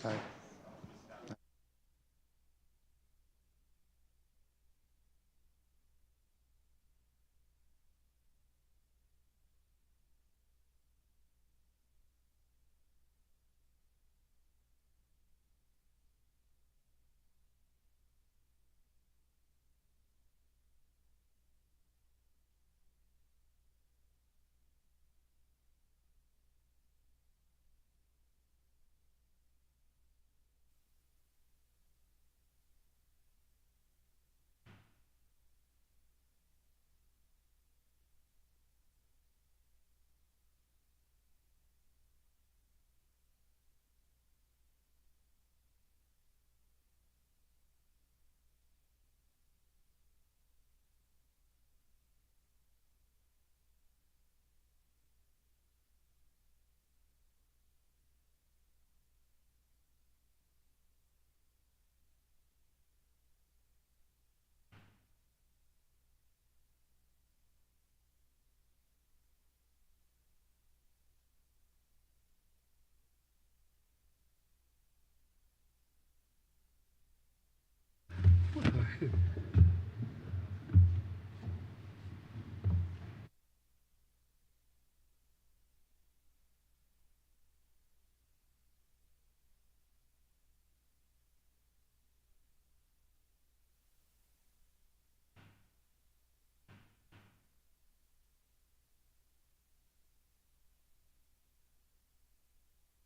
Aye.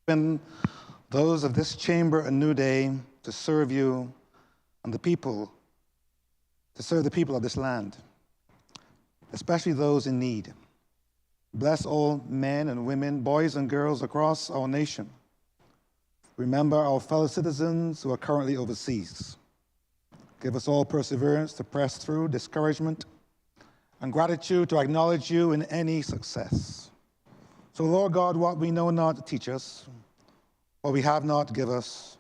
Open those of this chamber a new day to serve you and the people, to serve the people of this land, especially those in need. Bless all men and women, boys and girls across our nation. Remember our fellow citizens who are currently overseas. Give us all perseverance to press through discouragement and gratitude to acknowledge you in any success. So, Lord God, what we know not, teach us. What we have not, give us.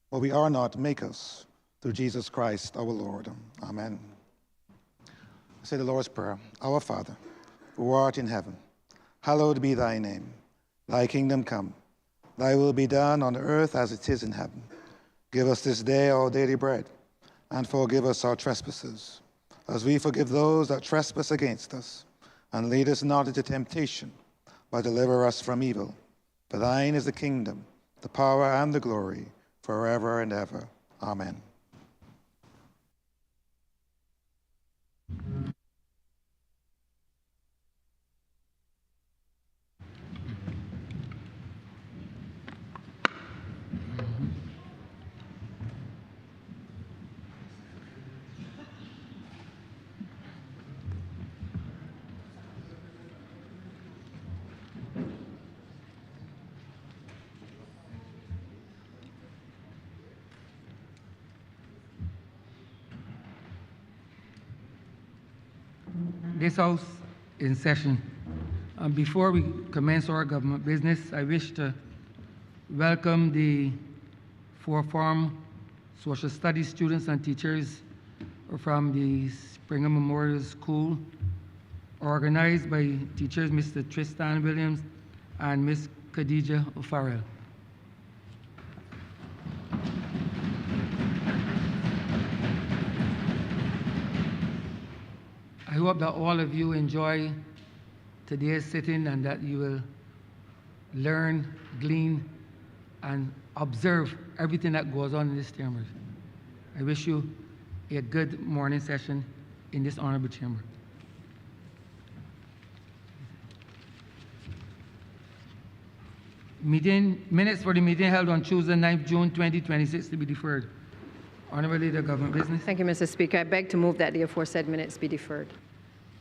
What we are not, make us. Through Jesus Christ, our Lord. Amen. Say the Lord's Prayer. Our Father, who art in heaven, hallowed be thy name. Thy kingdom come. Thy will be done on earth as it is in heaven. Give us this day our daily bread, and forgive us our trespasses, as we forgive those that trespass against us. And lead us not into temptation, but deliver us from evil. For thine is the kingdom, the power, and the glory, forever and ever. Amen. This House in session. Before we commence our government business, I wish to welcome the four-form social studies students and teachers from the Springer Memorial School, organized by teachers Mr. Tristan Williams and Ms. Khadija O'Farrell. I hope that all of you enjoy today's sitting and that you will learn, glean, and observe everything that goes on in this chamber. I wish you a good morning session in this honorable chamber. Minutes for the meeting held on Tuesday, 9th June 2026 to be deferred. Honorable Leader of Government Business. Thank you, Mr. Speaker. I beg to move that the aforesaid minutes be deferred.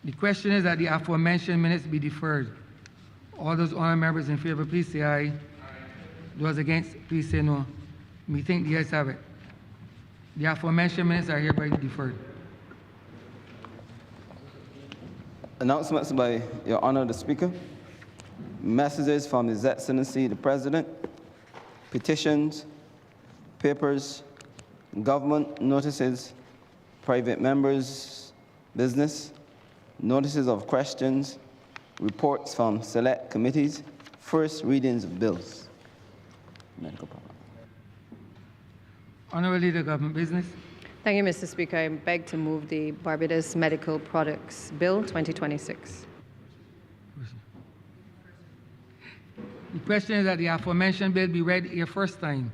The question is that the aforementioned minutes be deferred. All those honourable members in favor, please say aye. Aye. Those against, please say no. We think the ayes have it. The aforementioned minutes are hereby deferred. Announcements by Your Honor the Speaker. Messages from His Excellency the President. Petitions, papers, government notices, private members' business, notices of questions, reports from select committees, first readings of bills. Medical problem. Honourable Leader, Government Business. Thank you, Mr. Speaker. I beg to move the Barbados Medical Products Bill 2026. The question is that the aforementioned bill be read a first time.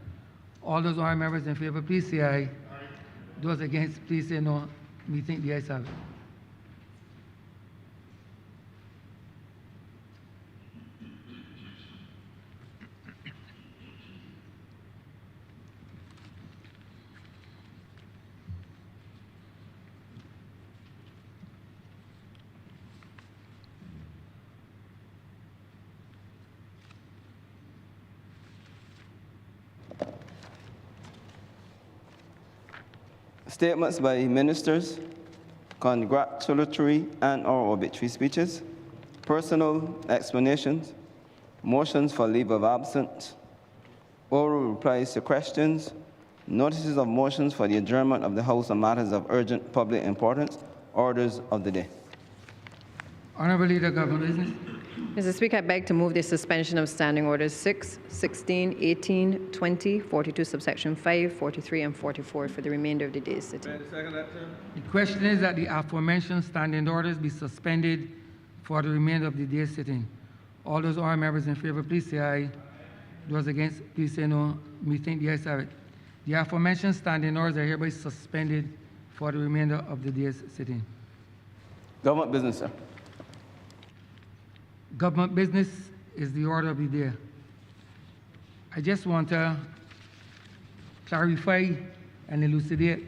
All those honourable members in favour, please say aye. Those against, please say no. Me think the ayes have it. Statements by ministers, congratulatory and/or obituary speeches, personal explanations, motions for leave of absence, oral replies to questions, notices of motions for the adjournment of the House on matters of urgent public importance, orders of the day. Honourable Leader, Government Business. Mr. Speaker, I beg to move the suspension of Standing Orders 6, 16, 18, 20, 42, subsection 5, 43, and 44 for the remainder of the day's sitting. The question is that the aforementioned standing orders be suspended for the remainder of the day's sitting. All those honourable members in favour, please say aye. Those against, please say no. Me think the ayes have it. The aforementioned standing orders are hereby suspended for the remainder of the day's sitting. Government business, sir. Government business is the order of the day. I just want to clarify and elucidate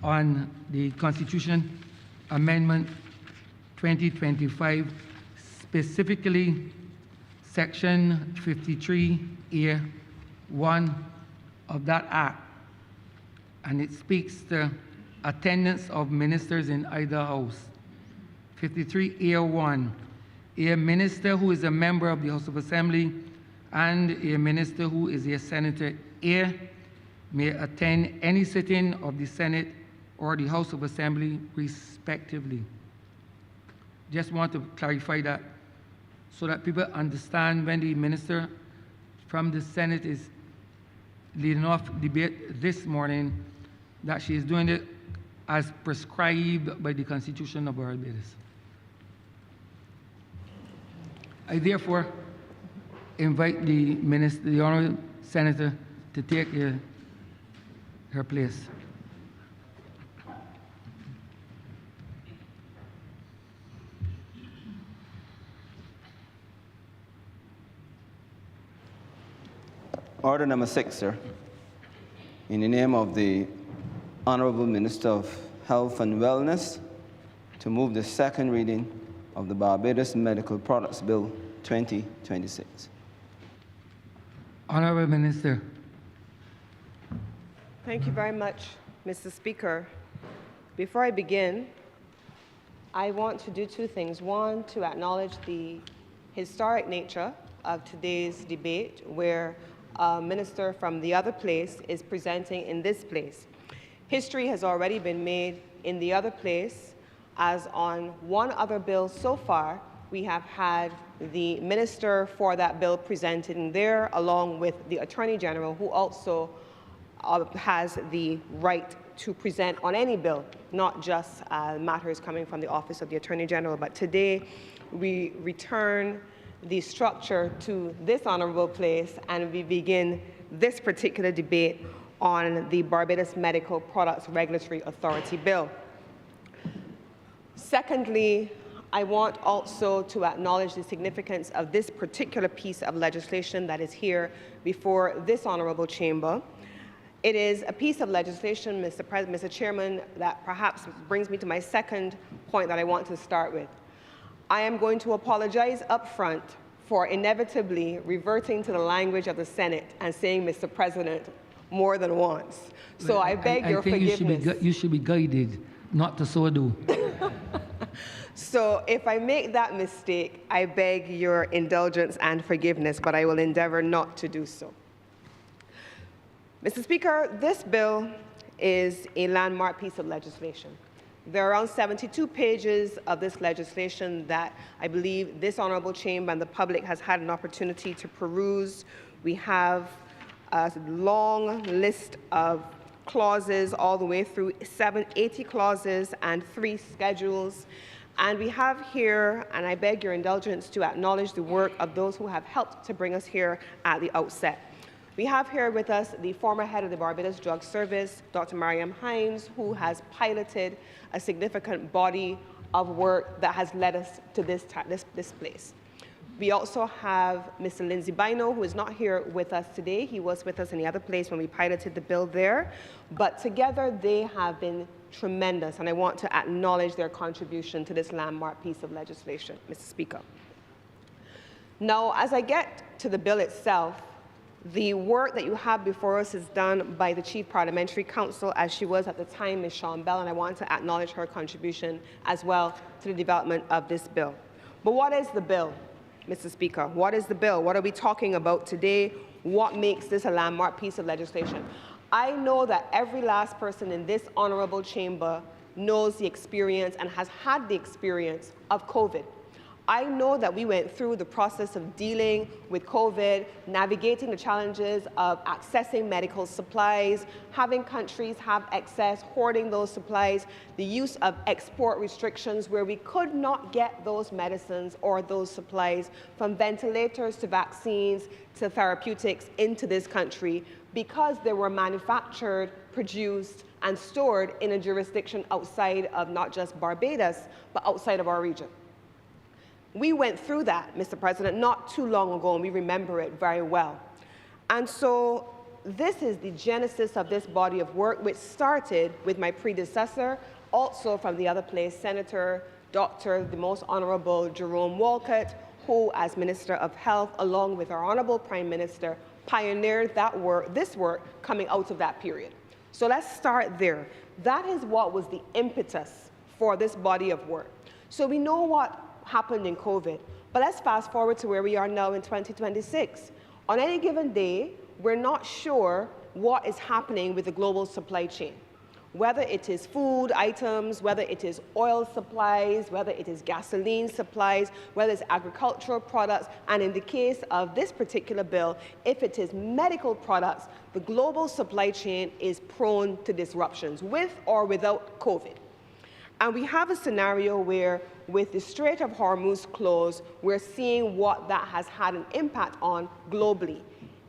on the Constitution Amendment 2025, specifically Section 53A(1) of that Act, and it speaks to attendance of ministers in either house. 53A(1). A minister who is a member of the House of Assembly and a minister who is a senator A may attend any sitting of the Senate or the House of Assembly respectively. Just want to clarify that so that people understand when the minister from the Senate is leading off debate this morning that she is doing it as prescribed by the Constitution of Barbados. I therefore invite the minister, the honourable senator, to take her place. Order number 6, sir. In the name of the Honourable Minister of Health and Wellness, to move the second reading of the Barbados Medical Products Bill 2026. Honourable Minister. Thank you very much, Mr. Speaker. Before I begin, I want to do two things. One, to acknowledge the historic nature of today's debate, where a minister from the other place is presenting in this place. History has already been made in the other place, as on one other bill so far, we have had the minister for that bill presented in there, along with the Attorney General, who also has the right to present on any bill, not just matters coming from the Office of the Attorney General. But today, we return the structure to this honourable place, and we begin this particular debate on the Barbados Medical Products Regulatory Authority Bill. Secondly, I want also to acknowledge the significance of this particular piece of legislation that is here before this honourable chamber. It is a piece of legislation, Mr. Chairman, that perhaps brings me to my second point that I want to start with. I am going to apologize up front for inevitably reverting to the language of the Senate and saying Mr. President more than once. So I beg your forgiveness. You should be guided not to so do. So if I make that mistake, I beg your indulgence and forgiveness, but I will endeavor not to do so. Mr. Speaker, this bill is a landmark piece of legislation. There are around 72 pages of this legislation that I believe this honourable chamber and the public has had an opportunity to peruse. We have a long list of clauses all the way through 80 clauses and 3 schedules. And we have here, and I beg your indulgence to acknowledge the work of those who have helped to bring us here at the outset. We have here with us the former head of the Barbados Drug Service, Dr. Mariam Hines, who has piloted a significant body of work that has led us to this place. We also have Mr. Lindsay Bino, who is not here with us today. He was with us in the other place when we piloted the bill there. But together, they have been tremendous, and I want to acknowledge their contribution to this landmark piece of legislation, Mr. Speaker. Now, as I get to the bill itself, the work that you have before us is done by the Chief Parliamentary Counsel, as she was at the time, Ms. Sean Bell, and I want to acknowledge her contribution as well to the development of this bill. But what is the bill, Mr. Speaker? What is the bill? What are we talking about today? What makes this a landmark piece of legislation? I know that every last person in this honourable chamber knows the experience and has had the experience of COVID. I know that we went through the process of dealing with COVID, navigating the challenges of accessing medical supplies, having countries have excess, hoarding those supplies, the use of export restrictions where we could not get those medicines or those supplies, from ventilators to vaccines to therapeutics, into this country because they were manufactured, produced, and stored in a jurisdiction outside of not just Barbados, but outside of our region. We went through that, Mr. President, not too long ago, and we remember it very well. And so this is the genesis of this body of work, which started with my predecessor, also from the other place, Senator Dr. the Most Honourable Jerome Walcott, who, as Minister of Health, along with our Honourable Prime Minister, pioneered that work, this work coming out of that period. So let's start there. That is what was the impetus for this body of work. So we know what happened in COVID, but let's fast forward to where we are now in 2026. On any given day, we're not sure what is happening with the global supply chain, whether it is food items, whether it is oil supplies, whether it is gasoline supplies, whether it's agricultural products, and in the case of this particular bill, if it is medical products, the global supply chain is prone to disruptions, with or without COVID. And we have a scenario where, with the Strait of Hormuz closed, we're seeing what that has had an impact on globally.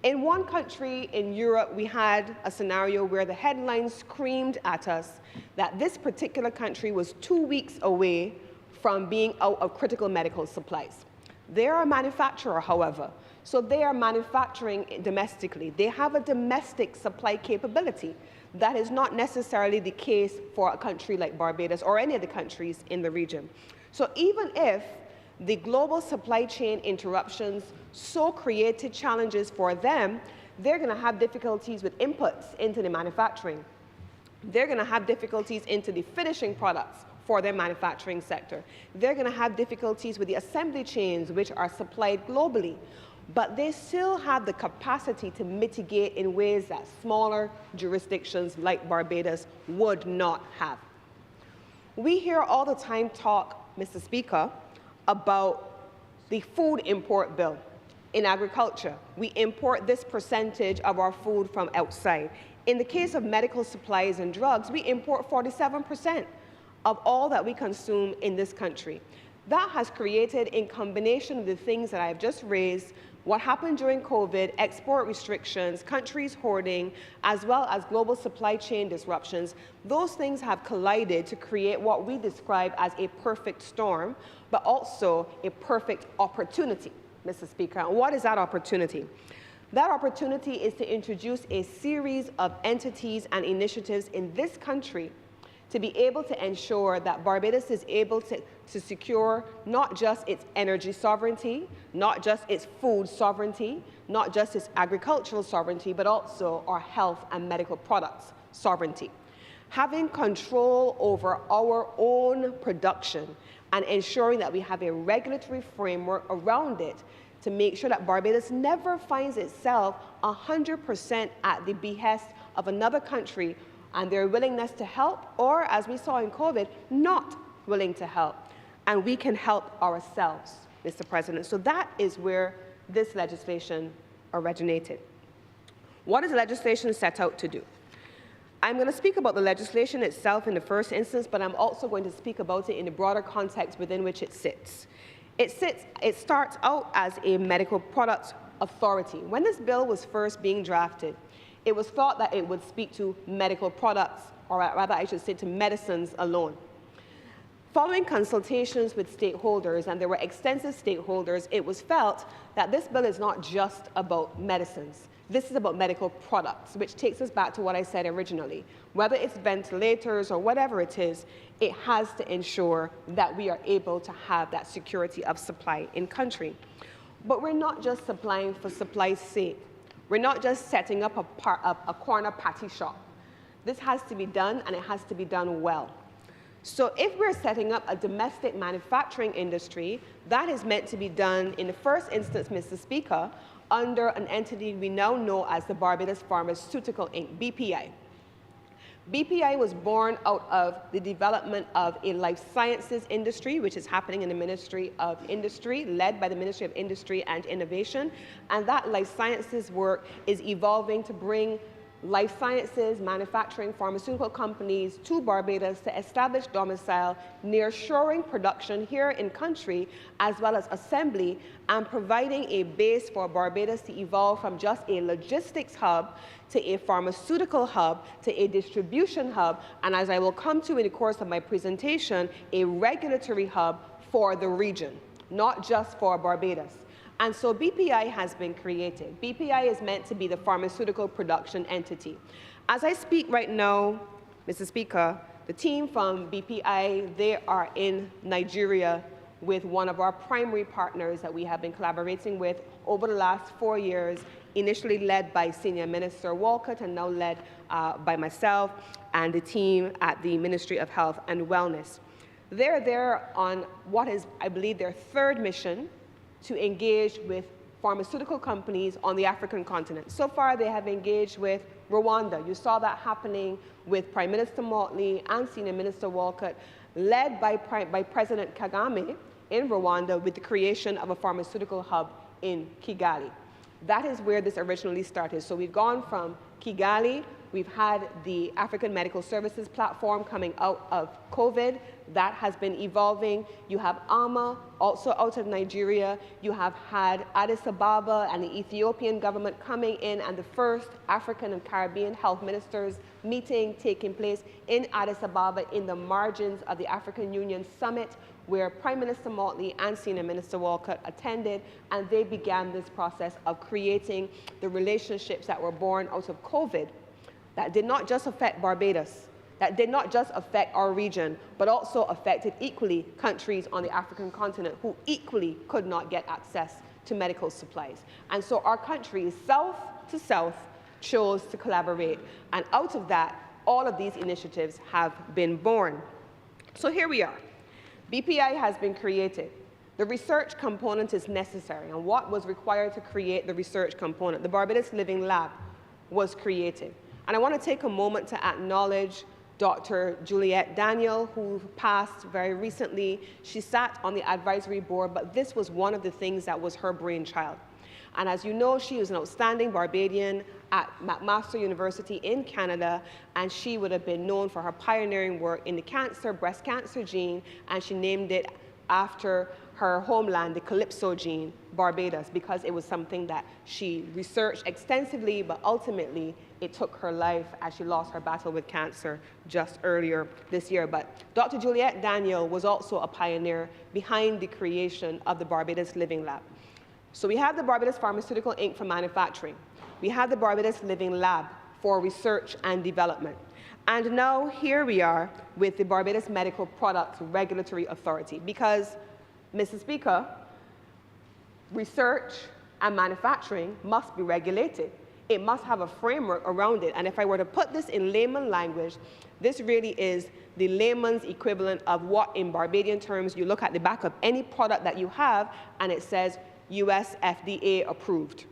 In one country in Europe, we had a scenario where the headlines screamed at us that this particular country was 2 weeks away from being out of critical medical supplies. They are a manufacturer, however, so they are manufacturing domestically. They have a domestic supply capability. That is not necessarily the case for a country like Barbados or any of the countries in the region. So even if the global supply chain interruptions so created challenges for them, they're going to have difficulties with inputs into the manufacturing. They're going to have difficulties into the finishing products for their manufacturing sector. They're going to have difficulties with the assembly chains, which are supplied globally. But they still have the capacity to mitigate in ways that smaller jurisdictions like Barbados would not have. We hear all the time talk, Mr. Speaker, about the food import bill. In agriculture, we import this percentage of our food from outside. In the case of medical supplies and drugs, we import 47% of all that we consume in this country. That has created, in combination with the things that I've just raised, what happened during COVID, export restrictions, countries hoarding, as well as global supply chain disruptions, those things have collided to create what we describe as a perfect storm, but also a perfect opportunity, Mr. Speaker. And what is that opportunity? That opportunity is to introduce a series of entities and initiatives in this country to be able to ensure that Barbados is able to secure not just its energy sovereignty, not just its food sovereignty, not just its agricultural sovereignty, but also our health and medical products sovereignty. Having control over our own production and ensuring that we have a regulatory framework around it to make sure that Barbados never finds itself 100% at the behest of another country and their willingness to help, or, as we saw in COVID, not willing to help. And we can help ourselves, Mr. President. So that is where this legislation originated. What does the legislation set out to do? I'm going to speak about the legislation itself in the first instance, but I'm also going to speak about it in the broader context within which it sits. It starts out as a medical products authority. When this bill was first being drafted, it was thought that it would speak to medical products, or rather I should say to medicines alone. Following consultations with stakeholders, and there were extensive stakeholders, it was felt that this bill is not just about medicines. This is about medical products, which takes us back to what I said originally. Whether it's ventilators or whatever it is, it has to ensure that we are able to have that security of supply in country. But we're not just supplying for supply's sake. We're not just setting up a corner patty shop. This has to be done, and it has to be done well. So if we're setting up a domestic manufacturing industry, that is meant to be done in the first instance, Mr. Speaker, under an entity we now know as the Barbados Pharmaceutical Inc., BPI. BPI was born out of the development of a life sciences industry, which is happening in the Ministry of Industry, led by the Ministry of Industry and Innovation. And that life sciences work is evolving to bring life sciences, manufacturing, pharmaceutical companies to Barbados to establish domicile, nearshoring production here in country, as well as assembly, and providing a base for Barbados to evolve from just a logistics hub to a pharmaceutical hub to a distribution hub, and as I will come to in the course of my presentation, a regulatory hub for the region, not just for Barbados. And so BPI has been created. BPI is meant to be the pharmaceutical production entity. As I speak right now, Mr. Speaker, the team from BPI, they are in Nigeria with one of our primary partners that we have been collaborating with over the last 4 years, initially led by Senior Minister Walcott and now led by myself and the team at the Ministry of Health and Wellness. They're there on what is, I believe, their third mission to engage with pharmaceutical companies on the African continent. So far, they have engaged with Rwanda. You saw that happening with Prime Minister Motley and Senior Minister Walcott, led by President Kagame in Rwanda with the creation of a pharmaceutical hub in Kigali. That is where this originally started. So we've gone from Kigali, we've had the African Medical Services Platform coming out of COVID. That has been evolving. You have AMA, also out of Nigeria. You have had Addis Ababa and the Ethiopian government coming in, and the first African and Caribbean health ministers meeting taking place in Addis Ababa in the margins of the African Union Summit, where Prime Minister Motley and Senior Minister Walcott attended, and they began this process of creating the relationships that were born out of COVID that did not just affect Barbados, that did not just affect our region, but also affected equally countries on the African continent who equally could not get access to medical supplies. And so our countries, south to south, chose to collaborate. And out of that, all of these initiatives have been born. So here we are. BPI has been created. The research component is necessary. And what was required to create the research component? The Barbados Living Lab was created. And I want to take a moment to acknowledge Dr. Juliette Daniel, who passed very recently. She sat on the advisory board, but this was one of the things that was her brainchild. And as you know, she was an outstanding Barbadian at McMaster University in Canada, and she would have been known for her pioneering work in the breast cancer gene, and she named it after her homeland, the Calypso gene, Barbados, because it was something that she researched extensively, but ultimately it took her life as she lost her battle with cancer just earlier this year. But Dr. Juliette Daniel was also a pioneer behind the creation of the Barbados Living Lab. So we have the Barbados Pharmaceutical Inc. for manufacturing. We have the Barbados Living Lab for research and development. And now here we are with the Barbados Medical Products Regulatory Authority, because, Mr. Speaker, research and manufacturing must be regulated. It must have a framework around it. And if I were to put this in layman language, this really is the layman's equivalent of what in Barbadian terms you look at the back of any product that you have and it says US FDA approved.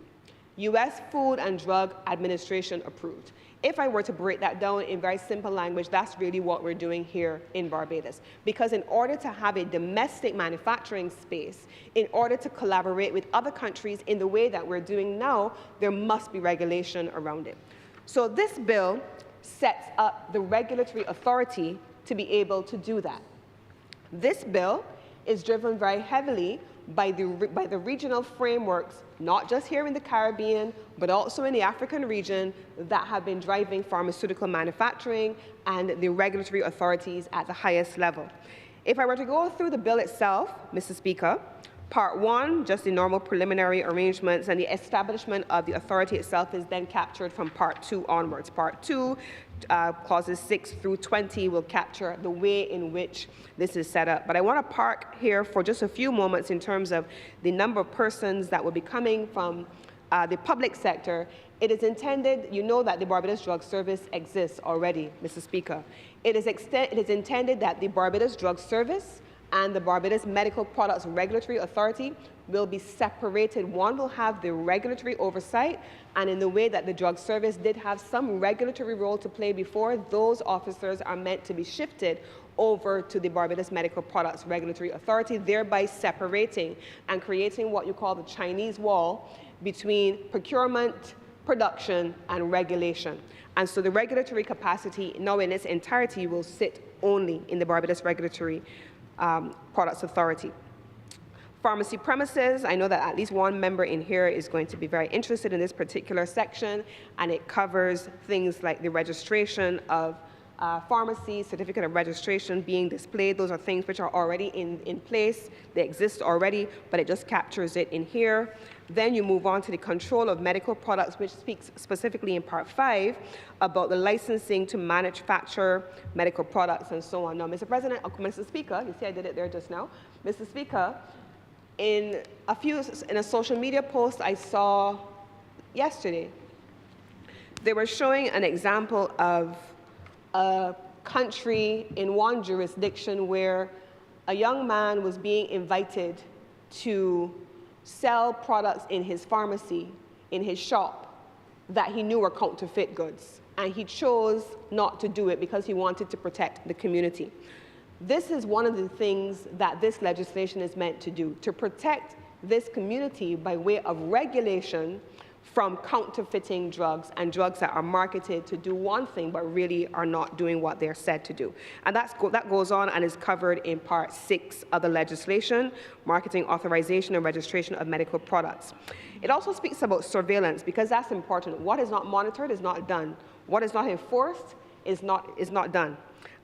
U.S. Food and Drug Administration approved. If I were to break that down in very simple language, that's really what we're doing here in Barbados. Because in order to have a domestic manufacturing space, in order to collaborate with other countries in the way that we're doing now, there must be regulation around it. So this bill sets up the regulatory authority to be able to do that. This bill is driven very heavily by the regional frameworks, not just here in the Caribbean, but also in the African region, that have been driving pharmaceutical manufacturing and the regulatory authorities at the highest level. If I were to go through the bill itself, Mr. Speaker, Part 1, just the normal preliminary arrangements, and the establishment of the authority itself is then captured from Part 2 onwards. Part 2, clauses 6 through 20, will capture the way in which this is set up. But I want to park here for just a few moments in terms of the number of persons that will be coming from the public sector. It is intended, you know that the Barbados Drug Service exists already, Mr. Speaker. It is intended that the Barbados Drug Service and the Barbados Medical Products Regulatory Authority will be separated. One will have the regulatory oversight, and in the way that the drug service did have some regulatory role to play before, those officers are meant to be shifted over to the Barbados Medical Products Regulatory Authority, thereby separating and creating what you call the Chinese wall between procurement, production, and regulation. And so the regulatory capacity, now in its entirety, will sit only in the Barbados Regulatory Products Authority. Pharmacy premises, I know that at least one member in here is going to be very interested in this particular section, and it covers things like the registration of pharmacy, certificate of registration being displayed. Those are things which are already in place. They exist already, but it just captures it in here. Then you move on to the control of medical products, which speaks specifically in Part 5 about the licensing to manufacture medical products and so on. Now, Mr. President, Mr. Speaker, you see I did it there just now. Mr. Speaker, in a social media post I saw yesterday, they were showing an example of a country in one jurisdiction where a young man was being invited to sell products in his pharmacy, in his shop, that he knew were counterfeit goods. And he chose not to do it because he wanted to protect the community. This is one of the things that this legislation is meant to do, to protect this community by way of regulation from counterfeiting drugs and drugs that are marketed to do one thing but really are not doing what they're said to do. And that goes on and is covered in Part 6 of the legislation, marketing, authorization, and registration of medical products. It also speaks about surveillance, because that's important. What is not monitored is not done. What is not enforced is not done.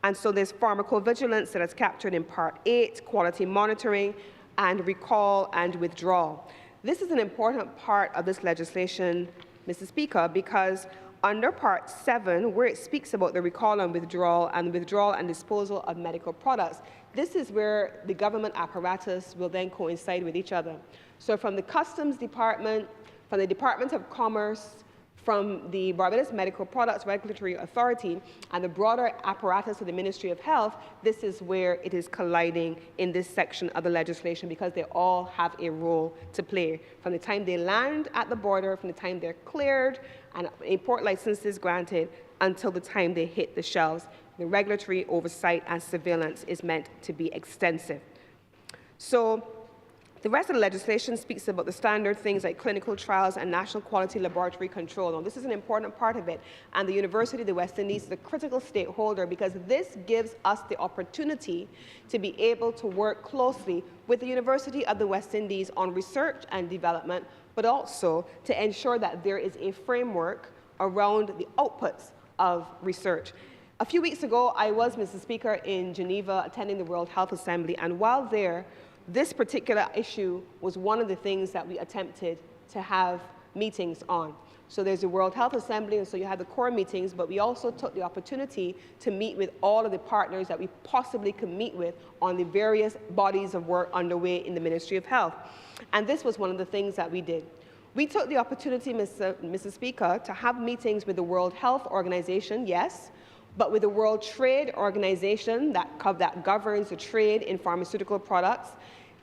And so there's pharmacovigilance that is captured in Part 8, quality monitoring, and recall and withdrawal. This is an important part of this legislation, Mr. Speaker, because under Part 7, where it speaks about the recall and withdrawal and disposal of medical products, this is where the government apparatus will then coincide with each other. So from the Customs Department, from the Department of Commerce, from the Barbados Medical Products Regulatory Authority, and the broader apparatus of the Ministry of Health, this is where it is colliding in this section of the legislation, because they all have a role to play. From the time they land at the border, from the time they're cleared and import licenses granted, until the time they hit the shelves, the regulatory oversight and surveillance is meant to be extensive. So the rest of the legislation speaks about the standard things like clinical trials and national quality laboratory control. Now, this is an important part of it, and the University of the West Indies is a critical stakeholder, because this gives us the opportunity to be able to work closely with the University of the West Indies on research and development, but also to ensure that there is a framework around the outputs of research. A few weeks ago, I was, Mr. Speaker, in Geneva attending the World Health Assembly, and while there, this particular issue was one of the things that we attempted to have meetings on. So there's the World Health Assembly, and so you have the core meetings, but we also took the opportunity to meet with all of the partners that we possibly could meet with on the various bodies of work underway in the Ministry of Health. And this was one of the things that we did. We took the opportunity, Mr. Speaker, to have meetings with the World Health Organization, yes, but with the World Trade Organization that governs the trade in pharmaceutical products,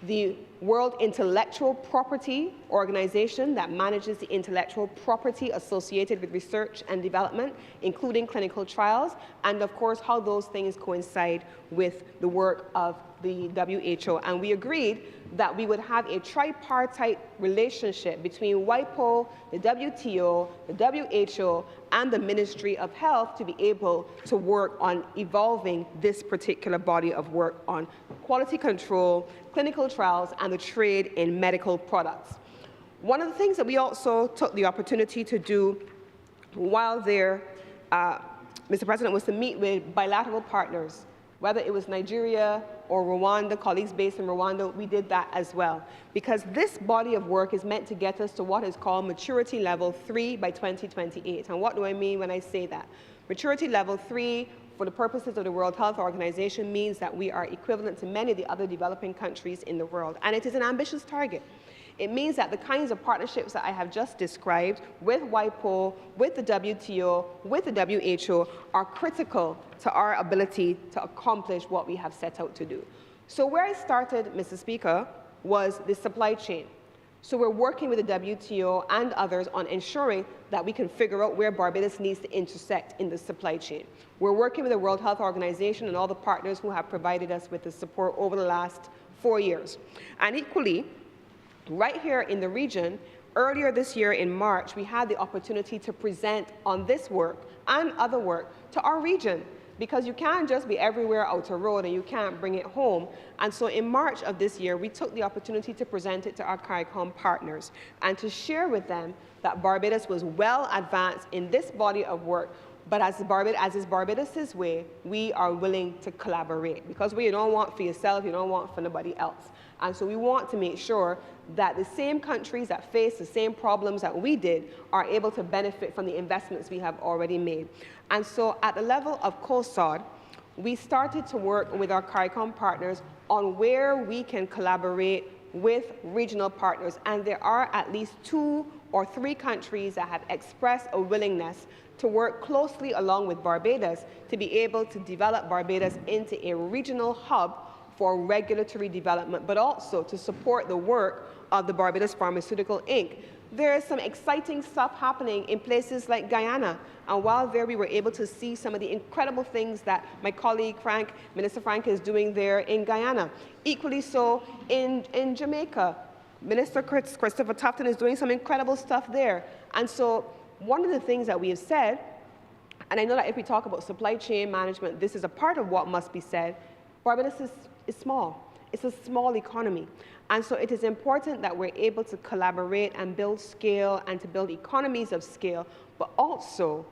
the World Intellectual Property Organization that manages the intellectual property associated with research and development, including clinical trials, and of course how those things coincide with the work of the WHO. And we agreed that we would have a tripartite relationship between WIPO, the WTO, the WHO, and the Ministry of Health to be able to work on evolving this particular body of work on quality control, clinical trials, and the trade in medical products. One of the things that we also took the opportunity to do while there, Mr. President, was to meet with bilateral partners, whether it was Nigeria or Rwanda, colleagues based in Rwanda, we did that as well. Because this body of work is meant to get us to what is called maturity level 3 by 2028. And what do I mean when I say that? Maturity level 3, for the purposes of the World Health Organization, means that we are equivalent to many of the other developing countries in the world. And it is an ambitious target. It means that the kinds of partnerships that I have just described with WIPO, with the WTO, with the WHO are critical to our ability to accomplish what we have set out to do. So where I started, Mr. Speaker, was the supply chain. So we're working with the WTO and others on ensuring that we can figure out where Barbados needs to intersect in the supply chain. We're working with the World Health Organization and all the partners who have provided us with the support over the last 4 years. And equally, right here in the region, earlier this year in March, we had the opportunity to present on this work and other work to our region, because you can't just be everywhere out the road and you can't bring it home. And so in March of this year, we took the opportunity to present it to our CARICOM partners and to share with them that Barbados was well advanced in this body of work, but as is Barbados' way, we are willing to collaborate, because what you don't want for yourself, you don't want for nobody else. And so we want to make sure that the same countries that face the same problems that we did are able to benefit from the investments we have already made. And so at the level of COSOD, we started to work with our CARICOM partners on where we can collaborate with regional partners. And there are at least 2 or 3 countries that have expressed a willingness to work closely along with Barbados to be able to develop Barbados into a regional hub for regulatory development, but also to support the work of the Barbados Pharmaceutical Inc. There is some exciting stuff happening in places like Guyana, and while there we were able to see some of the incredible things that my colleague Frank, Minister Frank, is doing there in Guyana. Equally so in Jamaica, Minister Christopher Tufton is doing some incredible stuff there. And so one of the things that we have said, and I know that if we talk about supply chain management, this is a part of what must be said, Barbados is small. It's a small economy. And so it is important that we're able to collaborate and build scale and to build economies of scale, but also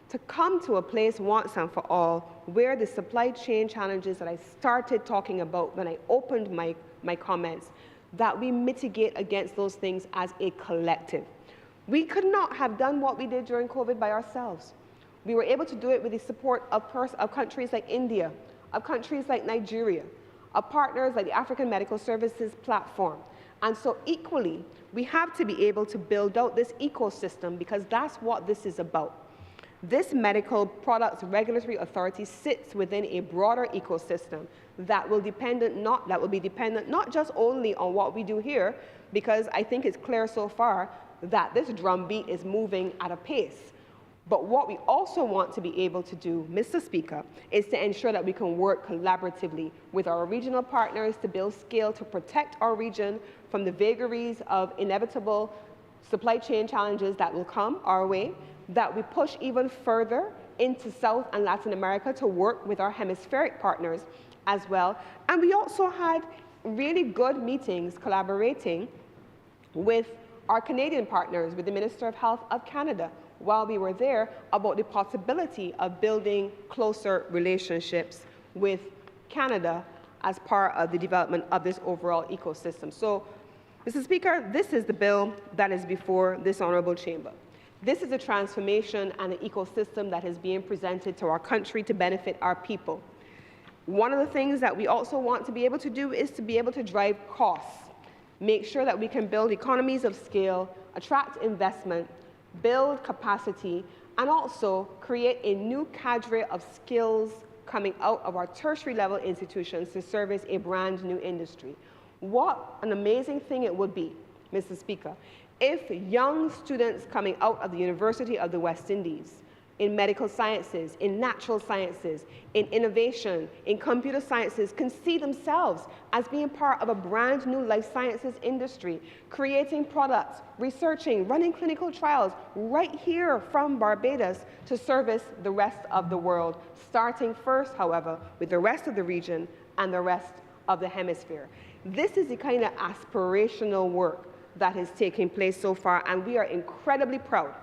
to come to a place once and for all where the supply chain challenges that I started talking about when I opened my comments, that we mitigate against those things as a collective. We could not have done what we did during COVID by ourselves. We were able to do it with the support of countries like India, of countries like Nigeria, of partners like the African Medical Services Platform. And so equally, we have to be able to build out this ecosystem, because that's what this is about. This medical products regulatory authority sits within a broader ecosystem that will be dependent not just only on what we do here, because I think it's clear so far that this drumbeat is moving at a pace. But what we also want to be able to do, Mr. Speaker, is to ensure that we can work collaboratively with our regional partners to build scale to protect our region from the vagaries of inevitable supply chain challenges that will come our way, that we push even further into South and Latin America to work with our hemispheric partners as well. And we also had really good meetings collaborating with our Canadian partners, with the Minister of Health of Canada, while we were there, about the possibility of building closer relationships with Canada as part of the development of this overall ecosystem. So, Mr. Speaker, this is the bill that is before this honourable chamber. This is a transformation and an ecosystem that is being presented to our country to benefit our people. One of the things that we also want to be able to do is to be able to drive costs, make sure that we can build economies of scale, attract investment, build capacity, and also create a new cadre of skills coming out of our tertiary level institutions to service a brand new industry. What an amazing thing it would be, Mr. Speaker, if young students coming out of the University of the West Indies in medical sciences, in natural sciences, in innovation, in computer sciences, can see themselves as being part of a brand new life sciences industry, creating products, researching, running clinical trials right here from Barbados to service the rest of the world, starting first, however, with the rest of the region and the rest of the hemisphere. This is the kind of aspirational work that is taking place so far, and we are incredibly proud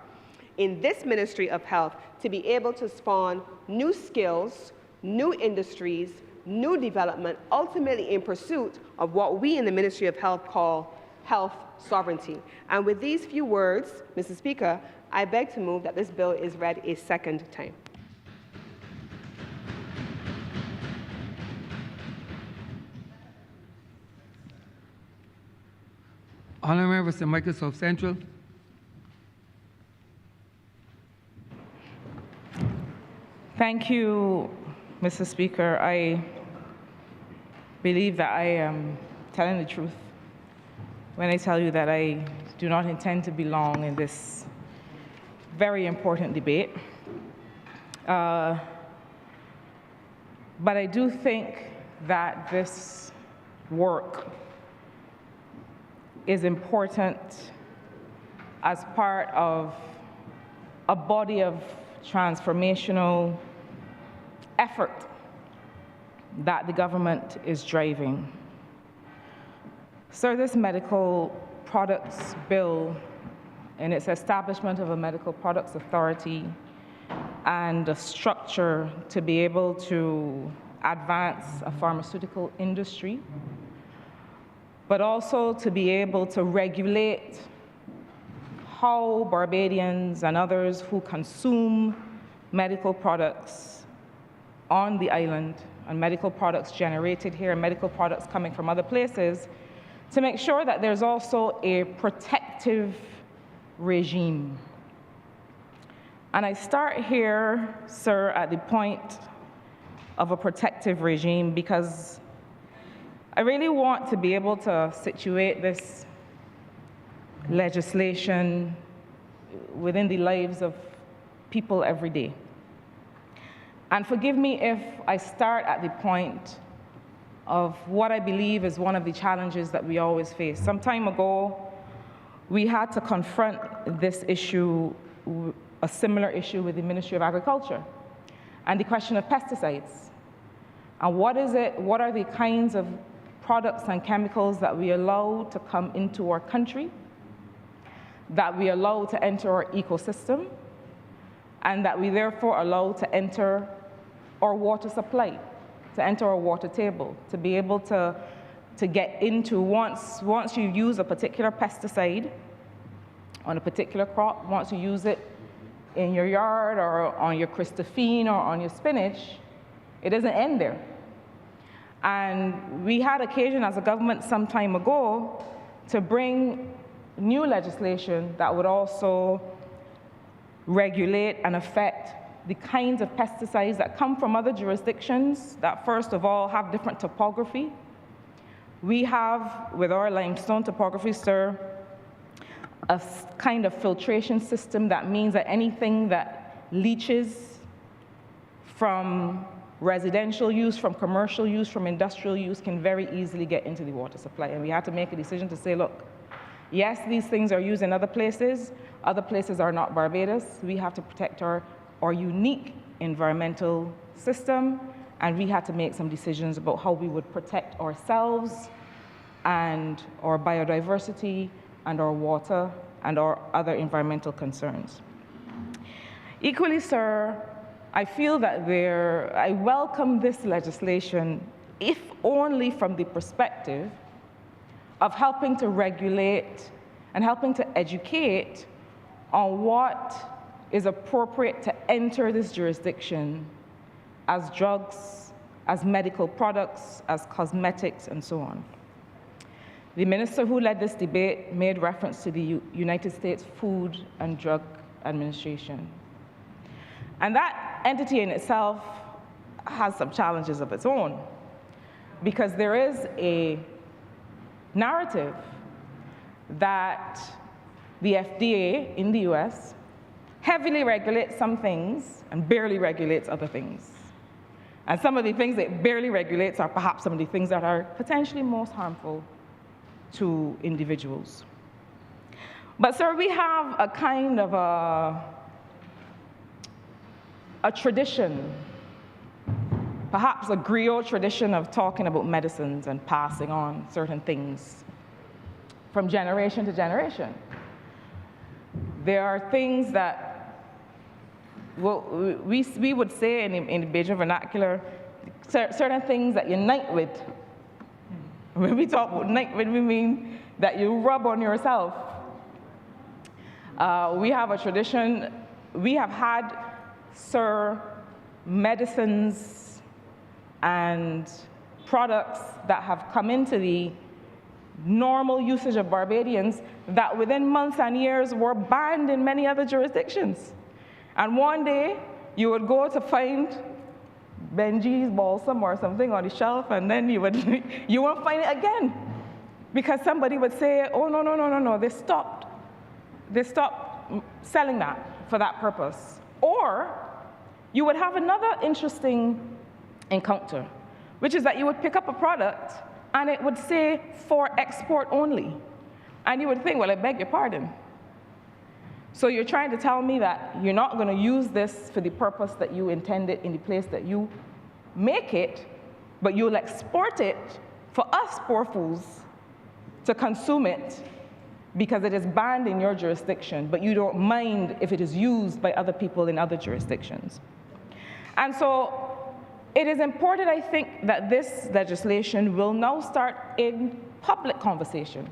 in this Ministry of Health to be able to spawn new skills, new industries, new development, ultimately in pursuit of what we in the Ministry of Health call health sovereignty. And with these few words, Mr. Speaker, I beg to move that this bill is read a second time. Honourable Member for St. Michael South Central. Thank you, Mr. Speaker. I believe that I am telling the truth when I tell you that I do not intend to be long in this very important debate. But I do think that this work is important as part of a body of transformational effort that the government is driving. So this medical products bill and its establishment of a medical products authority and a structure to be able to advance a pharmaceutical industry, but also to be able to regulate how Barbadians and others who consume medical products on the island and medical products generated here and medical products coming from other places, to make sure that there's also a protective regime. And I start here, sir, at the point of a protective regime because I really want to be able to situate this legislation within the lives of people every day. And forgive me if I start at the point of what I believe is one of the challenges that we always face. Some time ago, we had to confront this issue, a similar issue with the Ministry of Agriculture, and the question of pesticides. And what are the kinds of products and chemicals that we allow to come into our country, that we allow to enter our ecosystem, and that we therefore allow to enter our water supply, to enter our water table, to be able to get into, once you use a particular pesticide on a particular crop, once you use it in your yard or on your Christophine or on your spinach, it doesn't end there. And we had occasion as a government some time ago to bring new legislation that would also regulate and affect the kinds of pesticides that come from other jurisdictions that, first of all, have different topography. We have, with our limestone topography, sir, a kind of filtration system that means that anything that leaches from residential use, from commercial use, from industrial use can very easily get into the water supply. And we had to make a decision to say, look, yes, these things are used in other places are not Barbados. We have to protect our unique environmental system, and we had to make some decisions about how we would protect ourselves and our biodiversity and our water and our other environmental concerns. Equally, sir, I feel that I welcome this legislation, if only from the perspective of helping to regulate and helping to educate on what is appropriate to enter this jurisdiction as drugs, as medical products, as cosmetics, and so on. The minister who led this debate made reference to the United States Food and Drug Administration. And that entity in itself has some challenges of its own, because there is a narrative that the FDA in the US heavily regulates some things and barely regulates other things. And some of the things it barely regulates are perhaps some of the things that are potentially most harmful to individuals. But sir, we have a kind of a tradition, perhaps a griot tradition of talking about medicines and passing on certain things from generation to generation. There are things that, well, we would say in the Bajan vernacular, certain things that you night with. When we talk about night with, we mean that you rub on yourself. We have a tradition, we have had, sir, medicines and products that have come into the normal usage of Barbadians that within months and years were banned in many other jurisdictions. And one day, you would go to find Benji's balsam or something on the shelf, and then you won't find it again. Because somebody would say, oh, no, they stopped selling that for that purpose. Or you would have another interesting encounter, which is that you would pick up a product and it would say for export only. And you would think, well, I beg your pardon. So you're trying to tell me that you're not going to use this for the purpose that you intended in the place that you make it, but you'll export it for us poor fools to consume it because it is banned in your jurisdiction, but you don't mind if it is used by other people in other jurisdictions. And so it is important, I think, that this legislation will now start in public conversation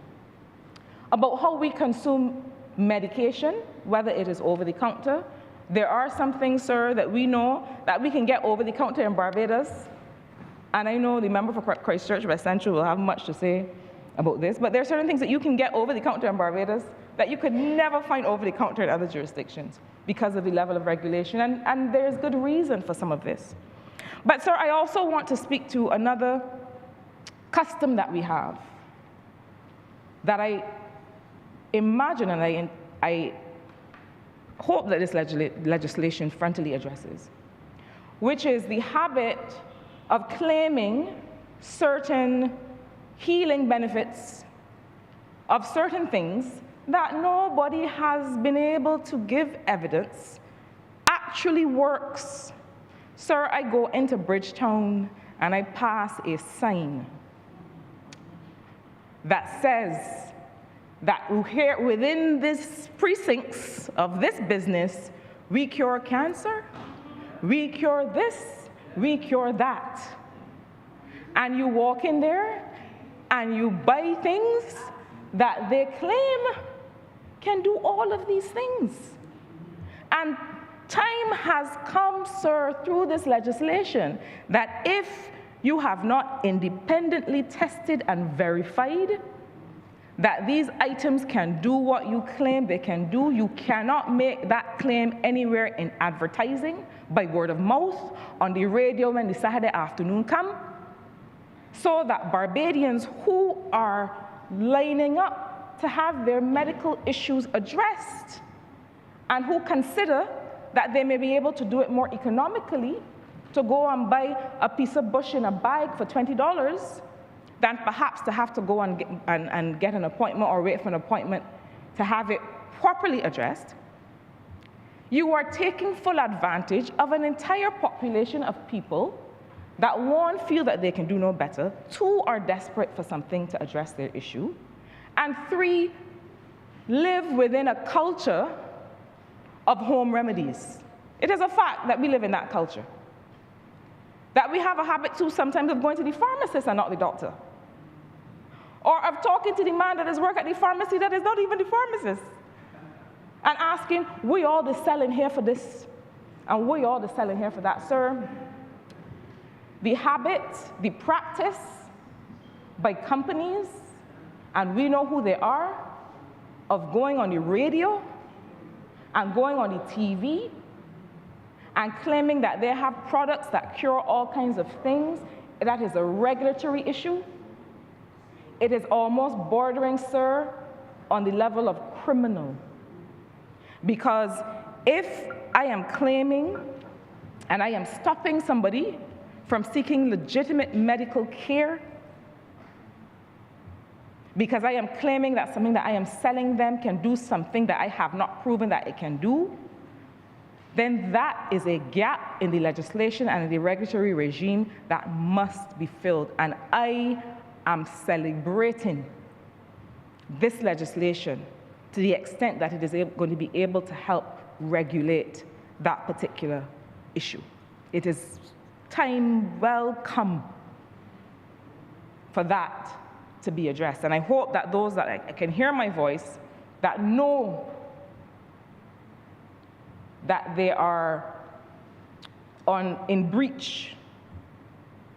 about how we consume medication, whether it is over the counter. There are some things, sir, that we know that we can get over the counter in Barbados. And I know the member for Christchurch West Central will have much to say about this, but there are certain things that you can get over the counter in Barbados that you could never find over the counter in other jurisdictions because of the level of regulation, and there's good reason for some of this. But sir, I also want to speak to another custom that we have that I imagine and I hope that this legislation frontally addresses, which is the habit of claiming certain healing benefits of certain things that nobody has been able to give evidence actually works. Sir, I go into Bridgetown and I pass a sign that says that here within these precincts of this business, we cure cancer, we cure this, we cure that. And you walk in there and you buy things that they claim can do all of these things. And time has come, sir, through this legislation that if you have not independently tested and verified that these items can do what you claim they can do, you cannot make that claim anywhere in advertising, by word of mouth, on the radio when the Saturday afternoon come, so that Barbadians who are lining up to have their medical issues addressed and who consider that they may be able to do it more economically, to go and buy a piece of bush in a bag for $20 than perhaps to have to go and get an appointment or wait for an appointment to have it properly addressed. You are taking full advantage of an entire population of people that, one, feel that they can do no better, two, are desperate for something to address their issue, and three, live within a culture of home remedies. It is a fact that we live in that culture. That we have a habit too sometimes of going to the pharmacist and not the doctor. Or of talking to the man that is working at the pharmacy that is not even the pharmacist. And asking, we all the selling here for this, and we all the selling here for that. Sir, the habit, the practice by companies, and we know who they are, of going on the radio and going on the TV and claiming that they have products that cure all kinds of things, that is a regulatory issue. It is almost bordering, sir, on the level of criminal. Because if I am claiming and I am stopping somebody from seeking legitimate medical care because I am claiming that something that I am selling them can do something that I have not proven that it can do, then that is a gap in the legislation and in the regulatory regime that must be filled. And I am celebrating this legislation to the extent that it is going to be able to help regulate that particular issue. It is time well come for that to be addressed. And I hope that those that can hear my voice, that know that they are in breach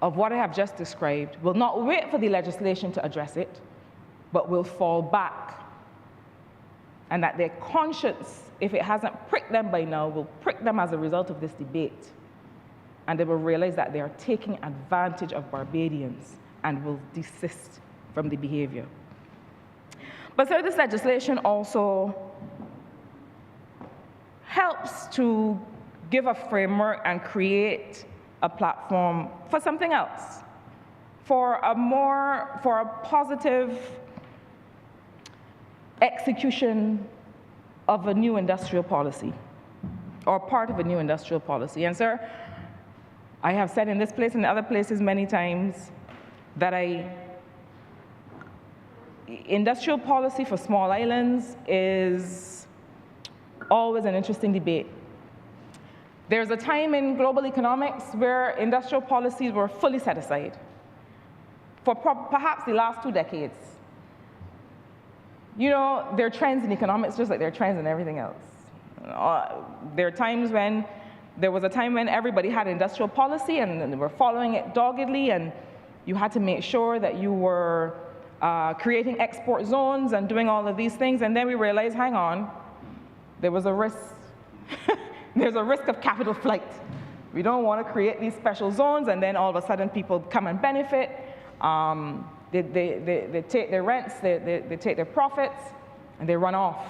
of what I have just described, will not wait for the legislation to address it, but will fall back. And that their conscience, if it hasn't pricked them by now, will prick them as a result of this debate. And they will realize that they are taking advantage of Barbadians and will desist from the behavior. But sir, this legislation also helps to give a framework and create a platform for something else, for a positive execution of a new industrial policy, or part of a new industrial policy. And sir, I have said in this place and other places many times that industrial policy for small islands is always an interesting debate. There's a time in global economics where industrial policies were fully set aside for perhaps the last 2 decades. You know, there are trends in economics just like there are trends in everything else. There was a time when everybody had industrial policy and they were following it doggedly, and you had to make sure that you were creating export zones and doing all of these things. And then we realized, hang on, there was a risk. There's a risk of capital flight. We don't want to create these special zones, and then all of a sudden people come and benefit. They take their rents, they take their profits, and they run off.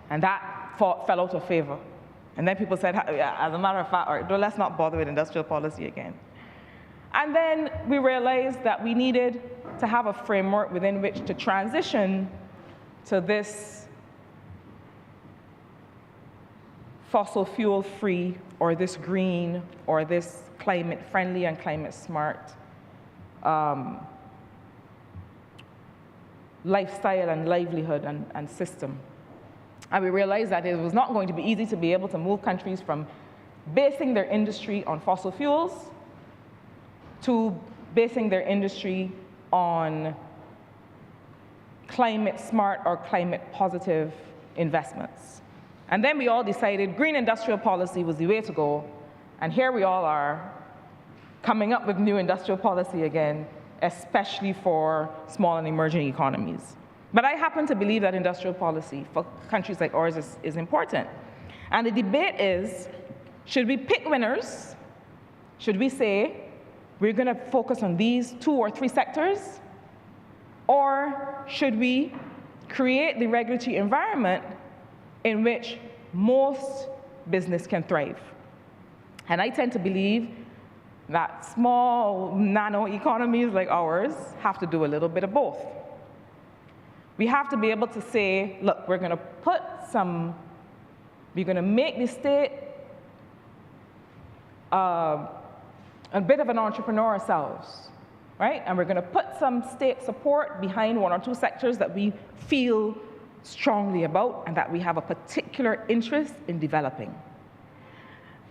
And that fell out of favor. And then people said, as a matter of fact, all right, let's not bother with industrial policy again. And then we realized that we needed to have a framework within which to transition to this fossil fuel free, or this green, or this climate friendly and climate smart lifestyle and livelihood and system. And we realized that it was not going to be easy to be able to move countries from basing their industry on fossil fuels to basing their industry on climate smart or climate positive investments. And then we all decided green industrial policy was the way to go, and here we all are coming up with new industrial policy again, especially for small and emerging economies. But I happen to believe that industrial policy for countries like ours is important. And the debate is, should we pick winners? Should we say, we're going to focus on these 2 or 3 sectors? Or should we create the regulatory environment in which most business can thrive? And I tend to believe that small nano economies like ours have to do a little bit of both. We have to be able to say, look, we're going to make the state a bit of an entrepreneur ourselves, right? And we're going to put some state support behind 1 or 2 sectors that we feel strongly about and that we have a particular interest in developing.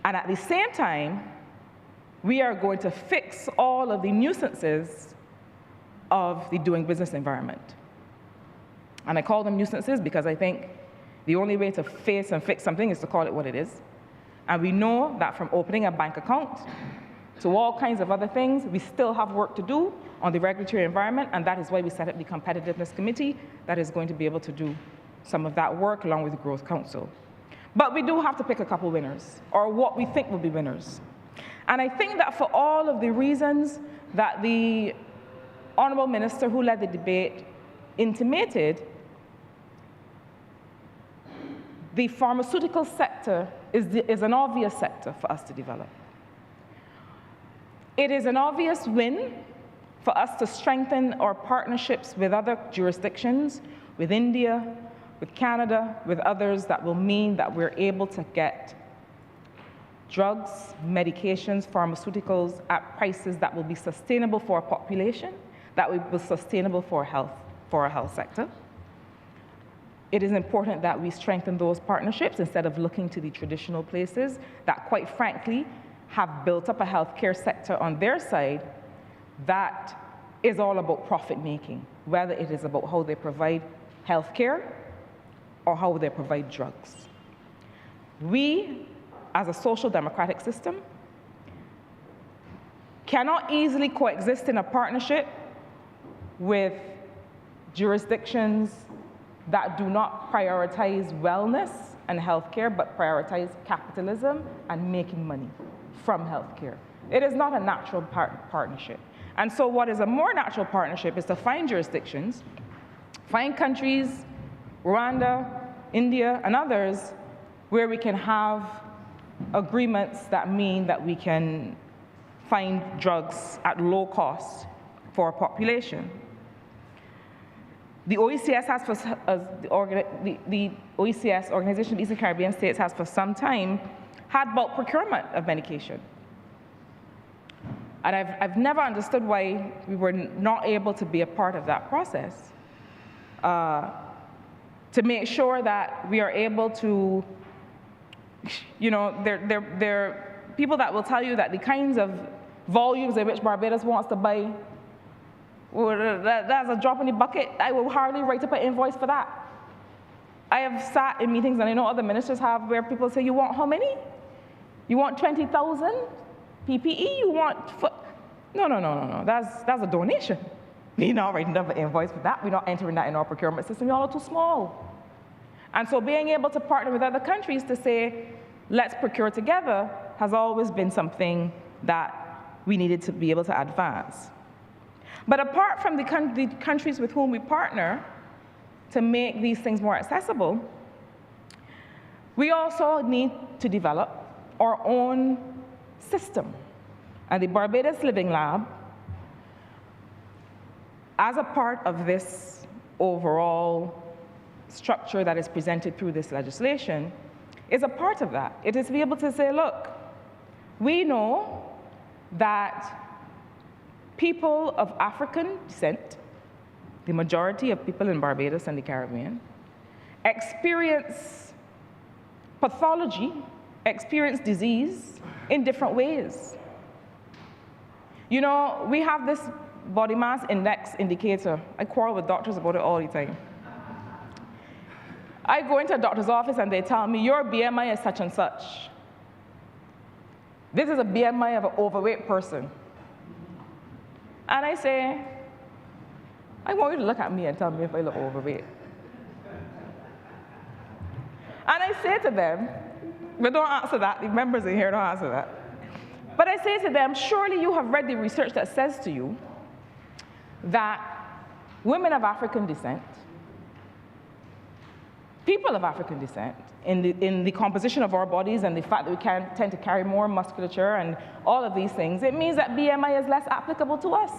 And at the same time, we are going to fix all of the nuisances of the doing business environment. And I call them nuisances because I think the only way to face and fix something is to call it what it is. And we know that from opening a bank account to all kinds of other things, we still have work to do on the regulatory environment, and that is why we set up the Competitiveness Committee that is going to be able to do some of that work along with the Growth Council. But we do have to pick a couple winners, or what we think will be winners. And I think that for all of the reasons that the Honourable Minister who led the debate intimated, the pharmaceutical sector is an obvious sector for us to develop. It is an obvious win for us to strengthen our partnerships with other jurisdictions, with India, with Canada, with others, that will mean that we're able to get drugs, medications, pharmaceuticals at prices that will be sustainable for our population, that will be sustainable for our health sector. It is important that we strengthen those partnerships instead of looking to the traditional places that, quite frankly, have built up a healthcare sector on their side that is all about profit making, whether it is about how they provide healthcare or how they provide drugs. We, as a social democratic system, cannot easily coexist in a partnership with jurisdictions that do not prioritize wellness and healthcare, but prioritize capitalism and making money from healthcare. It is not a natural partnership. And so what is a more natural partnership is to find jurisdictions, find countries, Rwanda, India, and others, where we can have agreements that mean that we can find drugs at low cost for our population. The OECS has the OECS, Organization of Eastern Caribbean States, has for some time had bulk procurement of medication. And I've never understood why we were not able to be a part of that process, to make sure that we are able to, you know, there are people that will tell you that the kinds of volumes in which Barbados wants to buy, well, that's a drop in the bucket. I will hardly write up an invoice for that. I have sat in meetings, and I know other ministers have, where people say, you want how many? You want 20,000 PPE? You want, no. That's a donation. We're not writing up an invoice for that. We're not entering that in our procurement system. Y'all are too small. And so being able to partner with other countries to say, let's procure together, has always been something that we needed to be able to advance. But apart from the countries with whom we partner to make these things more accessible, we also need to develop our own system. And the Barbados Living Lab, as a part of this overall structure that is presented through this legislation, is a part of that. It is to be able to say, look, we know that people of African descent, the majority of people in Barbados and the Caribbean, experience pathology, experience disease in different ways. You know, we have this body mass index indicator. I quarrel with doctors about it all the time. I go into a doctor's office and they tell me, your BMI is such and such. This is a BMI of an overweight person. And I say, I want you to look at me and tell me if I look overweight. And I say to them, but don't answer that, the members in here don't answer that. But I say to them, surely you have read the research that says to you that women of African descent, people of African descent, in the composition of our bodies and the fact that we tend to carry more musculature and all of these things, it means that BMI is less applicable to us.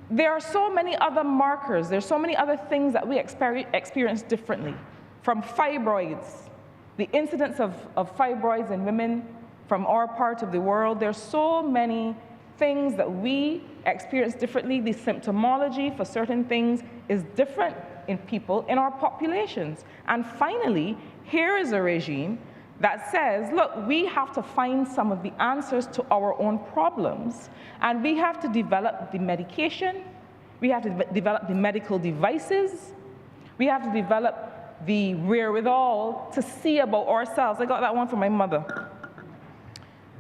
There are so many other markers, there's so many other things that we experience differently. From fibroids, the incidence of fibroids in women from our part of the world, there's so many things that we experience differently. The symptomology for certain things is different in people in our populations. And finally, here is a regime that says, look, we have to find some of the answers to our own problems, and we have to develop the medication, we have to develop the medical devices, we have to develop the wherewithal to see about ourselves. I got that one from my mother.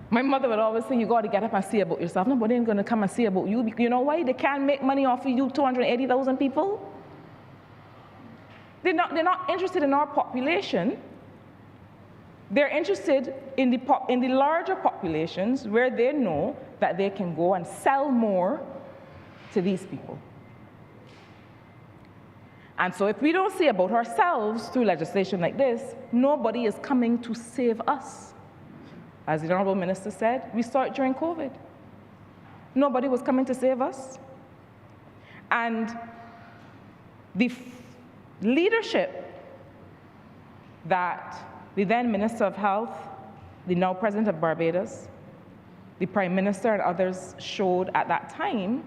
My mother would always say, you got to get up and see about yourself. Nobody ain't going to come and see about you. You know why? They can't make money off of you, 280,000 people. They're not interested in our population. They're interested in the larger populations where they know that they can go and sell more to these people. And so if we don't see about ourselves through legislation like this, nobody is coming to save us. As the Honourable Minister said, we saw it during COVID. Nobody was coming to save us. And the leadership that the then Minister of Health, the now President of Barbados, the Prime Minister and others showed at that time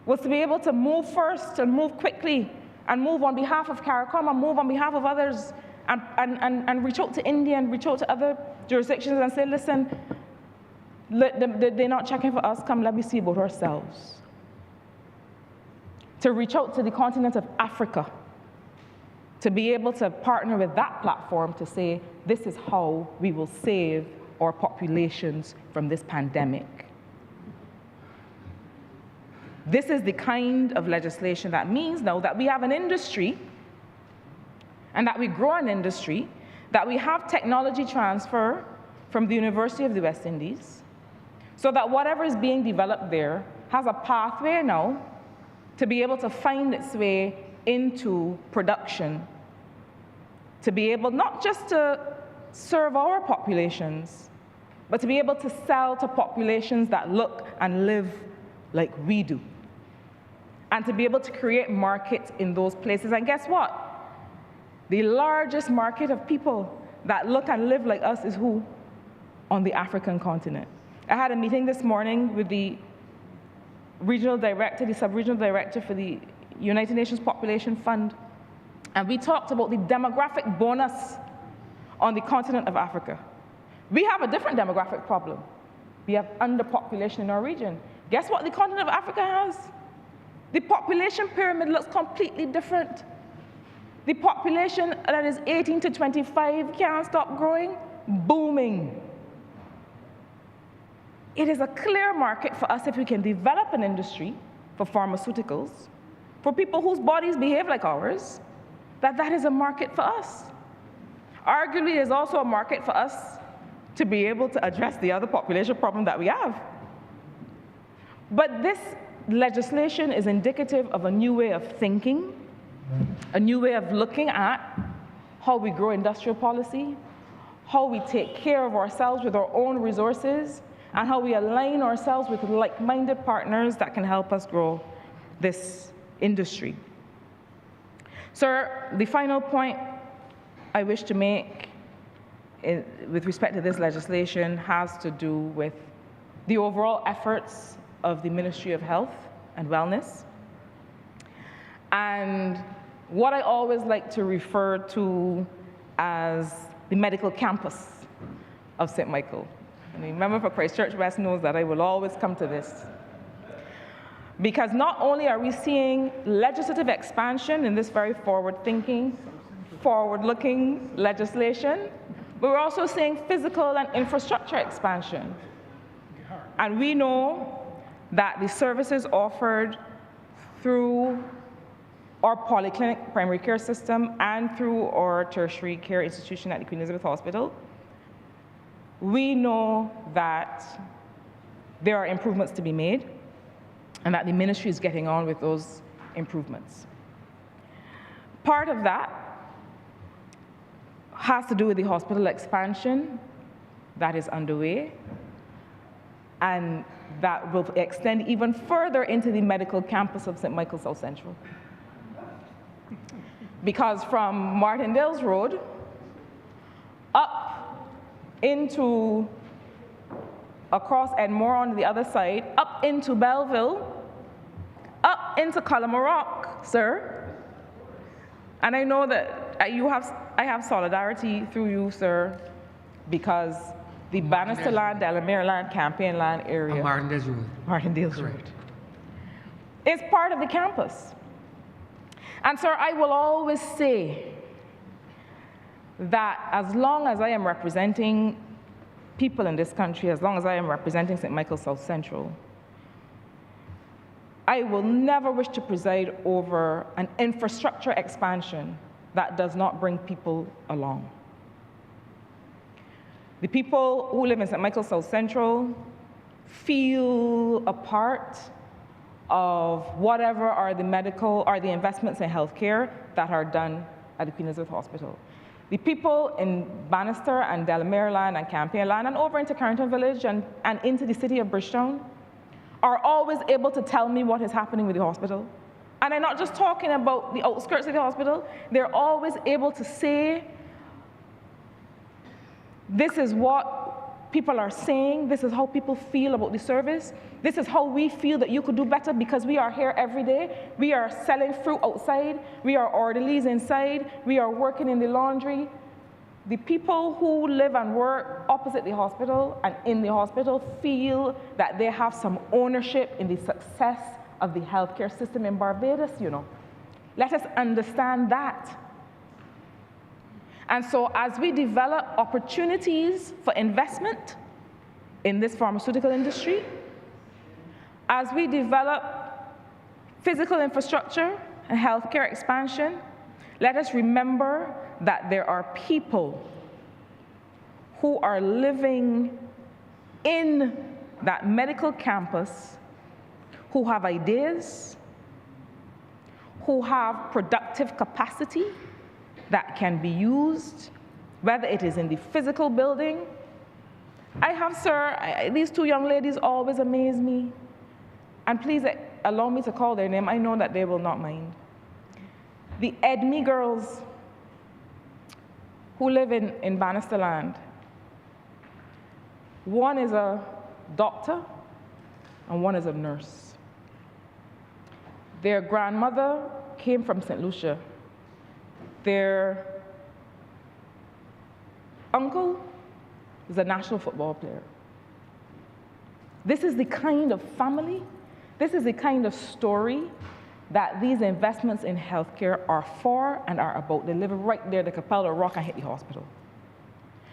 was to be able to move first and move quickly and move on behalf of CARICOM and move on behalf of others and reach out to India and reach out to other jurisdictions and say, listen, they're not checking for us, come let me see about ourselves. To reach out to the continent of Africa, to be able to partner with that platform to say, this is how we will save our populations from this pandemic. This is the kind of legislation that means now that we have an industry and that we grow an industry, that we have technology transfer from the University of the West Indies, so that whatever is being developed there has a pathway now to be able to find its way into production, to be able not just to serve our populations, but to be able to sell to populations that look and live like we do, and to be able to create markets in those places. And guess what? The largest market of people that look and live like us is who? On the African continent. I had a meeting this morning with the regional director, the sub-regional director for the United Nations Population Fund, and we talked about the demographic bonus on the continent of Africa. We have a different demographic problem. We have underpopulation in our region. Guess what the continent of Africa has? The population pyramid looks completely different. The population that is 18 to 25 can't stop growing, booming. It is a clear market for us if we can develop an industry for pharmaceuticals, for people whose bodies behave like ours, that is a market for us. Arguably, there's also a market for us to be able to address the other population problem that we have. But this legislation is indicative of a new way of thinking, a new way of looking at how we grow industrial policy, how we take care of ourselves with our own resources, and how we align ourselves with like-minded partners that can help us grow this industry. Sir, the final point I wish to make with respect to this legislation has to do with the overall efforts of the Ministry of Health and Wellness, and what I always like to refer to as the medical campus of St. Michael. And the member for Christchurch West knows that I will always come to this. Because not only are we seeing legislative expansion in this very forward-thinking, forward-looking legislation, but we're also seeing physical and infrastructure expansion. And we know that the services offered through our polyclinic primary care system and through our tertiary care institution at the Queen Elizabeth Hospital, we know that there are improvements to be made and that the ministry is getting on with those improvements. Part of that has to do with the hospital expansion that is underway and that will extend even further into the medical campus of St. Michael South Central. Because from Martindale's Road up into, across Edmore on the other side, up into Belleville, up into Colamarock, sir. And I know that I have solidarity through you, sir, because the Bannister Land, Delamere Land, Campaign Land area, Martindale's Road. Martindale's Road, is part of the campus. And sir, I will always say that as long as I am representing people in this country, as long as I am representing St. Michael South Central, I will never wish to preside over an infrastructure expansion that does not bring people along. The people who live in St. Michael South Central feel a part of whatever are the medical or the investments in healthcare that are done at the Queen Elizabeth Hospital. The people in Bannister and Delamere Land and Campaign Land and over into Carrington Village and into the city of Bridgetown are always able to tell me what is happening with the hospital. And I'm not just talking about the outskirts of the hospital. They're always able to say, this is what people are saying, this is how people feel about the service, this is how we feel that you could do better because we are here every day. We are selling fruit outside, we are orderlies inside, we are working in the laundry. The people who live and work opposite the hospital and in the hospital feel that they have some ownership in the success of the healthcare system in Barbados, you know. Let us understand that. And so as we develop opportunities for investment in this pharmaceutical industry, as we develop physical infrastructure and healthcare expansion, let us remember that there are people who are living in that medical campus who have ideas, who have productive capacity that can be used, whether it is in the physical building. I have, sir, these two young ladies always amaze me. And please allow me to call their name. I know that they will not mind. The Edme girls who live in Bannister Land. One is a doctor and one is a nurse. Their grandmother came from St. Lucia. Their uncle is a national football player. This is the kind of family, this is the kind of story that these investments in healthcare are for and are about. They live right there, the Capella Rock, and hit the hospital.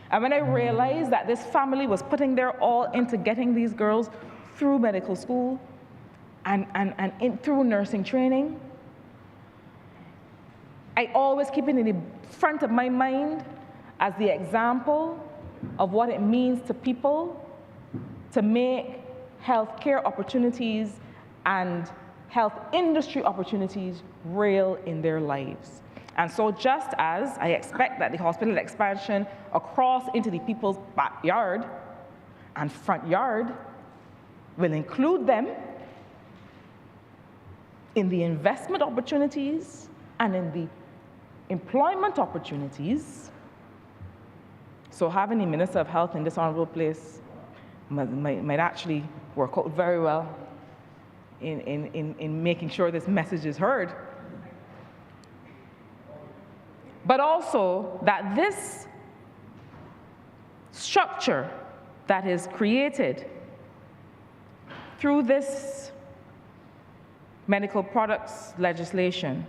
And when I realized that this family was putting their all into getting these girls through medical school and through nursing training, I always keep it in the front of my mind as the example of what it means to people to make healthcare opportunities and health industry opportunities real in their lives. And so just as I expect that the hospital expansion across into the people's backyard and front yard will include them in the investment opportunities and in the employment opportunities, so having a Minister of Health in this honorable place might actually work out very well in making sure this message is heard. But also that this structure that is created through this medical products legislation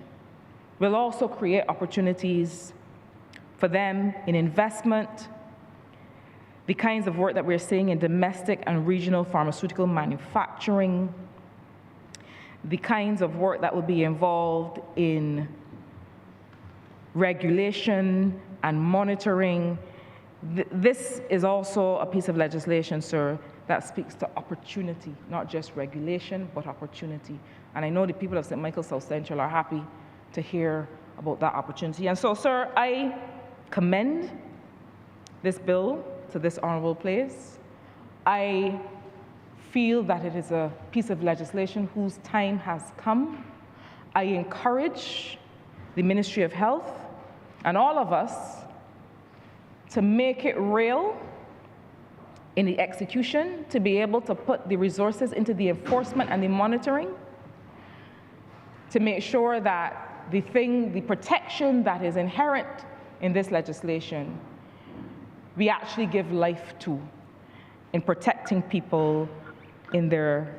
will also create opportunities for them in investment, the kinds of work that we're seeing in domestic and regional pharmaceutical manufacturing, the kinds of work that will be involved in regulation and monitoring. This is also a piece of legislation, sir, that speaks to opportunity, not just regulation, but opportunity. And I know the people of St. Michael South Central are happy to hear about that opportunity. And so, sir, I commend this bill to this honorable place. I feel that it is a piece of legislation whose time has come. I encourage the Ministry of Health and all of us to make it real in the execution, to be able to put the resources into the enforcement and the monitoring, to make sure that the protection that is inherent in this legislation, we actually give life to in protecting people in their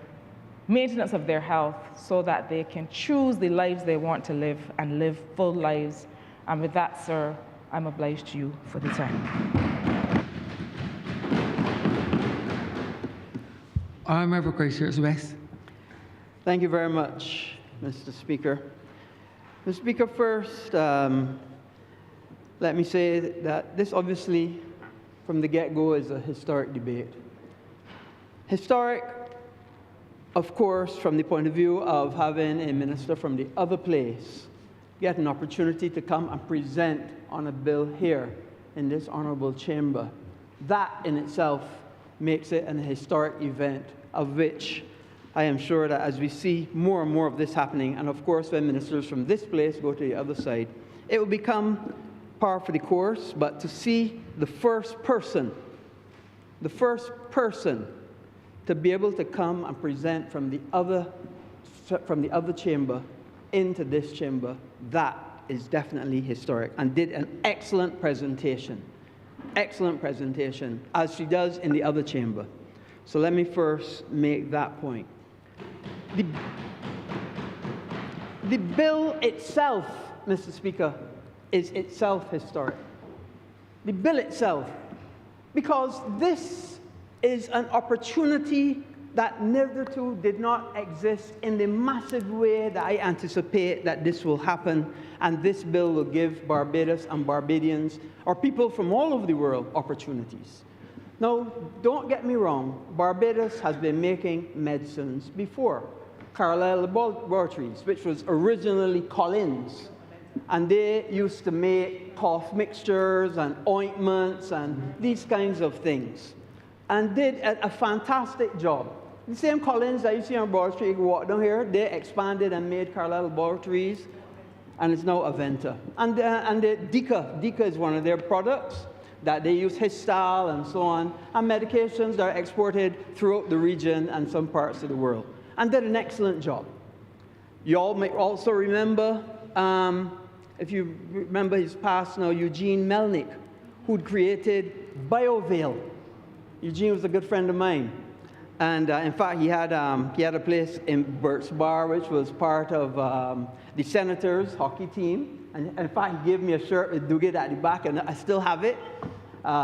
maintenance of their health so that they can choose the lives they want to live and live full lives. And with that, sir, I'm obliged to you for the time. Honourable Christchurch West. Thank you very much, Mr. Speaker. Mr. Speaker, first, let me say that this obviously, from the get-go, is a historic debate. Historic, of course, from the point of view of having a minister from the other place get an opportunity to come and present on a bill here in this honorable chamber. That in itself makes it an historic event, of which I am sure that as we see more and more of this happening, and of course when ministers from this place go to the other side, it will become par for the course. But to see the first person to be able to come and present from the other chamber into this chamber, that is definitely historic, and did an excellent presentation, as she does in the other chamber. So let me first make that point. The bill itself, Mr. Speaker, is itself historic. The bill itself, because this is an opportunity that hitherto did not exist in the massive way that I anticipate that this will happen, and this bill will give Barbados and Barbadians, or people from all over the world, opportunities. Now, don't get me wrong, Barbados has been making medicines before. Carlisle Laboratories, which was originally Collins, and they used to make cough mixtures and ointments and these kinds of things, and did a fantastic job. The same Collins that you see on Broad Street, you can walk down here, they expanded and made Carlisle Laboratories, and it's now Aventa. And Dika is one of their products that they use Histile and so on, and medications that are exported throughout the region and some parts of the world, and did an excellent job. You all may also remember, if you remember his past now, Eugene Melnick, who'd created BioVale. Eugene was a good friend of mine. And in fact, he had a place in Burt's Bar, which was part of the Senators hockey team. And in fact, he gave me a shirt with Duguid at the back, and I still have it.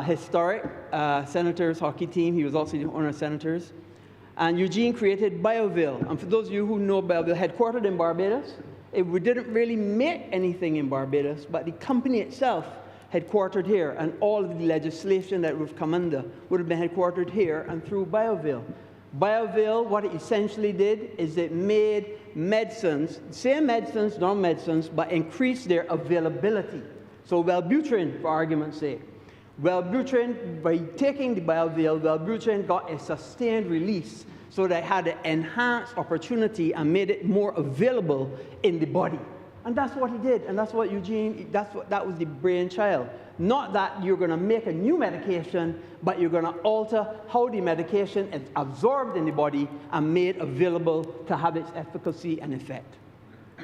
Historic Senators hockey team. He was also the owner of Senators. And Eugene created BioVale. And for those of you who know BioVale, headquartered in Barbados, we didn't really make anything in Barbados, but the company itself headquartered here, and all of the legislation that we've come under would have been headquartered here and through BioVale. BioVale, what it essentially did is it made medicines, same medicines, non-medicines, but increased their availability. So Wellbutrin, for argument's sake. Wellbutrin, by taking the BioVale, Wellbutrin got a sustained release so that it had an enhanced opportunity and made it more available in the body. And that's what he did, and that's what Eugene, that was the brainchild. Not that you're going to make a new medication, but you're going to alter how the medication is absorbed in the body and made available to have its efficacy and effect.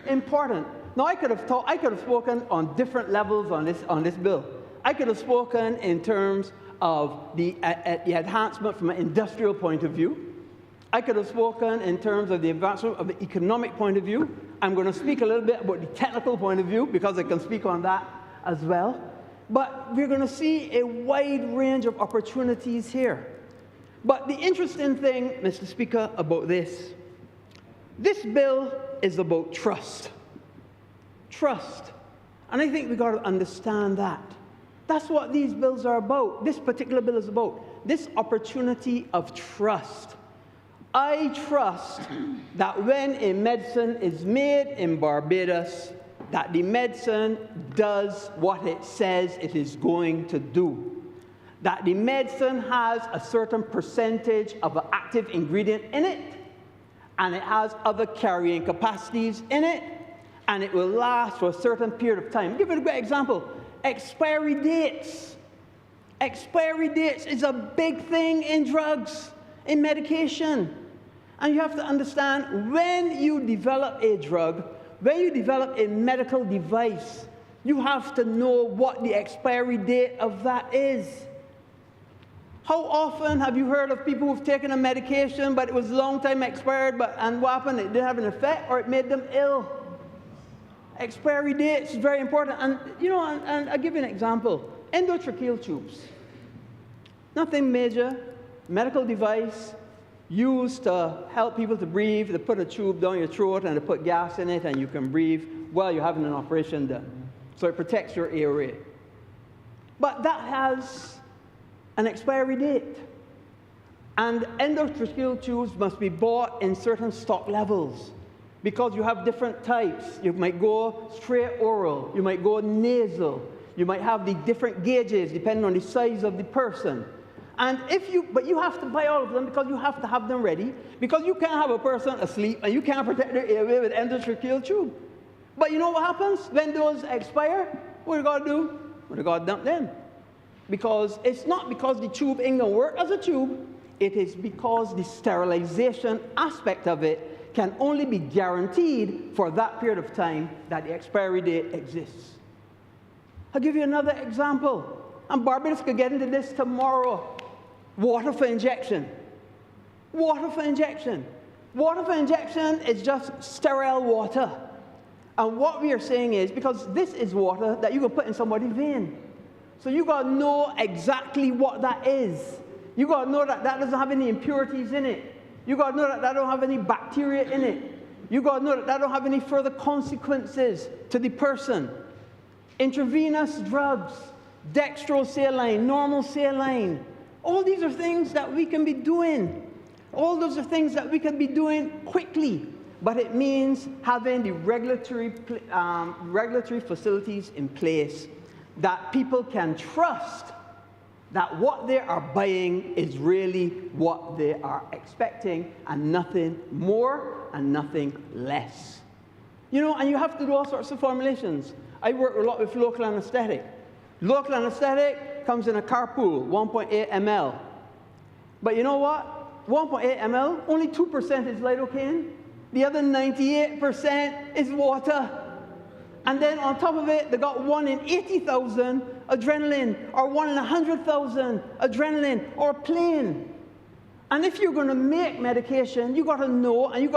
Important. Now, I could have spoken on different levels on this bill. I could have spoken in terms of the enhancement from an industrial point of view. I could have spoken in terms of the advancement of the economic point of view. I'm going to speak a little bit about the technical point of view because I can speak on that as well. But we're going to see a wide range of opportunities here. But the interesting thing, Mr. Speaker, about this bill is about trust. Trust. And I think we've got to understand that. That's what these bills are about. This particular bill is about. This opportunity of trust. I trust that when a medicine is made in Barbados, that the medicine does what it says it is going to do. That the medicine has a certain percentage of an active ingredient in it, and it has other carrying capacities in it, and it will last for a certain period of time. I'll give you a great example. Expiry dates. Expiry dates is a big thing in drugs, in medication. And you have to understand, when you develop a drug, when you develop a medical device, you have to know what the expiry date of that is. How often have you heard of people who've taken a medication, but it was a long time expired, and what happened? It didn't have an effect, or it made them ill. Expiry dates is very important. And, and I'll give you an example. Endotracheal tubes. Nothing major, medical device, used to help people to breathe. They put a tube down your throat and they put gas in it and you can breathe while you're having an operation done. So it protects your airway. But that has an expiry date. And endotracheal tubes must be bought in certain stock levels because you have different types. You might go straight oral, you might go nasal, you might have the different gauges depending on the size of the person. And but you have to buy all of them because you have to have them ready, because you can't have a person asleep and you can't protect their airway with endotracheal tube. But you know what happens when those expire? What you gotta do? Well, you gotta dump them. Because it's not because the tube ain't gonna work as a tube, it is because the sterilization aspect of it can only be guaranteed for that period of time that the expiry date exists. I'll give you another example. And Barbados could get into this tomorrow. Water for injection. Water for injection. Water for injection is just sterile water. And what we are saying is, because this is water that you can put in somebody's vein. So you got to know exactly what that is. You got to know that that doesn't have any impurities in it. You got to know that that don't have any bacteria in it. You got to know that that don't have any further consequences to the person. Intravenous drugs, dextrosaline, normal saline. All these are things that we can be doing. All those are things that we can be doing quickly. But it means having the regulatory facilities in place that people can trust that what they are buying is really what they are expecting, and nothing more and nothing less. You know, and you have to do all sorts of formulations. I work a lot with local anesthetic. Local anesthetic comes in a carpool, 1.8 ml. But you know what? 1.8 ml, only 2% is lidocaine. The other 98% is water. And then on top of it, they got 1 in 80,000 adrenaline, or 1 in 100,000 adrenaline, or plain. And if you're going to make medication, you got to know, and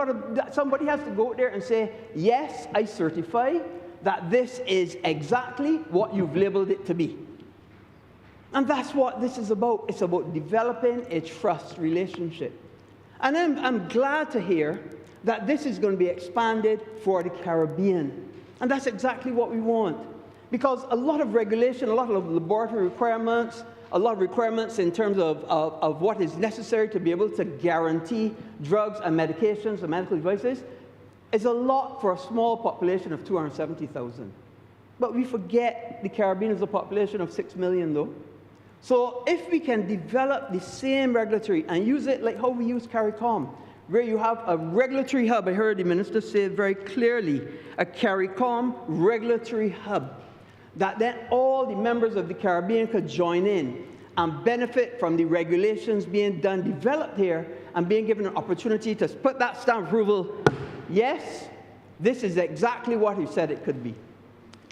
somebody has to go out there and say, yes, I certify that this is exactly what you've labeled it to be. And that's what this is about. It's about developing a trust relationship. And I'm glad to hear that this is going to be expanded for the Caribbean. And that's exactly what we want. Because a lot of regulation, a lot of laboratory requirements, a lot of requirements in terms of what is necessary to be able to guarantee drugs and medications and medical devices is a lot for a small population of 270,000. But we forget the Caribbean is a population of 6 million, though. So if we can develop the same regulatory and use it like how we use CARICOM, where you have a regulatory hub, I heard the minister say very clearly, a CARICOM regulatory hub, that then all the members of the Caribbean could join in and benefit from the regulations being developed here, and being given an opportunity to put that stamp of approval. Yes, this is exactly what he said it could be.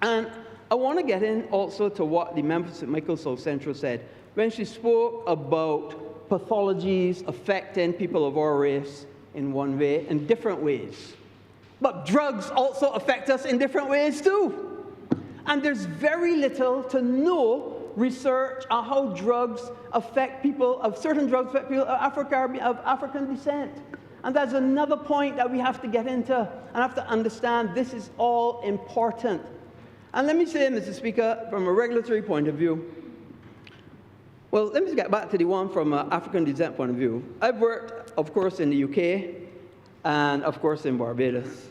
And I want to get in also to what the member of St. Michael South Central said when she spoke about pathologies affecting people of our race in one way, in different ways. But drugs also affect us in different ways too. And there's very little to no research on how drugs affect people, certain drugs affect people of African descent. And that's another point that we have to get into and have to understand. This is all important. And let me say, Mr. Speaker, from a regulatory point of view, well, let me get back to the one from an African descent point of view. I've worked, of course, in the UK and, of course, in Barbados.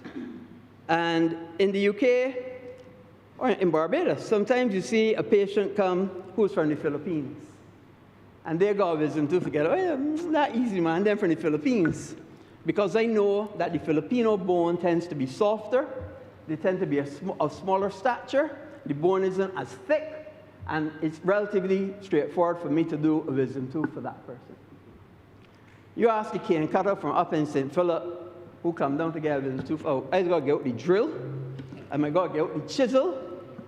And in the UK, or in Barbados, sometimes you see a patient come who's from the Philippines. And they got wisdom to forget, oh, yeah, not easy, man, they're from the Philippines. Because I know that the Filipino bone tends to be softer, they tend to be of smaller stature, the bone isn't as thick, and it's relatively straightforward for me to do a wisdom tooth for that person. You ask the cane cutter from up in St. Philip, who come down to get a wisdom tooth out, I got to get out the drill, I might got to get out the chisel,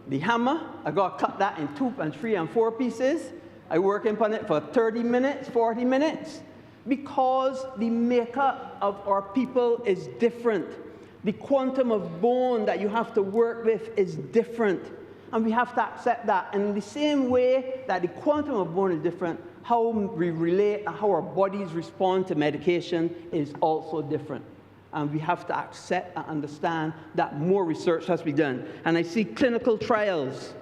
the hammer, I got to cut that in 2 and 3 and 4 pieces. I work upon it for 30 minutes, 40 minutes, because the makeup of our people is different. The quantum of bone that you have to work with is different. And we have to accept that. And in the same way that the quantum of bone is different, how we relate and how our bodies respond to medication is also different. And we have to accept and understand that more research has to be done. And I see clinical trials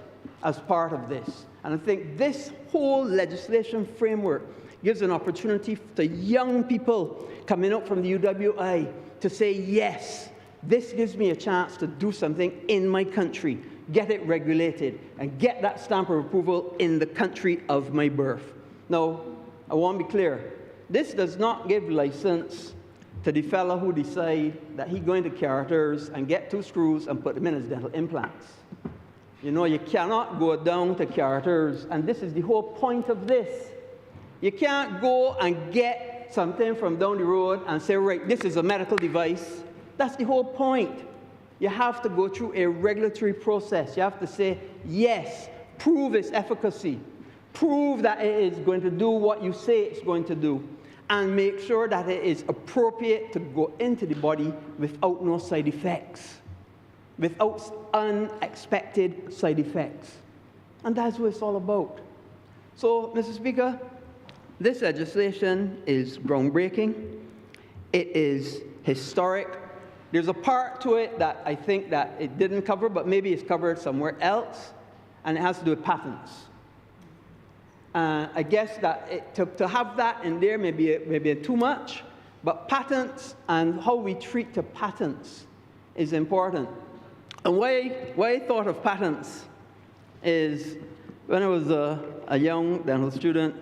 as part of this. And I think this whole legislation framework gives an opportunity to young people coming up from the UWI to say, yes, this gives me a chance to do something in my country, get it regulated, and get that stamp of approval in the country of my birth. Now, I want to be clear. This does not give license to the fellow who decide that he's going to Carter's and get 2 screws and put them in as dental implants. You know, you cannot go down to Carter's, and this is the whole point of this. You can't go and get something from down the road and say, right, this is a medical device. That's the whole point. You have to go through a regulatory process. You have to say, yes, prove its efficacy. Prove that it is going to do what you say it's going to do. And make sure that it is appropriate to go into the body without no side effects, without unexpected side effects. And that's what it's all about. So, Mr. Speaker, this legislation is groundbreaking. It is historic. There's a part to it that I think that it didn't cover, but maybe it's covered somewhere else, and it has to do with patents. I guess that to have that in there may be too much, but patents and how we treat the patents is important. And why I thought of patents is when I was a young dental student,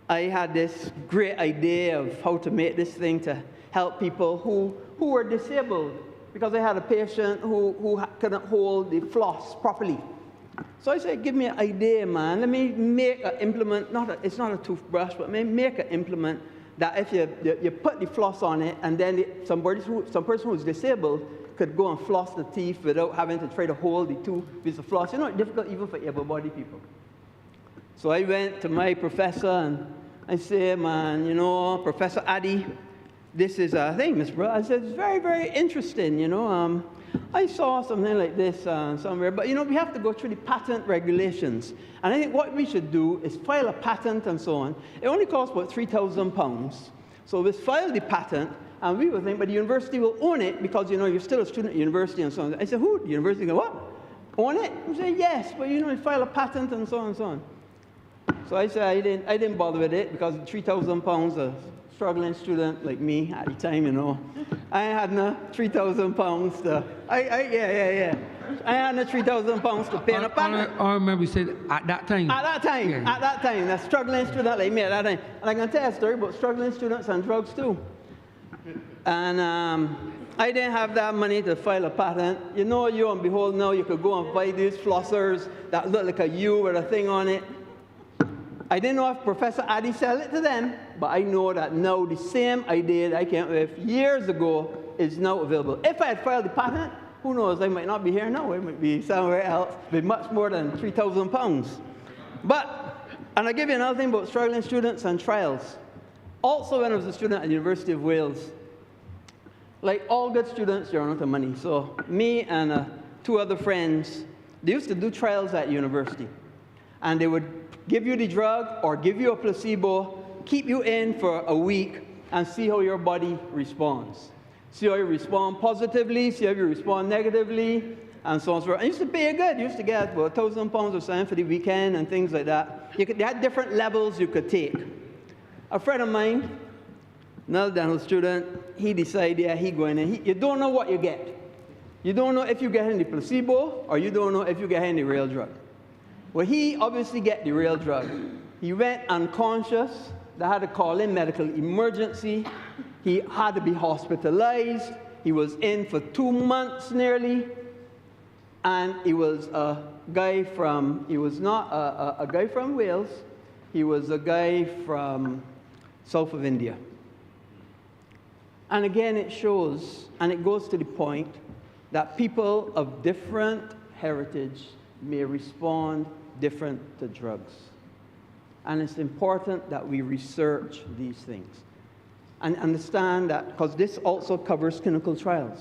I had this great idea of how to make this thing to help people who were disabled, because I had a patient who couldn't hold the floss properly. So I said, give me an idea, man. Let me make an implement, it's not a toothbrush, but make an implement that if you put the floss on it, and then some person who's disabled could go and floss the teeth without having to try to hold the tooth with the floss. You know, it's difficult even for able-bodied people. So I went to my professor, and I said, man, you know, Professor Addy, this is a thing, Miss Bro. I said, it's very, very interesting, you know. I saw something like this somewhere, but, you know, we have to go through the patent regulations. And I think what we should do is file a patent and so on. It only costs about £3,000. So let's file the patent, and we will think, but the university will own it because, you know, you're still a student at university and so on. I said, who? The university go, what? Own it? I said, yes, but, you know, you file a patent and so on and so on. So I said, I didn't bother with it because £3,000, a struggling student like me at the time, you know, I had no £3,000 to, I had no £3,000 to pay on a patent. I remember you said at that time. At that time, a struggling student like me at that time. And I can tell a story about struggling students and drugs too. And I didn't have that money to file a patent. You know, you and behold, now you could go and buy these flossers that look like a U with a thing on it. I didn't know if Professor Addy sell it to them, but I know that now the same idea that I came up with years ago is now available. If I had filed the patent, who knows, I might not be here now. I might be somewhere else with much more than £3,000. But, and I'll give you another thing about struggling students and trials. Also, when I was a student at the University of Wales, like all good students, you run out of money. So me and 2 other friends, they used to do trials at university. And they would give you the drug or give you a placebo, keep you in for a week, and see how your body responds. See how you respond positively, see how you respond negatively, and so on and so forth. I used to pay good. You used to get about £1,000 or something for the weekend and things like that. They had different levels you could take. A friend of mine, another dental student, he decided, yeah, he going in. You don't know what you get. You don't know if you get any placebo, or you don't know if you get any real drug. Well, he obviously get the real drug. He went unconscious. They had to call in medical emergency. He had to be hospitalized. He was in for 2 months nearly. And he was a guy from, he was not a guy from Wales. He was a guy from south of India. And again, it shows, and it goes to the point that people of different heritage may respond different to drugs. And it's important that we research these things and understand that, because this also covers clinical trials.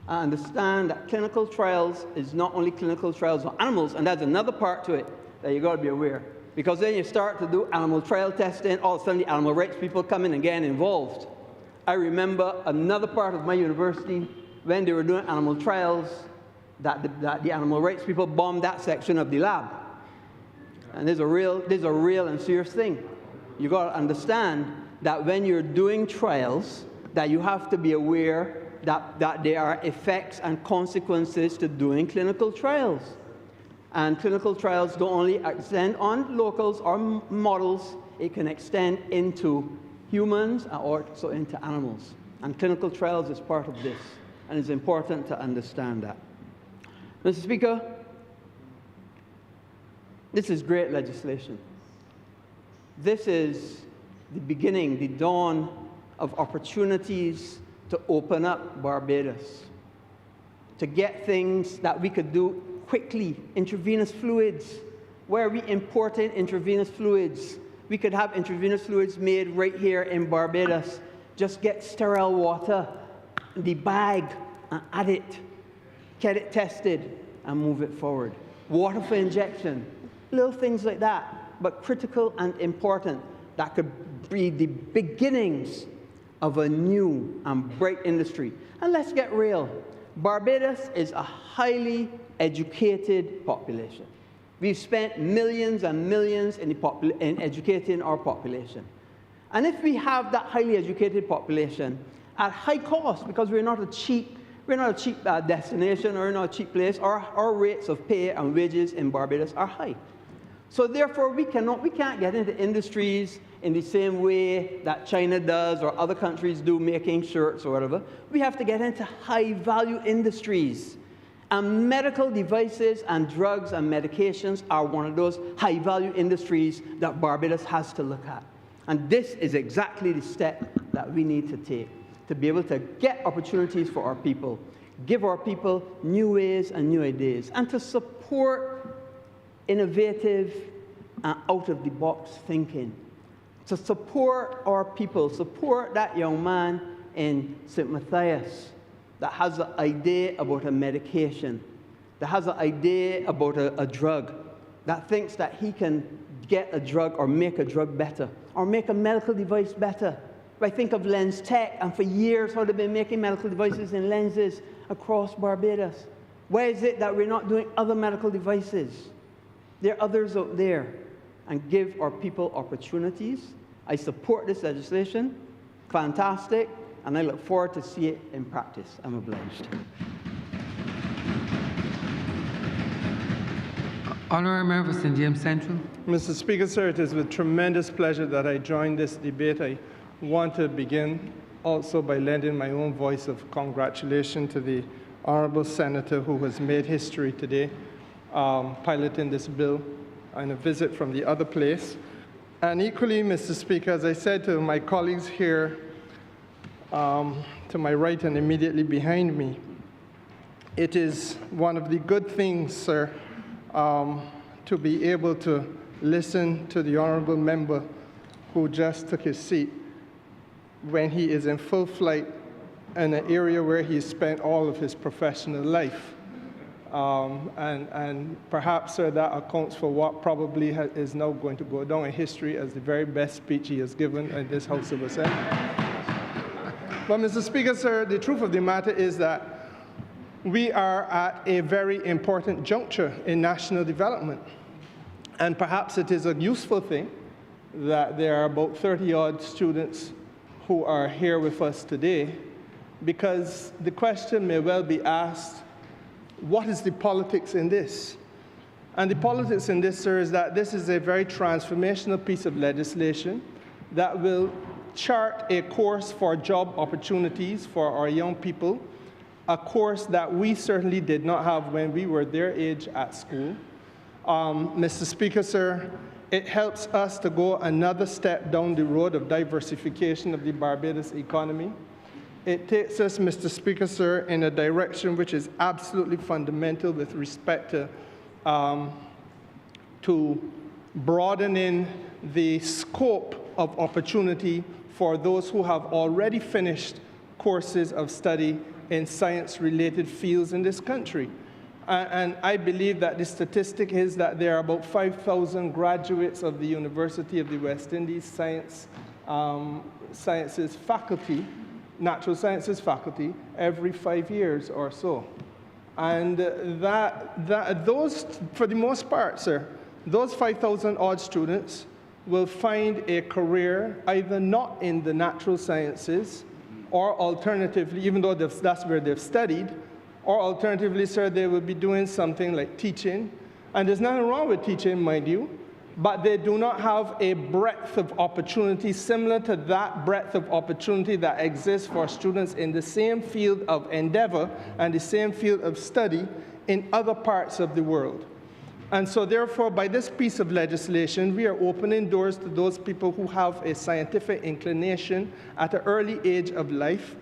I understand that clinical trials is not only clinical trials on animals, and that's another part to it that you got to be aware. Because then you start to do animal trial testing, all of a sudden the animal rights people come in and get involved. I remember another part of my university when they were doing animal trials that the animal rights people bombed that section of the lab. And there's a real and serious thing. You got to understand that when you're doing trials, that you have to be aware that there are effects and consequences to doing clinical trials. And clinical trials don't only extend on locals or models, it can extend into humans or also into animals. And clinical trials is part of this, and it's important to understand that. Mr. Speaker, this is great legislation. This is the beginning, the dawn of opportunities to open up Barbados, to get things that we could do quickly, intravenous fluids. Where we imported intravenous fluids, we could have intravenous fluids made right here in Barbados. Just get sterile water, the bag, and add it, get it tested, and move it forward. Water for injection, little things like that, but critical and important that could be the beginnings of a new and bright industry. And let's get real. Barbados is a highly educated population. We've spent millions and millions in educating our population. And if we have that highly educated population at high cost, because we're not a cheap destination or not a cheap place, our rates of pay and wages in Barbados are high. So therefore, we can't get into industries in the same way that China does or other countries do, making shirts or whatever. We have to get into high-value industries. And medical devices and drugs and medications are one of those high-value industries that Barbados has to look at. And this is exactly the step that we need to take to be able to get opportunities for our people, give our people new ways and new ideas, and to support innovative and out-of-the-box thinking. To support our people, support that young man in St. Matthias that has an idea about a medication, that has an idea about a drug, that thinks that he can get a drug or make a drug better, or make a medical device better. I think of Lens Tech, and for years how they've been making medical devices and lenses across Barbados. Why is it that we're not doing other medical devices? There are others out there. And give our people opportunities. I support this legislation. Fantastic. And I look forward to see it in practice. I'm obliged. Honourable Member for St. James Central. Mr. Speaker, sir, it is with tremendous pleasure that I join this debate. I want to begin also by lending my own voice of congratulation to the Honourable Senator who has made history today, piloting this bill on a visit from the other place. And equally, Mr. Speaker, as I said to my colleagues here, to my right and immediately behind me, it is one of the good things, sir, to be able to listen to the honourable member who just took his seat when he is in full flight in an area where he spent all of his professional life. And perhaps, sir, that accounts for what probably is now going to go down in history as the very best speech he has given in this House of Assembly. But, Mr. Speaker, sir, the truth of the matter is that we are at a very important juncture in national development. And perhaps it is a useful thing that there are about 30-odd students who are here with us today, because the question may well be asked, what is the politics in this? And the politics in this, sir, is that this is a very transformational piece of legislation that will chart a course for job opportunities for our young people, a course that we certainly did not have when we were their age at school. Mr. Speaker, sir, it helps us to go another step down the road of diversification of the Barbados economy. It takes us, Mr. Speaker, sir, in a direction which is absolutely fundamental with respect to broadening the scope of opportunity for those who have already finished courses of study in science-related fields in this country. And I believe that the statistic is that there are about 5,000 graduates of the University of the West Indies sciences faculty, natural sciences faculty, every 5 years or so. And those, for the most part, sir, those 5,000 odd students will find a career either not in the natural sciences or alternatively, even though that's where they've studied, or alternatively, sir, they will be doing something like teaching. And there's nothing wrong with teaching, mind you, but they do not have a breadth of opportunity similar to that breadth of opportunity that exists for students in the same field of endeavor and the same field of study in other parts of the world. And so therefore, by this piece of legislation, we are opening doors to those people who have a scientific inclination at an early age of life.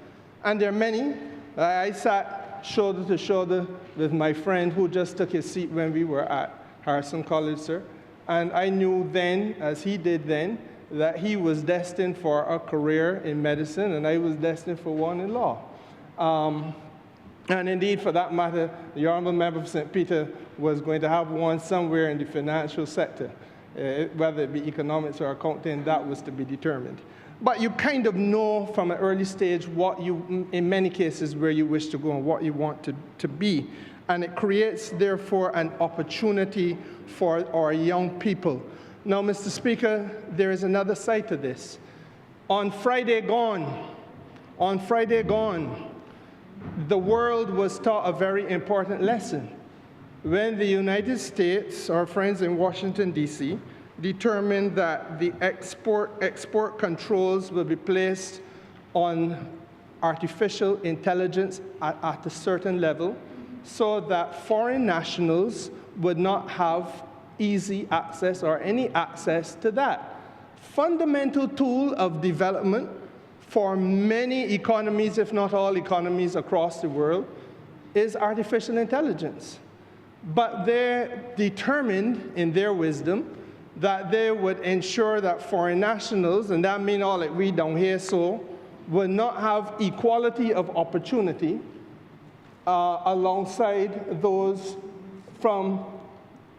And there are many. I sat shoulder to shoulder with my friend who just took his seat when we were at Harrison College, sir. And I knew then, as he did then, that he was destined for a career in medicine, and I was destined for one in law. And indeed, for that matter, the Honourable Member for St. Peter was going to have one somewhere in the financial sector. Whether it be economics or accounting, that was to be determined. But you kind of know from an early stage what you, in many cases, where you wish to go and what you want to be. And it creates, therefore, an opportunity for our young people. Now, Mr. Speaker, there is another side to this. On Friday gone, the world was taught a very important lesson. When the United States, our friends in Washington, D.C., determined that the export controls will be placed on artificial intelligence at a certain level so that foreign nationals would not have easy access or any access to that. Fundamental tool of development for many economies, if not all economies across the world, is artificial intelligence. But they're determined in their wisdom that they would ensure that foreign nationals, and that means all that we down here so, would not have equality of opportunity alongside those from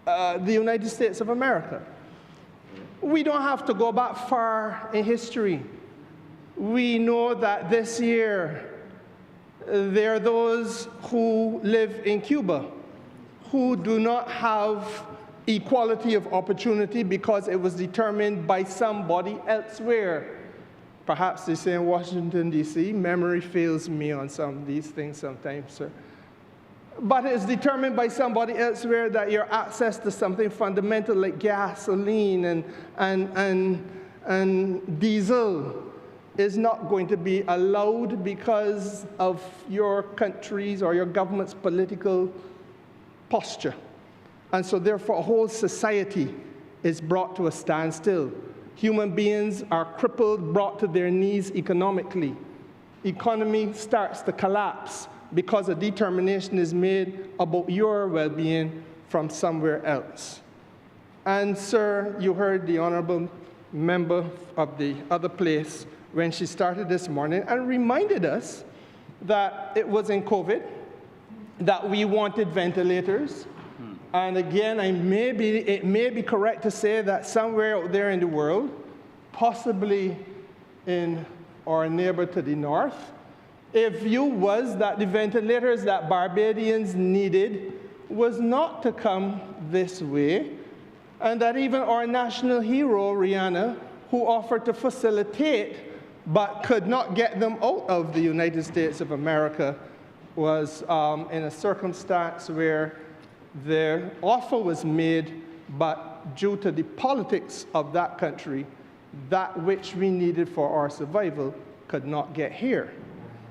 the United States of America. We don't have to go back far in history. We know that this year there are those who live in Cuba who do not have equality of opportunity because it was determined by somebody elsewhere. Perhaps they say in Washington, D.C. Memory fails me on some of these things sometimes, sir. But it's determined by somebody elsewhere that your access to something fundamental like gasoline and diesel is not going to be allowed because of your country's or your government's political posture. And so therefore, a whole society is brought to a standstill. Human beings are crippled, brought to their knees economically. Economy starts to collapse because a determination is made about your well-being from somewhere else. And sir, you heard the Honourable Member of the other place when she started this morning and reminded us that it was in COVID that we wanted ventilators. And again, it may be correct to say that somewhere out there in the world, possibly in our neighbor to the north, a view was that the ventilators that Barbadians needed was not to come this way, and that even our national hero, Rihanna, who offered to facilitate but could not get them out of the United States of America, was in a circumstance where the offer was made, but due to the politics of that country, that which we needed for our survival could not get here.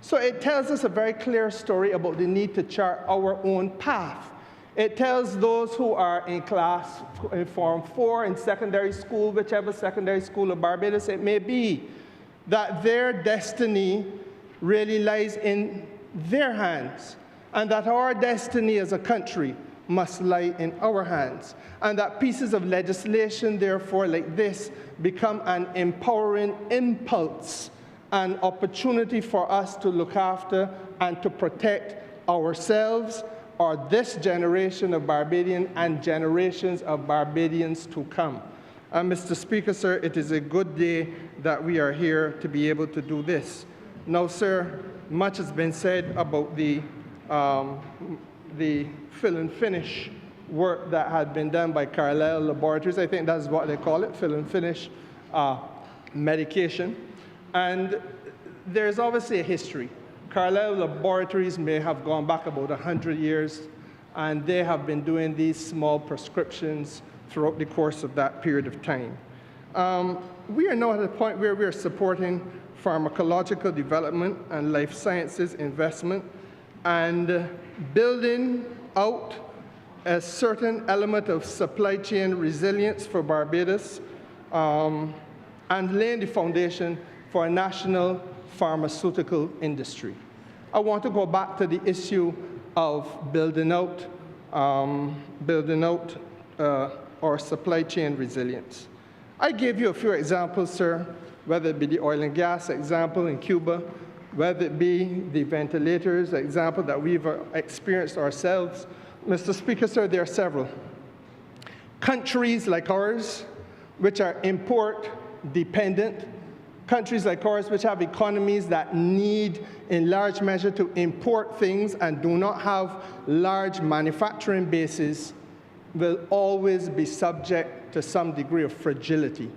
So it tells us a very clear story about the need to chart our own path. It tells those who are in class, in Form 4, in secondary school, whichever secondary school of Barbados it may be, that their destiny really lies in their hands, and that our destiny as a country must lie in our hands, and that pieces of legislation, therefore, like this, become an empowering impulse, an opportunity for us to look after and to protect ourselves, or this generation of Barbadian and generations of Barbadians to come. And Mr. Speaker, sir, it is a good day that we are here to be able to do this. Now, sir, much has been said about the fill and finish work that had been done by Carlisle Laboratories. I think that's what they call it, fill and finish medication. And there's obviously a history. Carlisle Laboratories may have gone back about 100 years, and they have been doing these small prescriptions throughout the course of that period of time. We are now at a point where we are supporting pharmacological development and life sciences investment and building out a certain element of supply chain resilience for Barbados and laying the foundation for a national pharmaceutical industry. I want to go back to the issue of building out our supply chain resilience. I gave you a few examples, sir, whether it be the oil and gas example in Cuba, whether it be the ventilators example that we've experienced ourselves. Mr. Speaker, sir, there are several. Countries like ours, which are import-dependent, countries like ours which have economies that need, in large measure, to import things and do not have large manufacturing bases, will always be subject to some degree of fragility.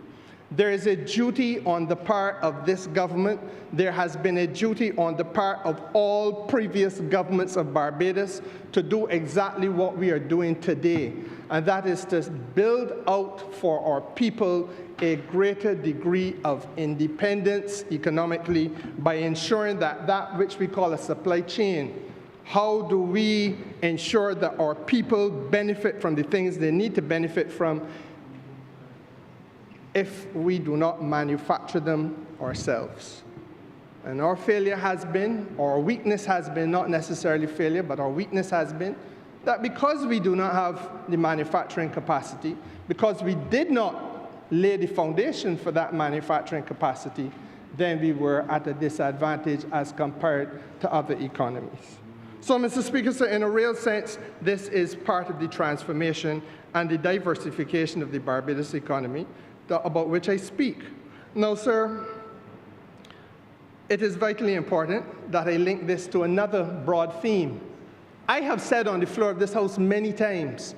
There is a duty on the part of this government. There has been a duty on the part of all previous governments of Barbados to do exactly what we are doing today, and that is to build out for our people a greater degree of independence economically by ensuring that that which we call a supply chain, how do we ensure that our people benefit from the things they need to benefit from if we do not manufacture them ourselves? And our failure has been, or our weakness has been, not necessarily failure, but our weakness has been that because we do not have the manufacturing capacity, because we did not lay the foundation for that manufacturing capacity, then we were at a disadvantage as compared to other economies. So, Mr. Speaker, sir, in a real sense, this is part of the transformation and the diversification of the Barbados economy about which I speak. Now, sir, it is vitally important that I link this to another broad theme. I have said on the floor of this House many times,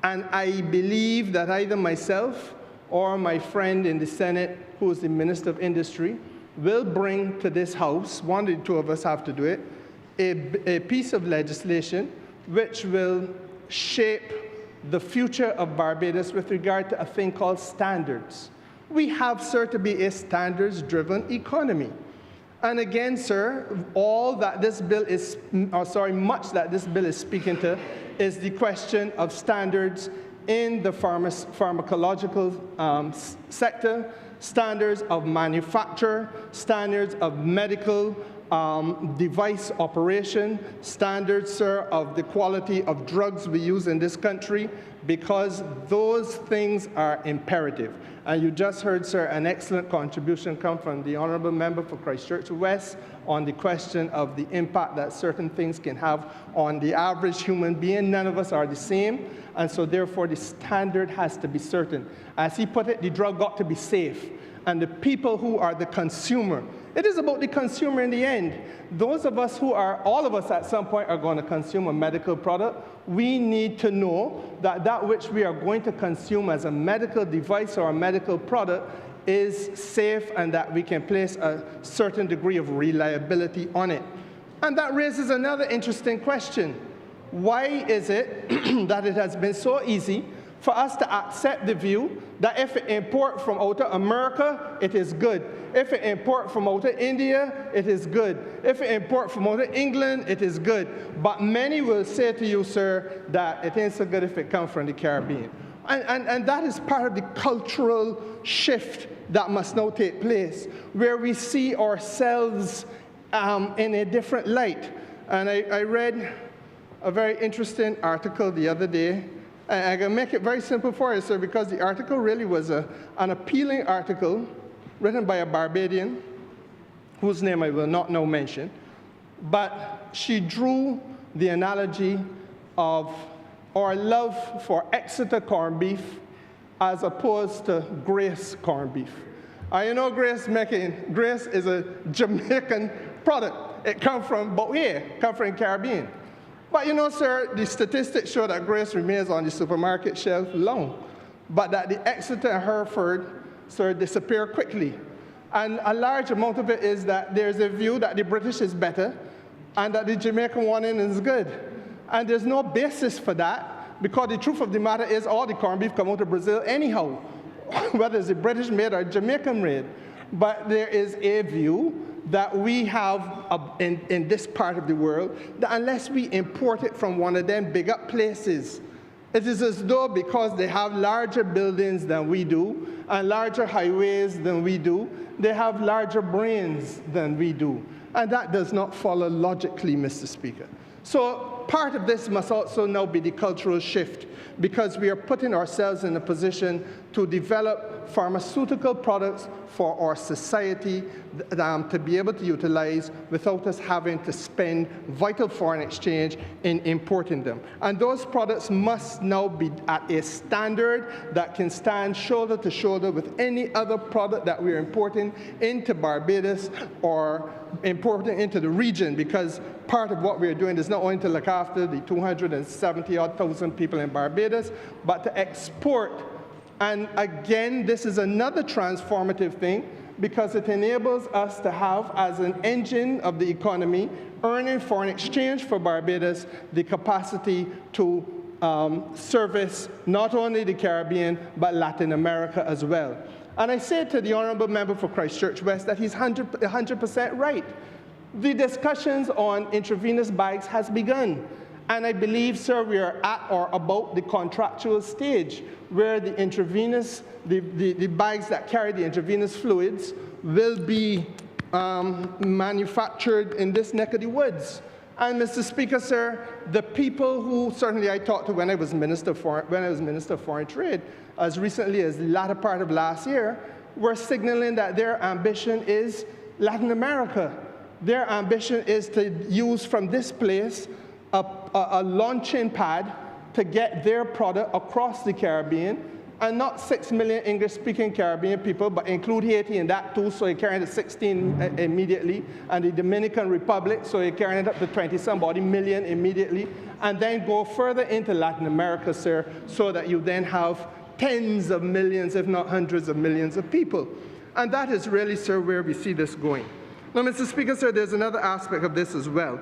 and I believe that either myself or my friend in the Senate, who is the Minister of Industry, will bring to this House, one of the two of us have to do it, a piece of legislation which will shape the future of Barbados with regard to a thing called standards. We have, sir, to be a standards-driven economy. And again, sir, all that this bill is, much that this bill is speaking to is the question of standards in the pharmacological sector, standards of manufacture, standards of medical device operation, standards, sir, of the quality of drugs we use in this country, because those things are imperative. And you just heard, sir, an excellent contribution come from the Honourable Member for Christchurch West on the question of the impact that certain things can have on the average human being. None of us are the same, and so therefore the standard has to be certain. As he put it, the drug got to be safe, and the people who are the consumer, it is about the consumer in the end. Those of us who are, all of us at some point are going to consume a medical product. We need to know that that which we are going to consume as a medical device or a medical product is safe and that we can place a certain degree of reliability on it. And that raises another interesting question. Why is it that it has been so easy for us to accept the view that if it import from outer America, it is good. If it import from outer India, it is good. If it import from outer England, it is good. But many will say to you, sir, that it ain't so good if it comes from the Caribbean. And that is part of the cultural shift that must now take place, where we see ourselves in a different light. And I read a very interesting article the other day. I can make it very simple for you, sir, because the article really was an appealing article written by a Barbadian, whose name I will not now mention. But she drew the analogy of our love for Exeter corned beef as opposed to Grace corned beef. You know Grace is a Jamaican product. It comes from Caribbean. But you know, sir, the statistics show that Grace remains on the supermarket shelf long, but that the Exeter and Hereford, sir, disappear quickly. And a large amount of it is that there's a view that the British is better and that the Jamaican one is good. And there's no basis for that, because the truth of the matter is all the corned beef come out of Brazil anyhow, whether it's a British made or Jamaican made. But there is a view that we have in this part of the world, that unless we import it from one of them big up places, it is as though because they have larger buildings than we do and larger highways than we do, they have larger brains than we do. And that does not follow logically, Mr. Speaker. So part of this must also now be the cultural shift, because we are putting ourselves in a position to develop pharmaceutical products for our society to be able to utilize without us having to spend vital foreign exchange in importing them. And those products must now be at a standard that can stand shoulder to shoulder with any other product that we're importing into Barbados or importing into the region, because part of what we're doing is not only to look after the 270,000 people in Barbados, but to export. And again, this is another transformative thing, because it enables us to have, as an engine of the economy, earning foreign exchange for Barbados, the capacity to service not only the Caribbean, but Latin America as well. And I say to the Honourable Member for Christchurch West that he's 100% right. The discussions on intravenous bags has begun. And I believe, sir, we are at or about the contractual stage where the intravenous, the bags that carry the intravenous fluids will be manufactured in this neck of the woods. And Mr. Speaker, sir, the people who certainly I talked to when I was Minister of Foreign Trade, as recently as the latter part of last year, were signaling that their ambition is Latin America. Their ambition is to use from this place a launching pad to get their product across the Caribbean, and not 6 million English-speaking Caribbean people, but include Haiti in that too, so you're carrying it to 16 immediately, and the Dominican Republic, so you're carrying it up to 20-somebody million immediately, and then go further into Latin America, sir, so that you then have tens of millions, if not hundreds of millions of people. And that is really, sir, where we see this going. Now, Mr. Speaker, sir, there's another aspect of this as well,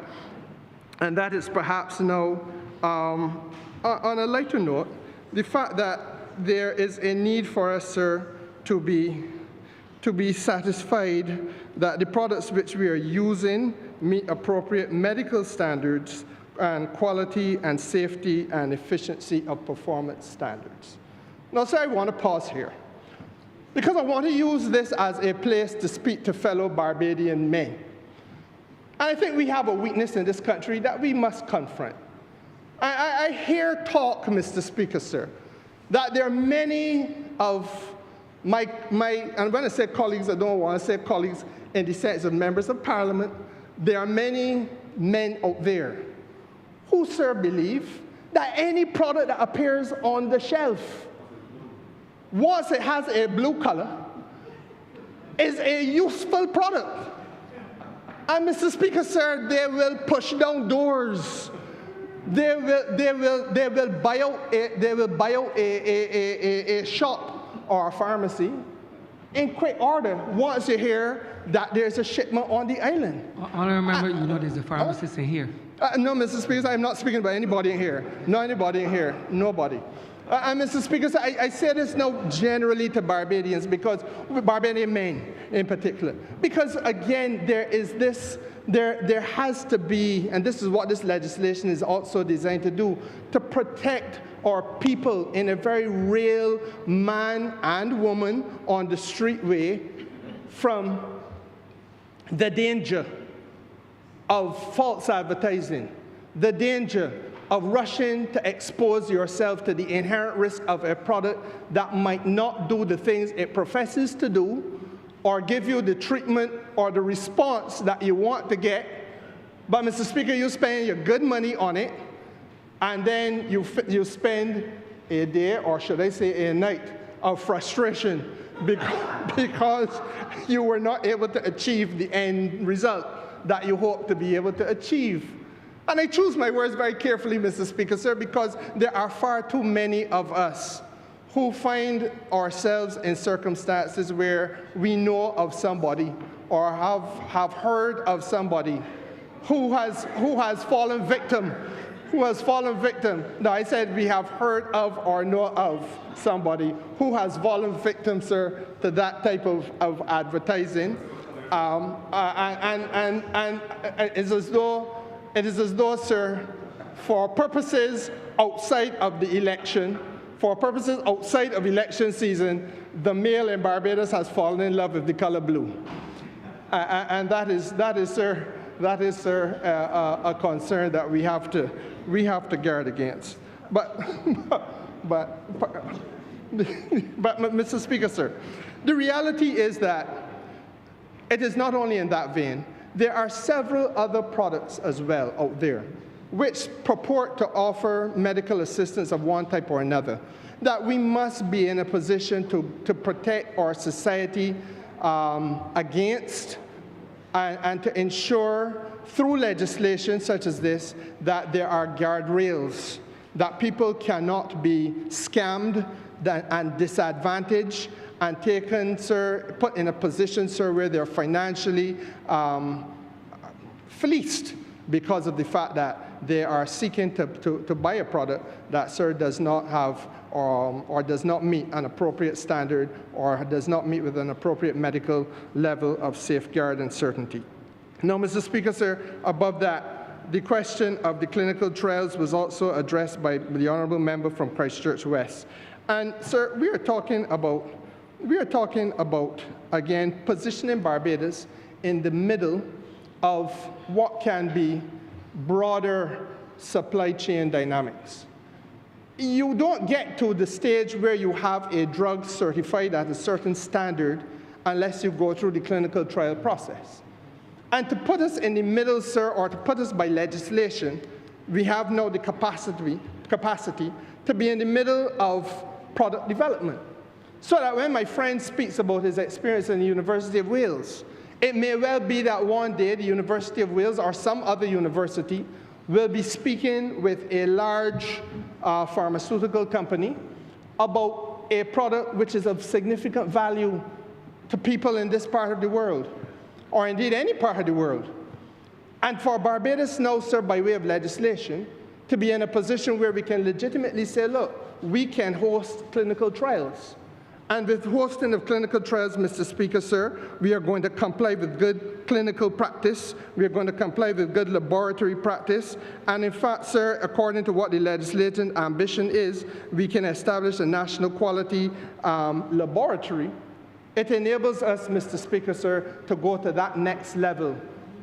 and that is perhaps now, on a lighter note, the fact that there is a need for us, sir, to be satisfied that the products which we are using meet appropriate medical standards and quality and safety and efficiency of performance standards. Now, sir, I want to pause here, because I want to use this as a place to speak to fellow Barbadian men. And I think we have a weakness in this country that we must confront. I hear talk, Mr. Speaker, sir, that there are many of my, and when I say colleagues, I don't want to say colleagues in the sense of members of Parliament, there are many men out there who, sir, believe that any product that appears on the shelf, once it has a blue color, is a useful product. And Mr. Speaker, sir, they will push down doors. They will buy out a shop or a pharmacy in quick order once you hear that there's a shipment on the island. Honourable Member, you know there's a pharmacist in here. No, Mr. Speaker, I'm not speaking about anybody in here. Not anybody in here. Nobody. And Mr. Speaker, I say this now generally to Barbadians, because Barbadian men in particular, because again there is this, there has to be, and this is what this legislation is also designed to do, to protect our people in a very real man and woman on the streetway from the danger of false advertising, the danger of rushing to expose yourself to the inherent risk of a product that might not do the things it professes to do, or give you the treatment or the response that you want to get. But, Mr. Speaker, you're spending your good money on it, And then you spend a day, or should I say a night, of frustration because you were not able to achieve the end result that you hope to be able to achieve. And I choose my words very carefully, Mr. Speaker, sir, because there are far too many of us who find ourselves in circumstances where we know of somebody or have heard of somebody who has fallen victim. Now, I said we have heard of or know of somebody who has fallen victim, sir, to that type of advertising. And it is as though, sir, for purposes outside of the election, for purposes outside of election season, the male in Barbados has fallen in love with the color blue. And that is, sir, a concern that we have to guard against. But Mr. Speaker, sir, the reality is that it is not only in that vein. There are several other products as well out there which purport to offer medical assistance of one type or another, that we must be in a position to protect our society against and to ensure through legislation such as this that there are guardrails, that people cannot be scammed and disadvantaged and taken, sir, put in a position, sir, where they're financially fleeced because of the fact that they are seeking to buy a product that, sir, does not have or does not meet an appropriate standard or does not meet with an appropriate medical level of safeguard and certainty. Now, Mr. Speaker, sir, above that, the question of the clinical trials was also addressed by the Honourable Member from Christchurch West. And, sir, we are talking about, again, positioning Barbados in the middle of what can be broader supply chain dynamics. You don't get to the stage where you have a drug certified at a certain standard unless you go through the clinical trial process. And to put us in the middle, sir, or to put us by legislation, we have now the capacity to be in the middle of product development. So that when my friend speaks about his experience in the University of Wales, it may well be that one day the University of Wales or some other university will be speaking with a large pharmaceutical company about a product which is of significant value to people in this part of the world, or indeed any part of the world. And for Barbados now, sir, by way of legislation, to be in a position where we can legitimately say, look, we can host clinical trials. And with hosting of clinical trials, Mr. Speaker, sir, we are going to comply with good clinical practice. We are going to comply with good laboratory practice. And in fact, sir, according to what the legislative ambition is, we can establish a national quality laboratory. It enables us, Mr. Speaker, sir, to go to that next level.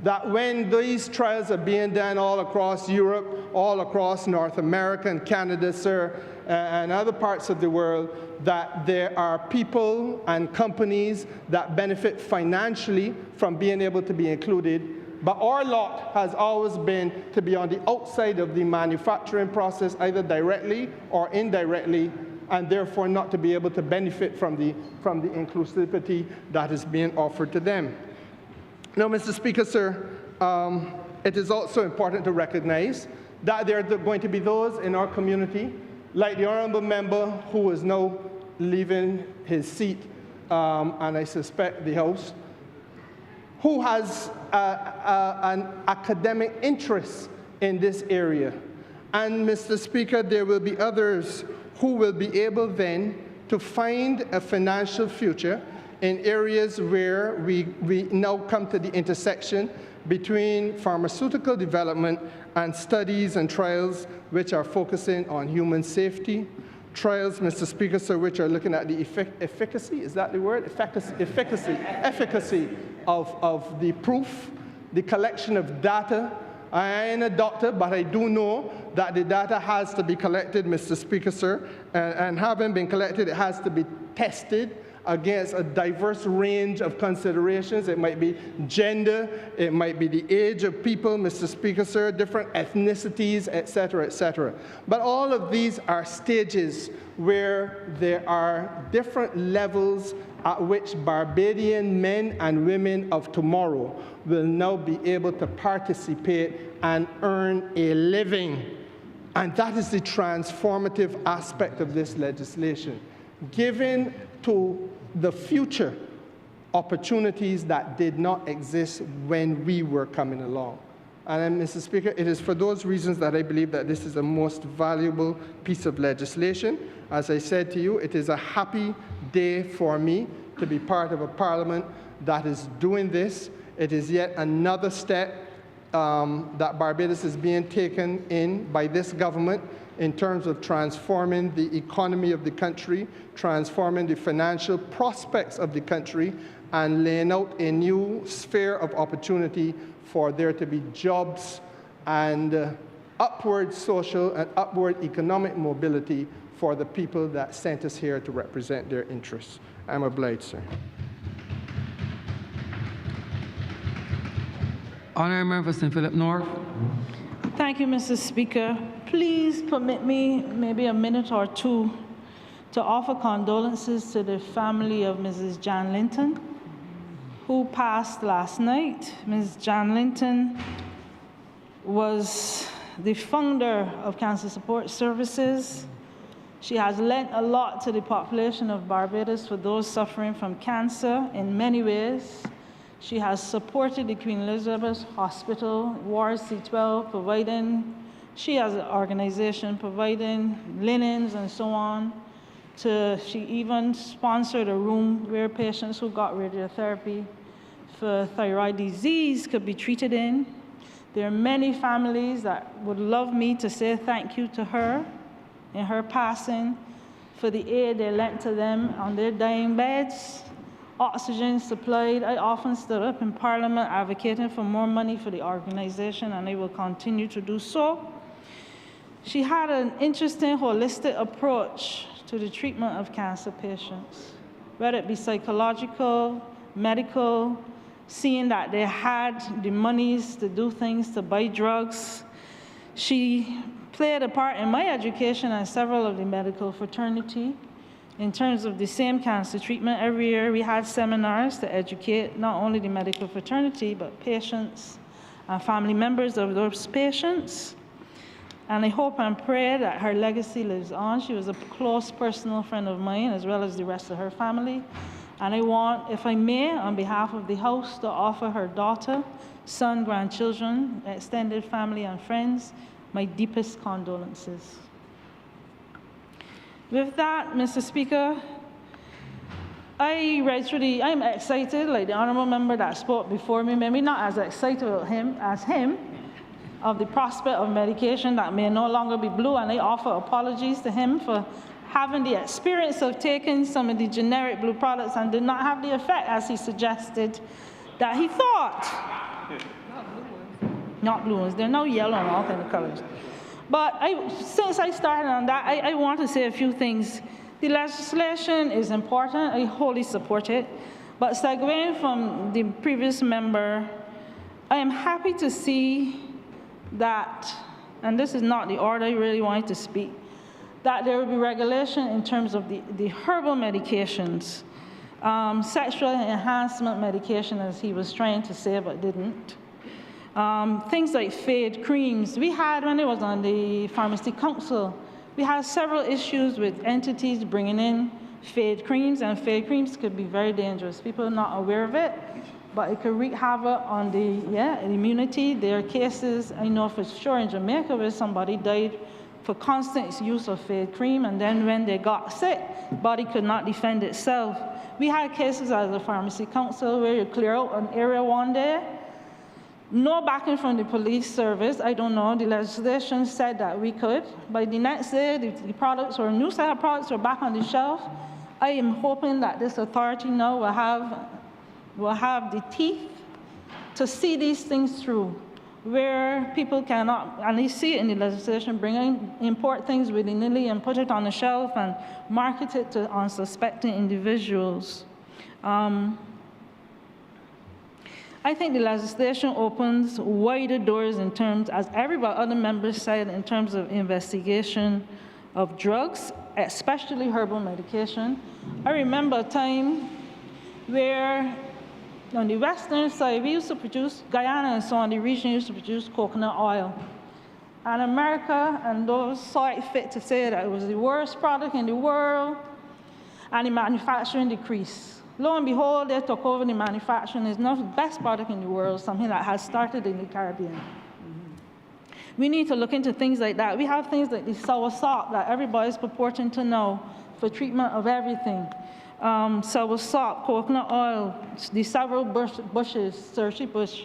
That when these trials are being done all across Europe, all across North America and Canada, sir, and other parts of the world, that there are people and companies that benefit financially from being able to be included. But our lot has always been to be on the outside of the manufacturing process, either directly or indirectly, and therefore not to be able to benefit from the inclusivity that is being offered to them. Now, Mr. Speaker, sir, it is also important to recognize that there are going to be those in our community, like the Honourable Member who is now leaving his seat, and I suspect the House, who has an academic interest in this area. And, Mr. Speaker, there will be others who will be able then to find a financial future in areas where we now come to the intersection between pharmaceutical development and studies and trials which are focusing on human safety. Trials, Mr. Speaker, sir, which are looking at the efficacy, is that the word? Efficacy of the proof, the collection of data. I ain't a doctor, but I do know that the data has to be collected, Mr. Speaker, sir, and having been collected, it has to be tested against a diverse range of considerations. It might be gender, it might be the age of people, Mr. Speaker, sir, different ethnicities, et cetera, et cetera. But all of these are stages where there are different levels at which Barbadian men and women of tomorrow will now be able to participate and earn a living. And that is the transformative aspect of this legislation, giving to the future opportunities that did not exist when we were coming along. And Mr. Speaker, it is for those reasons that I believe that this is the most valuable piece of legislation. As I said to you, it is a happy day for me to be part of a parliament that is doing this. It is yet another step that Barbados is being taken in by this government in terms of transforming the economy of the country, transforming the financial prospects of the country, and laying out a new sphere of opportunity for there to be jobs and upward social and upward economic mobility for the people that sent us here to represent their interests. I'm obliged, sir. Honourable Member for St. Philip North. Thank you, Mr. Speaker. Please permit me maybe a minute or two to offer condolences to the family of Mrs. Jan Linton, who passed last night. Ms. Jan Linton was the founder of Cancer Support Services. She has lent a lot to the population of Barbados for those suffering from cancer in many ways. She has supported the Queen Elizabeth Hospital, Ward C12, she has an organization providing linens and so on. She even sponsored a room where patients who got radiotherapy for thyroid disease could be treated in. There are many families that would love me to say thank you to her in her passing for the aid they lent to them on their dying beds. Oxygen supplied. I often stood up in Parliament advocating for more money for the organization, and I will continue to do so. She had an interesting, holistic approach to the treatment of cancer patients, whether it be psychological, medical, seeing that they had the monies to do things, to buy drugs. She played a part in my education and several of the medical fraternity. In terms of the same cancer treatment, every year we had seminars to educate not only the medical fraternity, but patients and family members of those patients. And I hope and pray that her legacy lives on. She was a close personal friend of mine, as well as the rest of her family. And I want, if I may, on behalf of the House, to offer her daughter, son, grandchildren, extended family and friends, my deepest condolences. With that, Mr. Speaker, I'm excited, like the honourable member that spoke before me, maybe not as excited as him, of the prospect of medication that may no longer be blue, and I offer apologies to him for having the experience of taking some of the generic blue products and did not have the effect, as he suggested, that he thought. Not blue ones. They're now yellow and all kinds of colors. But since I started on that, I want to say a few things. The legislation is important. I wholly support it. But segueing from the previous member, I am happy to see that, and this is not the order I really wanted to speak, that there will be regulation in terms of the herbal medications, sexual enhancement medication, as he was trying to say but didn't. Things like fade creams. We had, when I was on the Pharmacy Council, we had several issues with entities bringing in fade creams, and fade creams could be very dangerous. People are not aware of it, but it could wreak havoc on the immunity. There are cases, I know for sure in Jamaica, where somebody died for constant use of fade cream, and then when they got sick, body could not defend itself. We had cases as a Pharmacy Council where you clear out an area one day, no backing from the police service. I don't know, the legislation said that we could. By the next day, the products or a new set of products were back on the shelf. I am hoping that this authority now will have the teeth to see these things through, where people cannot, and you see it in the legislation, import things willy-nilly and put it on the shelf and market it to unsuspecting individuals. I think the legislation opens wider doors in terms, as other members said, in terms of investigation of drugs, especially herbal medication. I remember a time where on the western side, we used to produce, Guyana and so on, the region used to produce coconut oil. And America and those saw it fit to say that it was the worst product in the world, and the manufacturing decreased. Lo and behold, they took over the manufacturing. It's not the best product in the world, something that has started in the Caribbean. We need to look into things like that. We have things like the sour salt that everybody's purporting to know for treatment of everything. Sour salt, coconut oil, the several bushes, Searchy bush.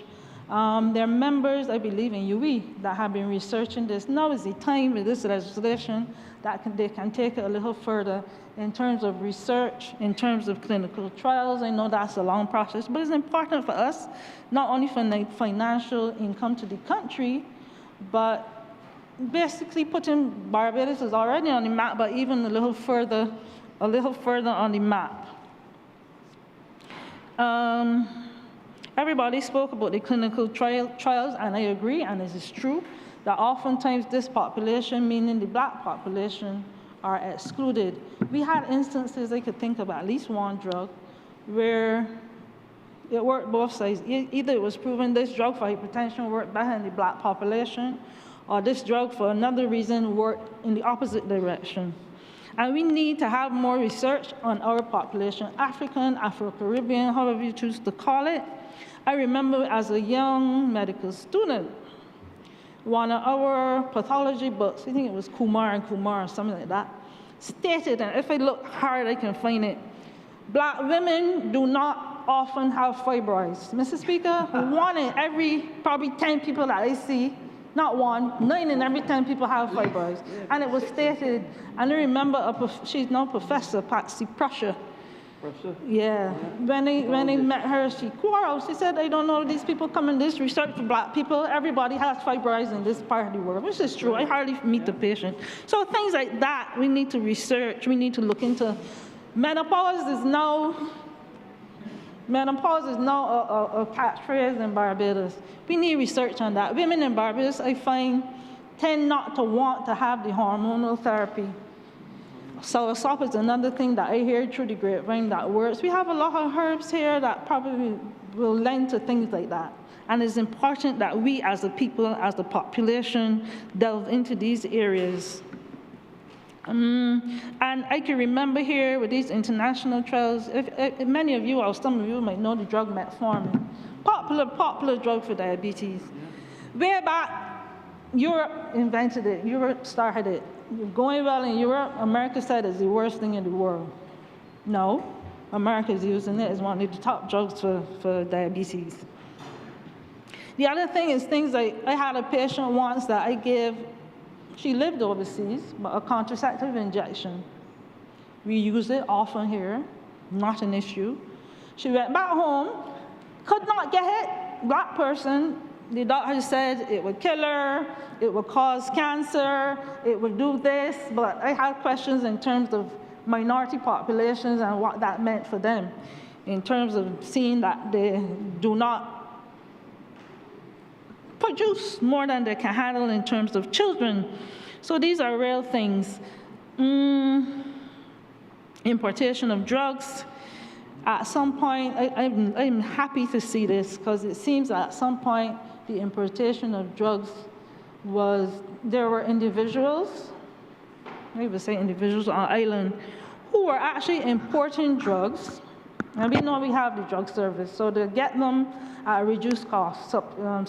There are members, I believe, in UE that have been researching this. Now is the time with this legislation that they can take it a little further in terms of research, in terms of clinical trials. I know that's a long process, but it's important for us, not only for financial income to the country, but basically putting Barbados is already on the map, but even a little further on the map. Everybody spoke about the clinical trials, and I agree, and it is true, that oftentimes this population, meaning the black population, are excluded. We had instances, I could think of at least one drug, where it worked both sides. Either it was proven this drug for hypertension worked better in the black population, or this drug for another reason worked in the opposite direction. And we need to have more research on our population, African, Afro-Caribbean, however you choose to call it. I remember as a young medical student, one of our pathology books, I think it was Kumar and Kumar, or something like that, stated, and if I look hard, I can find it, black women do not often have fibroids. Mr. Speaker, one in every probably 10 people that I see, not one, 9 in every 10 people have fibroids. And it was stated, and I remember, she's now Professor Patsy Prussia. Yeah, when I met her, she quarreled. She said, I don't know, these people come in this research for black people. Everybody has fibroids in this part of the world, which is true. I hardly meet the patient. So things like that, we need to research. We need to look into. Menopause is now a catchphrase in Barbados. We need research on that. Women in Barbados, I find, tend not to want to have the hormonal therapy. Soursop is another thing that I hear through the grapevine that works. We have a lot of herbs here that probably will lend to things like that. And it's important that we as a people, as the population, delve into these areas. And I can remember here with these international trials, if many of you or some of you might know the drug metformin, popular drug for diabetes. Way back, Europe invented it, Europe started it. Going well in Europe, America said it's the worst thing in the world. No, America is using it as one of the top drugs for diabetes. The other thing is things like, I had a patient once that I gave, she lived overseas, but a contraceptive injection. We use it often here, not an issue. She went back home, could not get it, black person. The doctor said it would kill her, it would cause cancer, it would do this, but I had questions in terms of minority populations and what that meant for them, in terms of seeing that they do not produce more than they can handle in terms of children. So these are real things. Importation of drugs. At some point, I'm happy to see this, because it seems that at some point, the importation of drugs there were individuals, I would say individuals on island, who were actually importing drugs. And we know we have the drug service, so they get them at a reduced cost,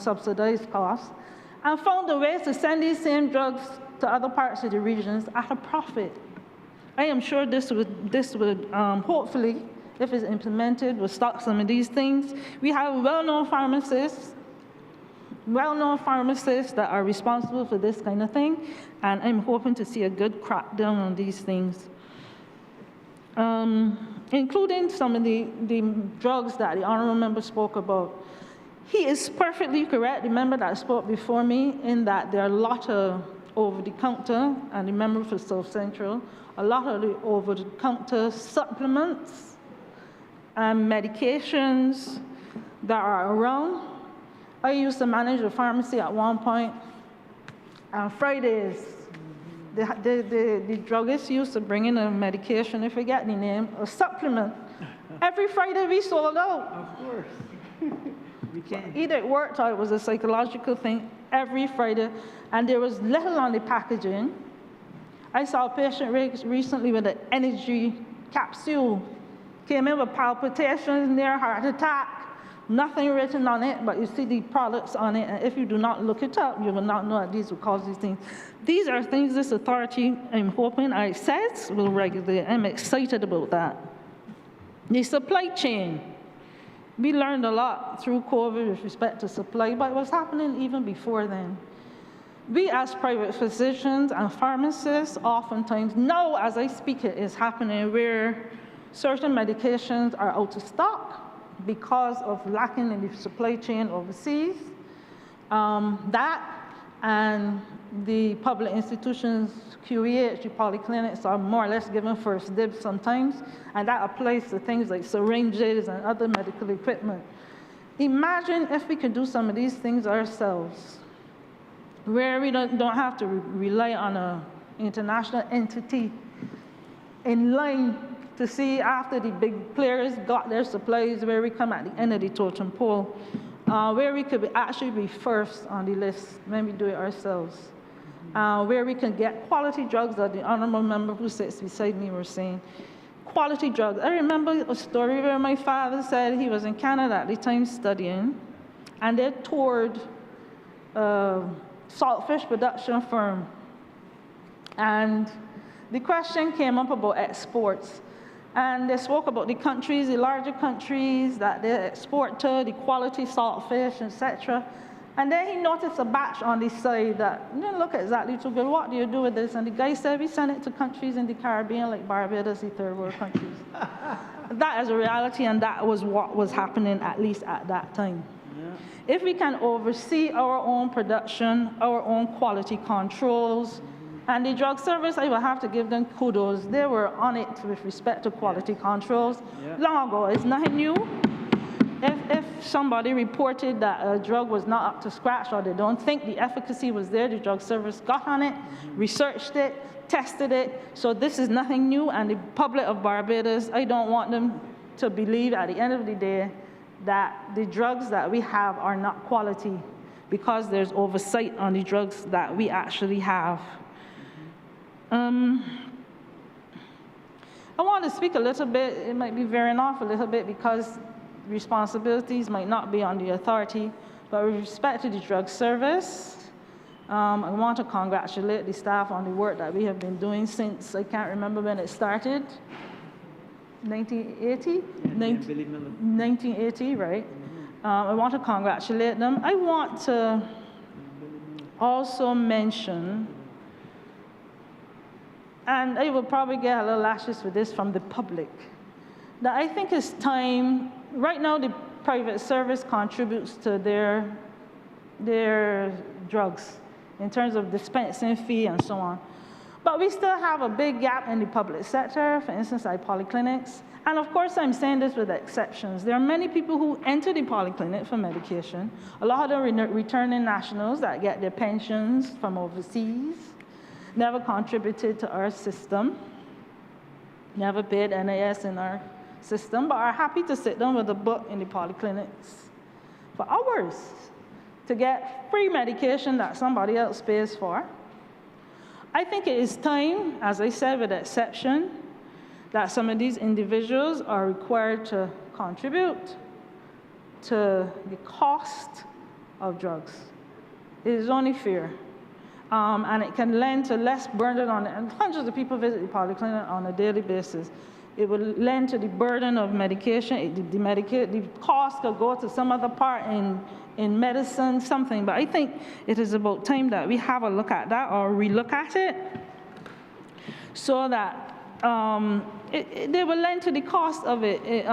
subsidized cost, and found a way to send these same drugs to other parts of the regions at a profit. I am sure this would hopefully, if it's implemented, will stop some of these things. We have well-known pharmacists that are responsible for this kind of thing, and I'm hoping to see a good crackdown on these things, including some of the drugs that the honourable member spoke about. He is perfectly correct. The member that spoke before me, in that there are a lot of over-the-counter, and the member for South Central, a lot of the over-the-counter supplements and medications that are around. I used to manage a pharmacy at one point, and Fridays, the druggists used to bring in a medication, I forget the name, a supplement. Every Friday we sold out. Of course. We can. Either it worked or it was a psychological thing every Friday, and there was little on the packaging. I saw a patient recently with an energy capsule, came in with palpitations, near heart attack, nothing written on it, but you see the products on it, and if you do not look it up, you will not know that these will cause these things. These are things this authority, I'm hoping, it says, will regulate. I'm excited about that. The supply chain. We learned a lot through COVID with respect to supply, but it was happening even before then. We as private physicians and pharmacists oftentimes know, as I speak, it is happening where certain medications are out of stock because of lacking in the supply chain overseas. That and the public institutions, QEH, the polyclinics, are more or less given first dibs sometimes, and that applies to things like syringes and other medical equipment. Imagine if we could do some of these things ourselves, where we don't have to rely on an international entity in line to see after the big players got their supplies, where we come at the end of the totem pole, where we could actually be first on the list when we do it ourselves, where we can get quality drugs, that the honourable member who sits beside me was saying. Quality drugs. I remember a story where my father said he was in Canada at the time studying, and they toured saltfish production firm. And the question came up about exports. And they spoke about the countries, the larger countries that they export to, the quality saltfish, etc. And then he noticed a batch on the side that didn't look exactly too good. What do you do with this? And the guy said, we send it to countries in the Caribbean like Barbados, the third world countries. That is a reality, and that was what was happening, at least at that time. Yeah. If we can oversee our own production, our own quality controls, and the drug service, I will have to give them kudos. They were on it with respect to quality controls long ago. It's nothing new. If somebody reported that a drug was not up to scratch, or they don't think the efficacy was there, the drug service got on it, researched it, tested it. So this is nothing new, and the public of Barbados, I don't want them to believe at the end of the day that the drugs that we have are not quality, because there's oversight on the drugs that we actually have. I want to speak a little bit, it might be veering off a little bit because responsibilities might not be on the authority, but with respect to the drug service, I want to congratulate the staff on the work that we have been doing since, I can't remember when it started, 1980? 1980, right? I want to congratulate them. I want to also mention, and I will probably get a little lashes for this from the public, that I think it's time. Right now the private service contributes to their drugs in terms of dispensing fee and so on. But we still have a big gap in the public sector, for instance, like polyclinics. And of course, I'm saying this with exceptions. There are many people who enter the polyclinic for medication. A lot of them returning nationals that get their pensions from overseas, never contributed to our system, never paid NAS in our system, but are happy to sit down with a book in the polyclinics for hours to get free medication that somebody else pays for. I think it is time, as I said, with exception, that some of these individuals are required to contribute to the cost of drugs. It is only fair. And it can lend to less burden on it. And hundreds of people visit the polyclinic on a daily basis. It will lend to the burden of medication. The cost could go to some other part in medicine, something. But I think it is about time that we have a look at that, or relook at it, so that they will lend to the cost of it.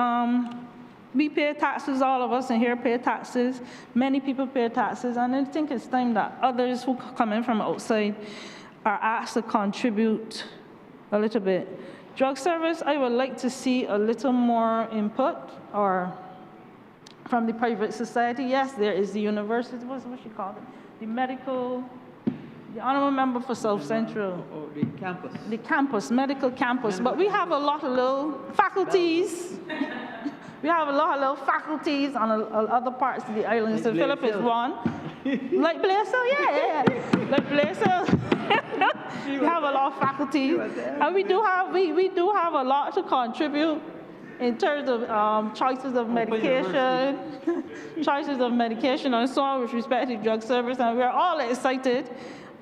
We pay taxes, all of us in here pay taxes. Many people pay taxes, and I think it's time that others who come in from outside are asked to contribute a little bit. Drug service, I would like to see a little more input or from the private society. Yes, there is the university, what's she called it? The honorable member for South Central. The campus. The campus, medical campus. But we have a lot of little faculties. We have a lot of little faculties on other parts of the island. St. Philip is one. Like Blaisdell, yeah. Like Blaisdell. We have a lot of faculty. And we do have a lot to contribute in terms of choices of medication, and so on with respect to drug service. And we're all excited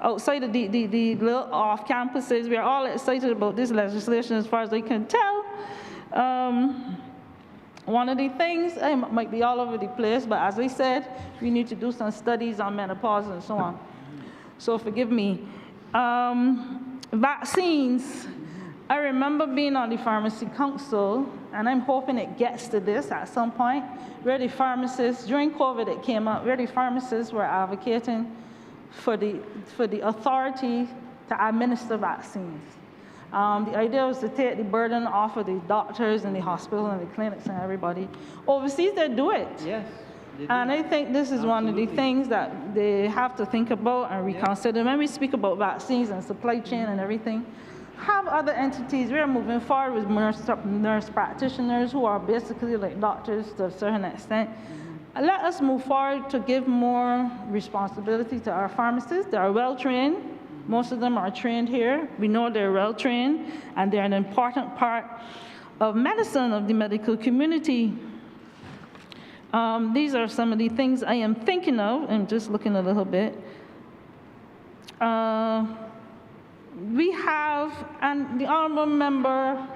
outside of the little off campuses. We're all excited about this legislation as far as I can tell. One of the things, it might be all over the place, but as I said, we need to do some studies on menopause and so on. So forgive me. Vaccines. I remember being on the Pharmacy Council, and I'm hoping it gets to this at some point, where the pharmacists, during COVID it came up, where the pharmacists were advocating for the authority to administer vaccines. The idea was to take the burden off of the doctors and the hospital and the clinics and everybody. Overseas, they do it. Yes. And I think this is one of the things that they have to think about and reconsider. When we speak about vaccines and supply chain and everything, have other entities. We're moving forward with nurse practitioners who are basically like doctors to a certain extent. Let us move forward to give more responsibility to our pharmacists. They are well-trained. Most of them are trained here. We know they're well-trained, and they're an important part of medicine, of the medical community. These are some of the things I am thinking of. I'm just looking a little bit. We have, and the honorable member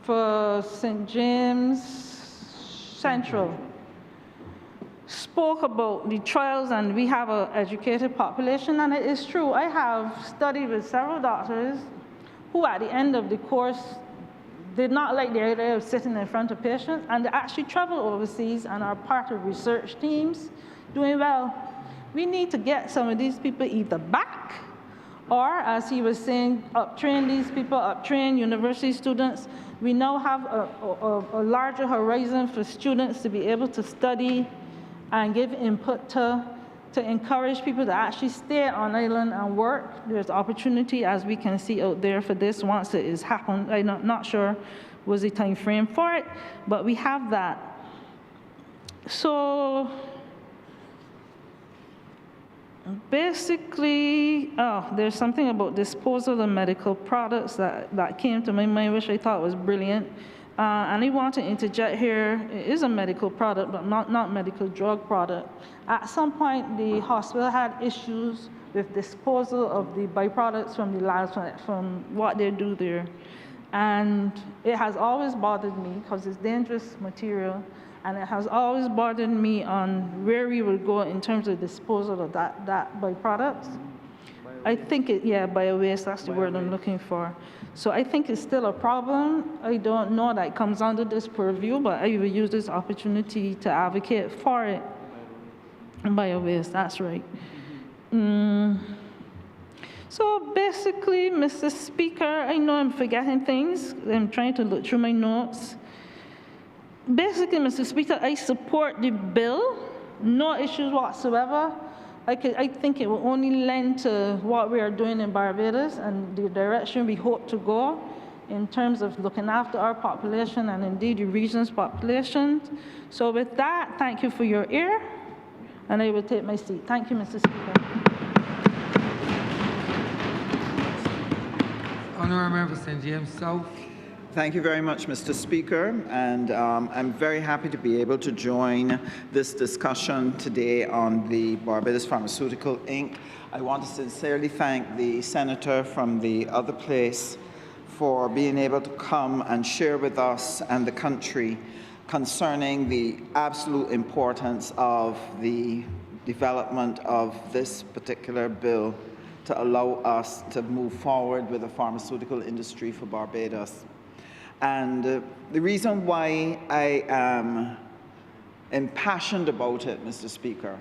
for St. James Central spoke about the trials, and we have an educated population, and it is true. I have studied with several doctors who at the end of the course did not like the idea of sitting in front of patients, and they actually travel overseas and are part of research teams doing well. We need to get some of these people either back, or as he was saying, uptrain these people, uptrain university students. We now have a larger horizon for students to be able to study and give input to encourage people to actually stay on island and work. There's opportunity, as we can see out there, for this once it is happened. I'm not sure was the time frame for it, but we have that. So basically, there's something about disposal of medical products that came to my mind, which I thought was brilliant. And I want to interject here, it is a medical product, but not medical drug product. At some point, the hospital had issues with disposal of the byproducts from the labs, from what they do there. And it has always bothered me, because it's dangerous material, and it has always bothered me on where we would go in terms of disposal of that byproducts. I think bio-waste, that's the word I'm looking for. So I think it's still a problem. I don't know that it comes under this purview, but I will use this opportunity to advocate for it. Bio-waste, that's right. So basically, Mr. Speaker, I know I'm forgetting things. I'm trying to look through my notes. Basically, Mr. Speaker, I support the bill. No issues whatsoever. I think it will only lend to what we are doing in Barbados and the direction we hope to go in terms of looking after our population and indeed the region's population. So with that, thank you for your ear, and I will take my seat. Thank you, Mr. Speaker. Honourable Member St. James South. Thank you very much, Mr. Speaker, and I'm very happy to be able to join this discussion today on the Barbados Pharmaceutical Inc. I want to sincerely thank the senator from the other place for being able to come and share with us and the country concerning the absolute importance of the development of this particular bill to allow us to move forward with the pharmaceutical industry for Barbados. And the reason why I am impassioned about it, Mr. Speaker,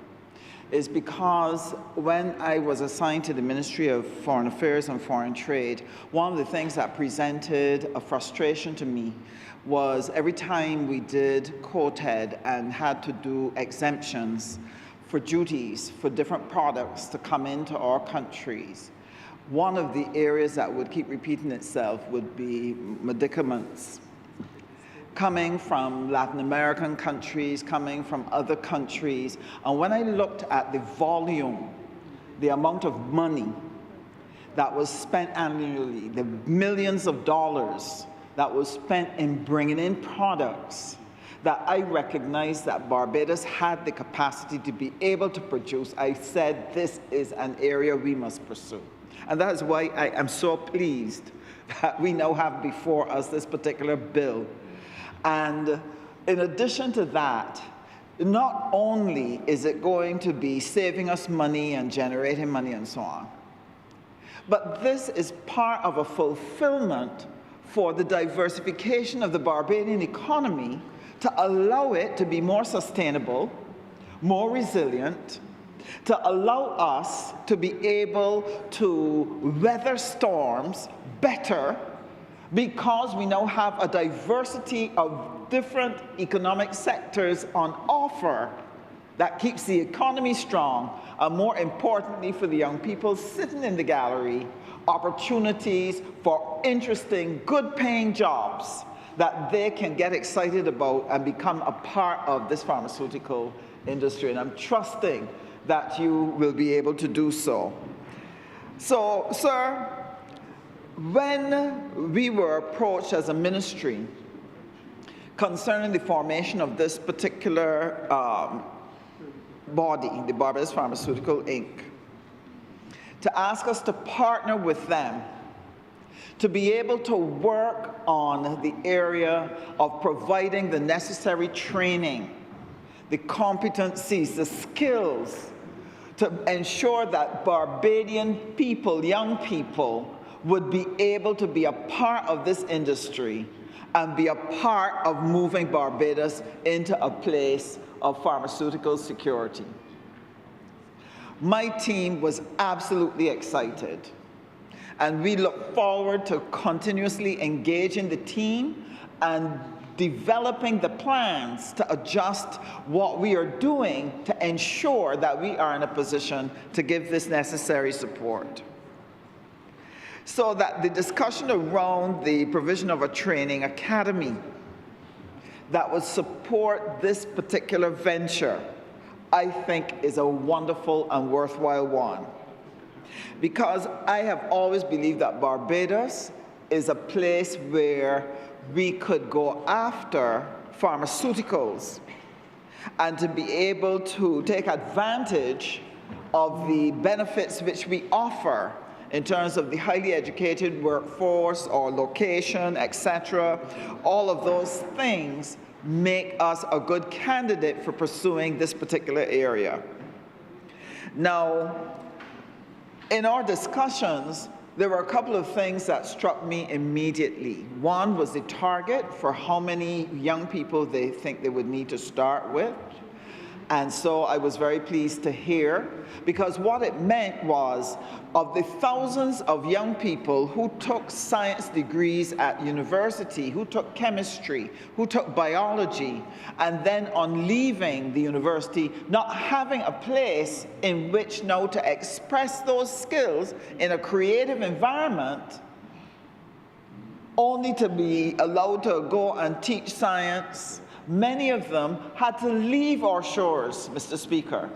is because when I was assigned to the Ministry of Foreign Affairs and Foreign Trade, one of the things that presented a frustration to me was every time we did quoted and had to do exemptions for duties for different products to come into our countries, one of the areas that would keep repeating itself would be medicaments. Coming from Latin American countries, coming from other countries. And when I looked at the volume, the amount of money that was spent annually, the millions of dollars that was spent in bringing in products that I recognized that Barbados had the capacity to be able to produce, I said this is an area we must pursue. And that is why I am so pleased that we now have before us this particular bill. And in addition to that, not only is it going to be saving us money and generating money and so on, but this is part of a fulfillment for the diversification of the Barbadian economy to allow it to be more sustainable, more resilient, to allow us to be able to weather storms better, because we now have a diversity of different economic sectors on offer that keeps the economy strong, and more importantly for the young people sitting in the gallery, opportunities for interesting, good-paying jobs that they can get excited about and become a part of this pharmaceutical industry. And I'm trusting that you will be able to do so. So, sir, when we were approached as a ministry concerning the formation of this particular body, the Barbados Pharmaceutical Inc., to ask us to partner with them to be able to work on the area of providing the necessary training, the competencies, the skills to ensure that Barbadian people, young people, would be able to be a part of this industry and be a part of moving Barbados into a place of pharmaceutical security. My team was absolutely excited, and we look forward to continuously engaging the team and developing the plans to adjust what we are doing to ensure that we are in a position to give this necessary support. So that the discussion around the provision of a training academy that would support this particular venture, I think, is a wonderful and worthwhile one. Because I have always believed that Barbados is a place where we could go after pharmaceuticals and to be able to take advantage of the benefits which we offer in terms of the highly educated workforce or location, etc. All of those things make us a good candidate for pursuing this particular area. Now, in our discussions, there were a couple of things that struck me immediately. One was the target for how many young people they think they would need to start with. And so I was very pleased to hear, because what it meant was, of the thousands of young people who took science degrees at university, who took chemistry, who took biology, and then on leaving the university, not having a place in which now to express those skills in a creative environment, only to be allowed to go and teach science. Many of them had to leave our shores, Mr. Speaker,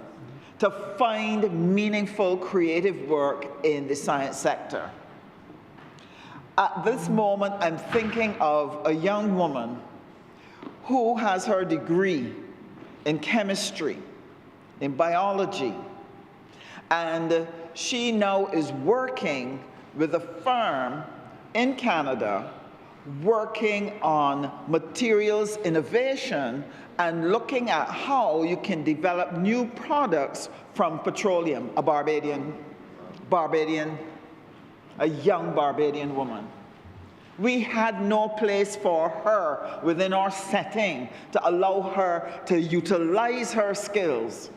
to find meaningful creative work in the science sector. At this moment, I'm thinking of a young woman who has her degree in chemistry, in biology, and she now is working with a firm in Canada working on materials innovation and looking at how you can develop new products from petroleum, a young Barbadian woman. We had no place for her within our setting to allow her to utilize her skills.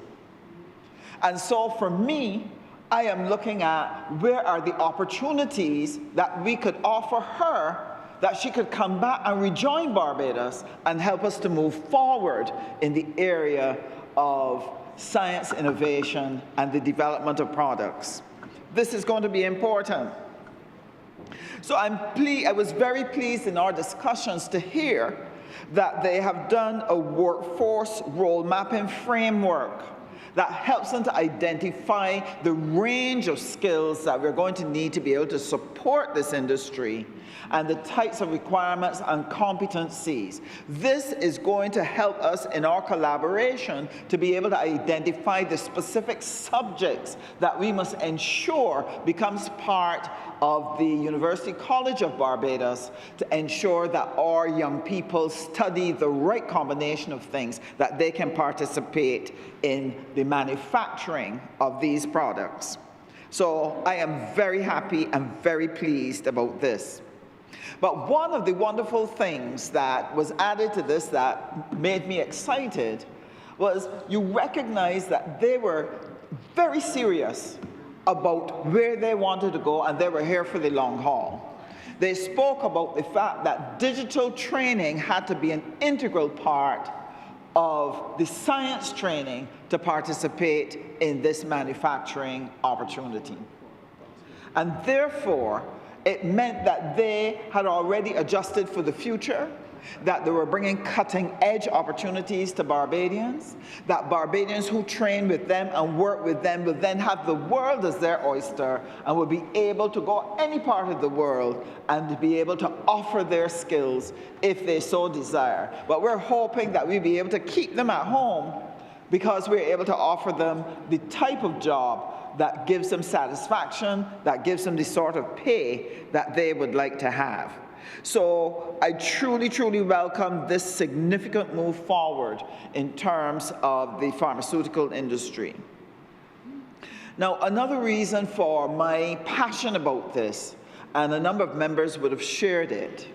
And so for me, I am looking at where are the opportunities that we could offer her that she could come back and rejoin Barbados and help us to move forward in the area of science innovation and the development of products. This is going to be important. So I was very pleased in our discussions to hear that they have done a workforce role mapping framework that helps them to identify the range of skills that we're going to need to be able to support this industry and the types of requirements and competencies. This is going to help us in our collaboration to be able to identify the specific subjects that we must ensure becomes part of the University College of Barbados to ensure that our young people study the right combination of things that they can participate in the manufacturing of these products. So I am very happy and very pleased about this. But one of the wonderful things that was added to this that made me excited was you recognize that they were very serious about where they wanted to go, and they were here for the long haul. They spoke about the fact that digital training had to be an integral part of the science training to participate in this manufacturing opportunity. And therefore, it meant that they had already adjusted for the future, that they were bringing cutting-edge opportunities to Barbadians, that Barbadians who train with them and work with them will then have the world as their oyster and will be able to go any part of the world and to be able to offer their skills if they so desire. But we're hoping that we'll be able to keep them at home because we're able to offer them the type of job that gives them satisfaction, that gives them the sort of pay that they would like to have. So I truly, truly welcome this significant move forward in terms of the pharmaceutical industry. Now, another reason for my passion about this, and a number of members would have shared it,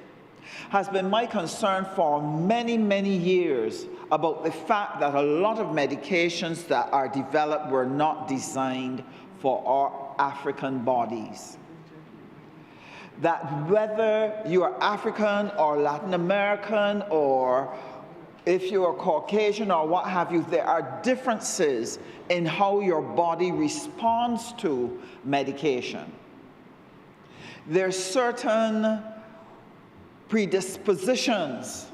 has been my concern for many, many years about the fact that a lot of medications that are developed were not designed for our African bodies. That whether you are African or Latin American or if you are Caucasian or what have you, there are differences in how your body responds to medication. There's certain predispositions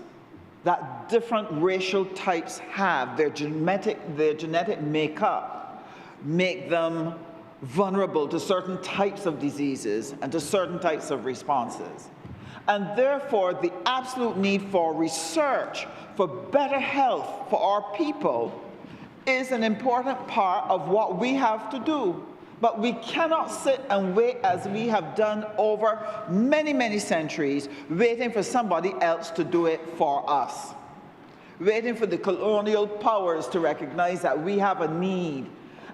that different racial types have. Their genetic makeup make them vulnerable to certain types of diseases and to certain types of responses. And therefore, the absolute need for research for better health for our people is an important part of what we have to do. But we cannot sit and wait as we have done over many, many centuries, waiting for somebody else to do it for us. Waiting for the colonial powers to recognize that we have a need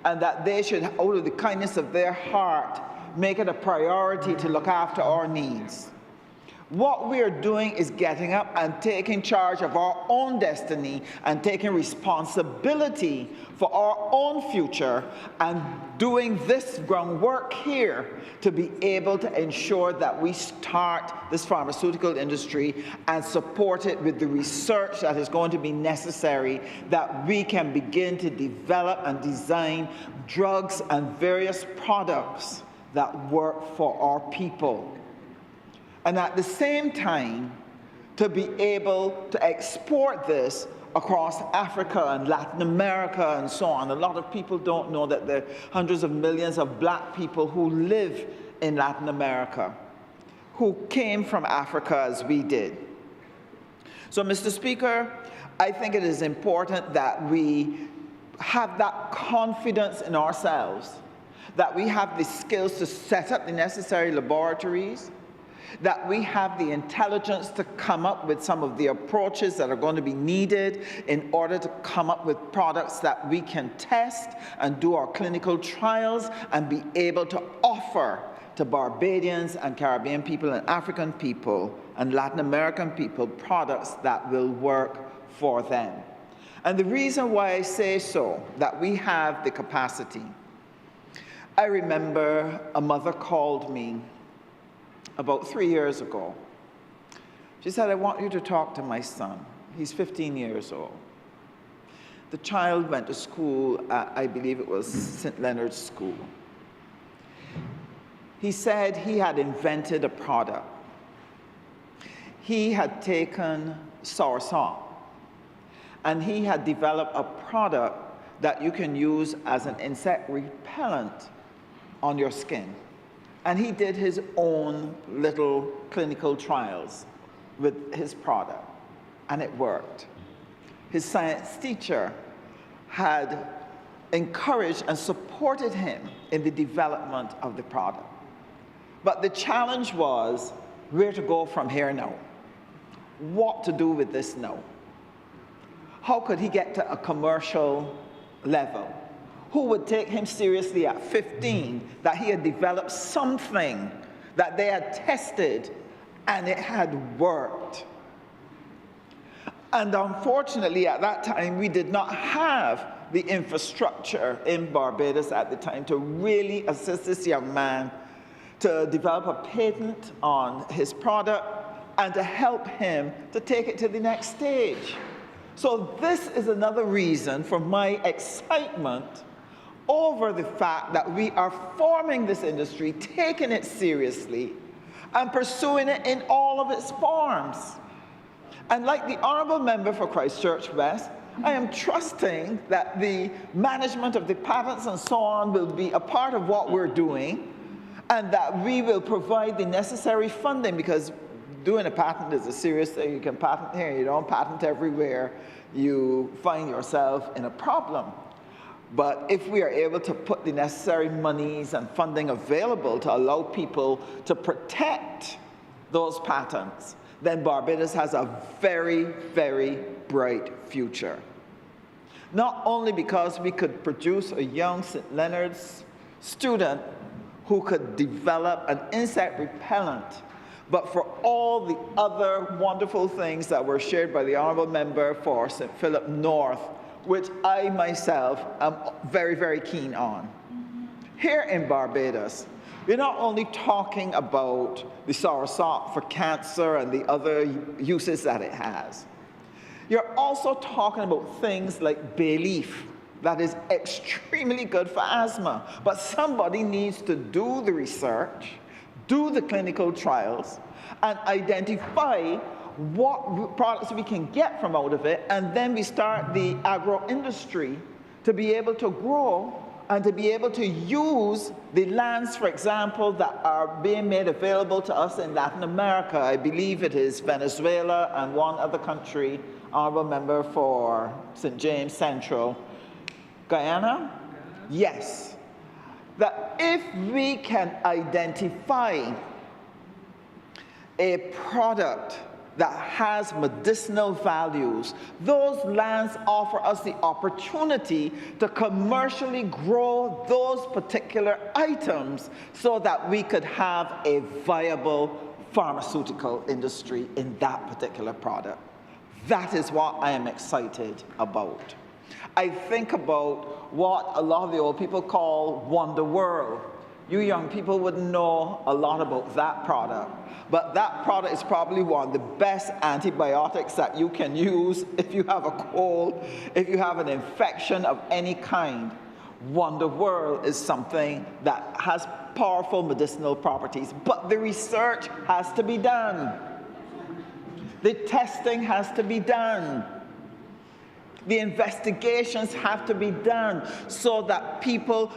and that they should, out of the kindness of their heart, make it a priority to look after our needs. What we are doing is getting up and taking charge of our own destiny and taking responsibility for our own future and doing this groundwork here to be able to ensure that we start this pharmaceutical industry and support it with the research that is going to be necessary, that we can begin to develop and design drugs and various products that work for our people. And at the same time, to be able to export this across Africa and Latin America and so on. A lot of people don't know that there are hundreds of millions of black people who live in Latin America, who came from Africa as we did. So, Mr. Speaker, I think it is important that we have that confidence in ourselves, that we have the skills to set up the necessary laboratories, that we have the intelligence to come up with some of the approaches that are going to be needed in order to come up with products that we can test and do our clinical trials and be able to offer to Barbadians and Caribbean people and African people and Latin American people products that will work for them. And the reason why I say so, that we have the capacity, I remember a mother called me about 3 years ago. She said, I want you to talk to my son. He's 15 years old. The child went to school at, I believe it was St. Leonard's School. He said he had invented a product. He had taken soursop, and he had developed a product that you can use as an insect repellent on your skin. And he did his own little clinical trials with his product, and it worked. His science teacher had encouraged and supported him in the development of the product. But the challenge was where to go from here now. What to do with this now? How could he get to a commercial level? Who would take him seriously at 15 that he had developed something that they had tested and it had worked? And unfortunately, at that time, we did not have the infrastructure in Barbados at the time to really assist this young man to develop a patent on his product and to help him to take it to the next stage. So this is another reason for my excitement over the fact that we are forming this industry, taking it seriously, and pursuing it in all of its forms. And like the Honourable Member for Christchurch West, I am trusting that the management of the patents and so on will be a part of what we're doing, and that we will provide the necessary funding, because doing a patent is a serious thing. You can patent here, you don't patent everywhere, you find yourself in a problem. But if we are able to put the necessary monies and funding available to allow people to protect those patents, then Barbados has a very, very bright future. Not only because we could produce a young St. Leonard's student who could develop an insect repellent, but for all the other wonderful things that were shared by the Honourable Member for St. Philip North, which I myself am very, very keen on. Here in Barbados, we're not only talking about the soursop for cancer and the other uses that it has. You're also talking about things like bay leaf that is extremely good for asthma. But somebody needs to do the research, do the clinical trials, and identify what products we can get from out of it, and then we start the agro-industry to be able to grow and to be able to use the lands, for example, that are being made available to us in Latin America. I believe it is Venezuela and one other country, Honourable Member for St. James Central. Guyana? Yes. That if we can identify a product that has medicinal values, those lands offer us the opportunity to commercially grow those particular items so that we could have a viable pharmaceutical industry in that particular product. That is what I am excited about. I think about what a lot of the old people call Wonder World. You young people wouldn't know a lot about that product, but that product is probably one of the best antibiotics that you can use if you have a cold, if you have an infection of any kind. Wonder World is something that has powerful medicinal properties, but the research has to be done. The testing has to be done. The investigations have to be done so that people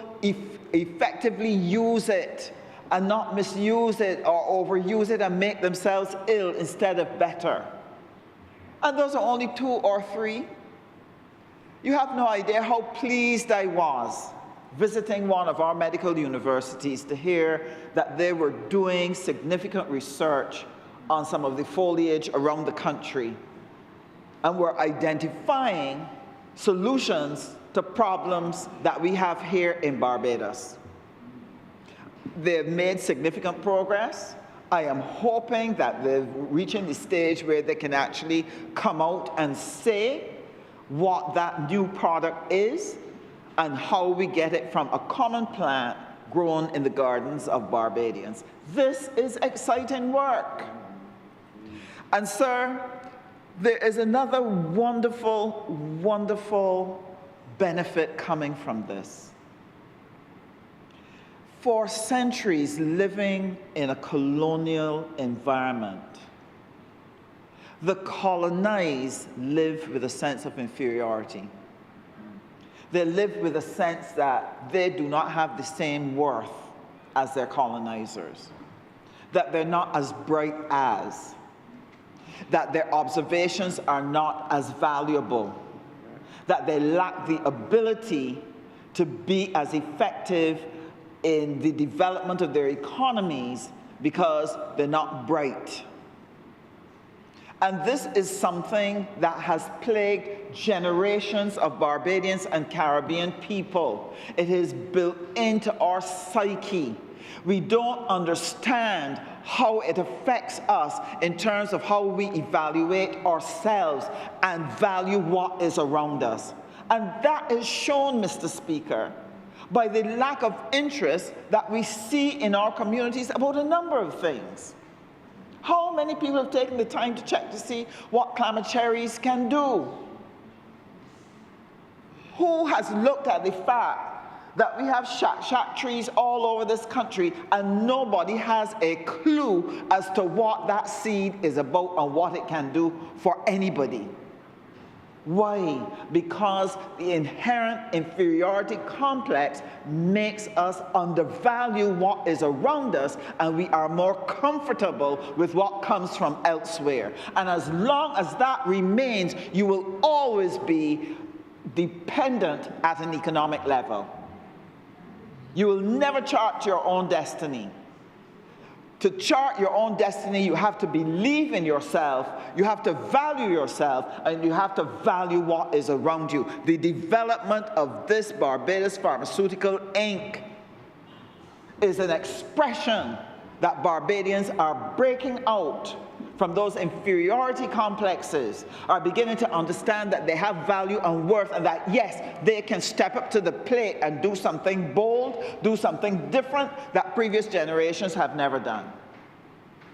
effectively use it and not misuse it or overuse it and make themselves ill instead of better. And those are only 2 or 3. You have no idea how pleased I was visiting one of our medical universities to hear that they were doing significant research on some of the foliage around the country, and we're identifying solutions to problems that we have here in Barbados. They've made significant progress. I am hoping that they're reaching the stage where they can actually come out and say what that new product is and how we get it from a common plant grown in the gardens of Barbadians. This is exciting work. And sir, there is another wonderful, wonderful benefit coming from this. For centuries living in a colonial environment, the colonized live with a sense of inferiority. They live with a sense that they do not have the same worth as their colonizers, that they're not as bright as, that their observations are not as valuable, that they lack the ability to be as effective in the development of their economies because they're not bright. And this is something that has plagued generations of Barbadians and Caribbean people. It is built into our psyche. We don't understand how it affects us in terms of how we evaluate ourselves and value what is around us. And that is shown, Mr. Speaker, by the lack of interest that we see in our communities about a number of things. How many people have taken the time to check to see what climate cherries can do? Who has looked at the fact that we have shak trees all over this country and nobody has a clue as to what that seed is about and what it can do for anybody? Why? Because the inherent inferiority complex makes us undervalue what is around us, and we are more comfortable with what comes from elsewhere. And as long as that remains, you will always be dependent at an economic level. You will never chart your own destiny. To chart your own destiny, you have to believe in yourself, you have to value yourself, and you have to value what is around you. The development of this Barbados Pharmaceutical Inc. is an expression that Barbadians are breaking out from those inferiority complexes, are beginning to understand that they have value and worth, and that yes, they can step up to the plate and do something bold, do something different that previous generations have never done.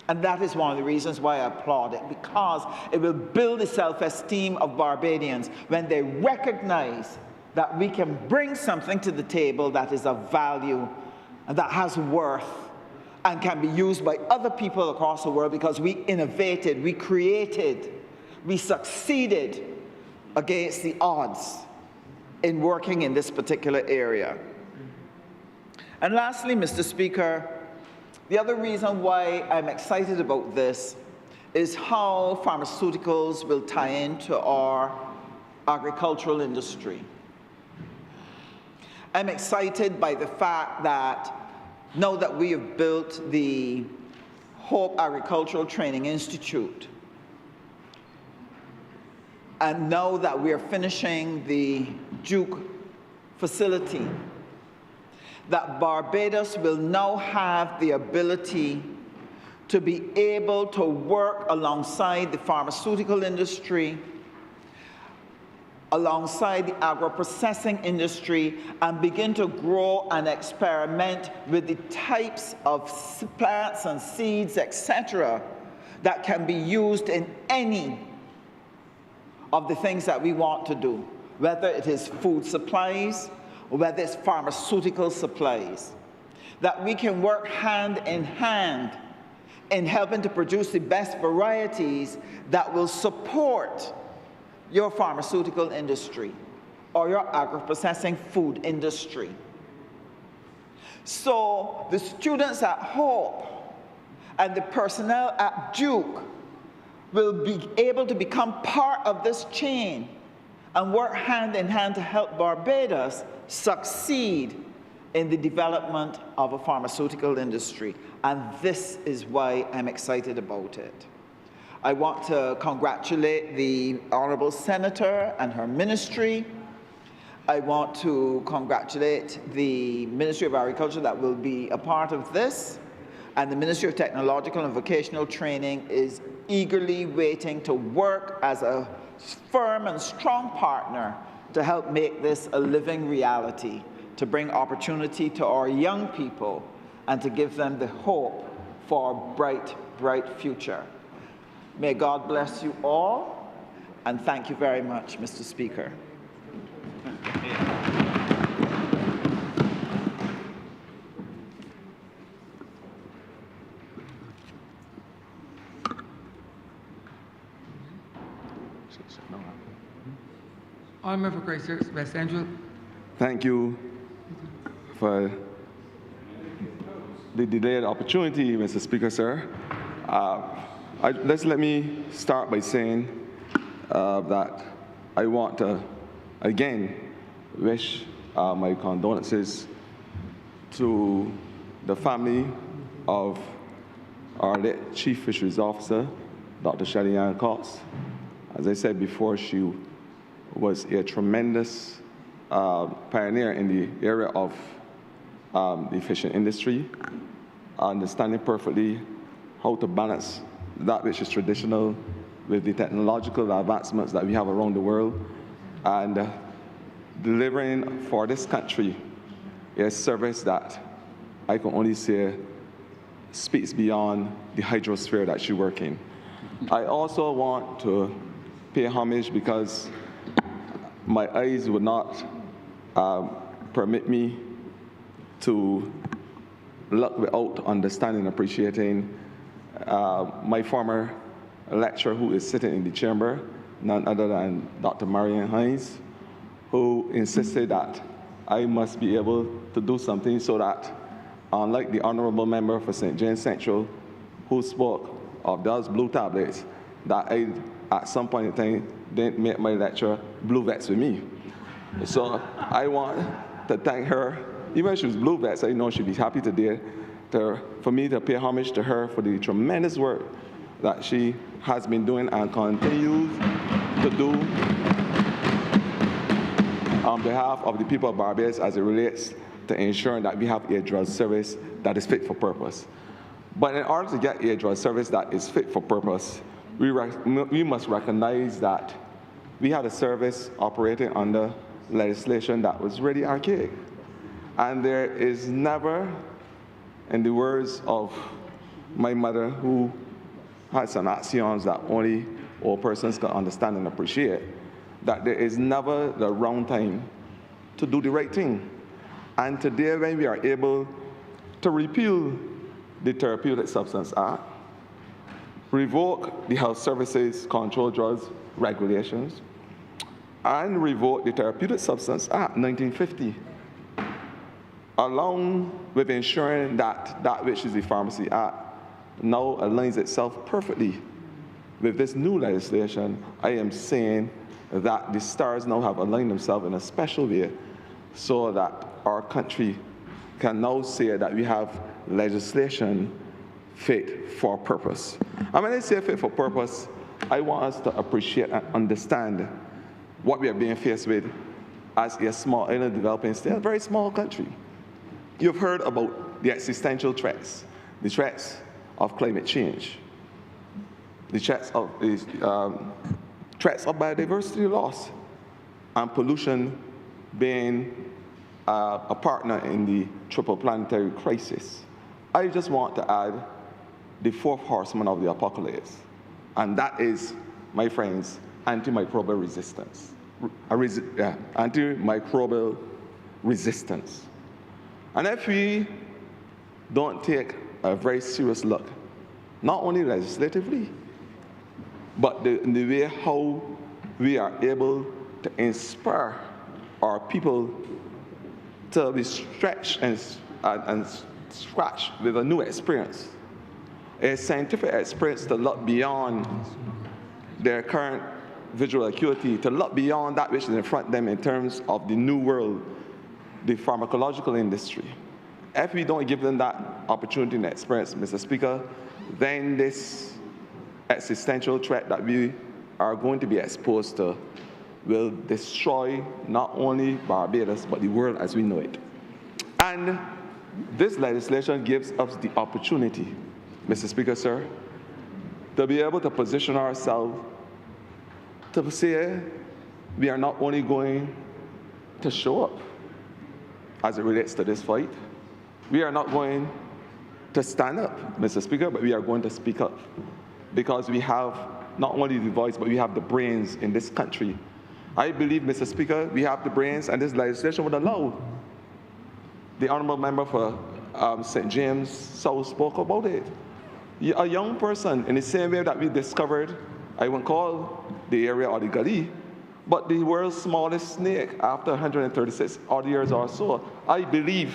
And that is one of the reasons why I applaud it, because it will build the self-esteem of Barbadians when they recognize that we can bring something to the table that is of value and that has worth and can be used by other people across the world, because we innovated, we created, we succeeded against the odds in working in this particular area. And lastly, Mr. Speaker, the other reason why I'm excited about this is how pharmaceuticals will tie into our agricultural industry. I'm excited by the fact that now that we have built the Hope Agricultural Training Institute, and now that we are finishing the Duke facility, that Barbados will now have the ability to be able to work alongside the pharmaceutical industry, alongside the agro-processing industry, and begin to grow and experiment with the types of plants and seeds, etc., that can be used in any of the things that we want to do, whether it is food supplies, or whether it's pharmaceutical supplies, that we can work hand in hand in helping to produce the best varieties that will support your pharmaceutical industry or your agro-processing food industry. So the students at Hope and the personnel at Duke will be able to become part of this chain and work hand in hand to help Barbados succeed in the development of a pharmaceutical industry. And this is why I'm excited about it. I want to congratulate the Honourable Senator and her ministry I want to congratulate the Ministry of Agriculture that will be a part of this, and the Ministry of Technological and Vocational Training is eagerly waiting to work as a firm and strong partner to help make this a living reality, to bring opportunity to our young people and to give them the hope for a bright, bright future. May God bless you all, and thank you very much, Mr. Speaker. Honourable for Christchurch West Central. Thank you for the delayed opportunity, Mr. Speaker, sir. Let me start by saying that I want to, again, wish my condolences to the family of our late Chief Fisheries Officer, Dr. Shelley Ann Cox. As I said before, she was a tremendous pioneer in the area of the fishing industry, understanding perfectly how to balance that which is traditional with the technological advancements that we have around the world, and delivering for this country a service that I can only say speaks beyond the hydrosphere that she works in. I also want to pay homage because my eyes would not permit me to look without understanding and appreciating my former lecturer who is sitting in the chamber, none other than Dr. Marian Hines, who insisted that I must be able to do something so that, unlike the Honourable Member for St. James Central, who spoke of those blue tablets, that I, at some point in time, didn't make my lecture blue vets with me. So I want to thank her. Even if she was blue vets, I know she'd be happy today for me to pay homage to her for the tremendous work that she has been doing and continues to do on behalf of the people of Barbados as it relates to ensuring that we have a drug service that is fit for purpose. But in order to get a drug service that is fit for purpose, we must recognize that we had a service operating under legislation that was really archaic. And there is never, in the words of my mother, who had some axioms that only old persons can understand and appreciate, that there is never the wrong time to do the right thing. And today, when we are able to repeal the Therapeutic Substance Act, revoke the Health Services Control Drugs regulations, and revoke the Therapeutic Substance Act 1950, along with ensuring that that which is the Pharmacy Act now aligns itself perfectly with this new legislation, I am saying that the stars now have aligned themselves in a special way so that our country can now say that we have legislation fit for purpose. And when I say fit for purpose, I want us to appreciate and understand what we are being faced with as a small island developing state, a very small country. You've heard about the existential threats, the threats of climate change, the threats of biodiversity loss, and pollution being a partner in the triple planetary crisis. I just want to add the fourth horseman of the apocalypse, and that is, my friends, antimicrobial resistance. Antimicrobial resistance. And if we don't take a very serious look, not only legislatively, but in the way how we are able to inspire our people to be stretched and scratched with a new experience, a scientific experience to look beyond their current visual acuity, to look beyond that which is in front of them in terms of the new world, the pharmacological industry. If we don't give them that opportunity and experience, Mr. Speaker, then this existential threat that we are going to be exposed to will destroy not only Barbados, but the world as we know it. And this legislation gives us the opportunity, Mr. Speaker, sir, to be able to position ourselves to say we are not only going to show up as it relates to this fight, we are not going to stand up, Mr. Speaker, but we are going to speak up, because we have not only the voice, but we have the brains in this country. I believe, Mr. Speaker, we have the brains, and this legislation would allow. The honourable member for St. James South spoke about it. A young person, in the same way that we discovered, I won't call the area or the gully, but the world's smallest snake after 136 odd years or so. I believe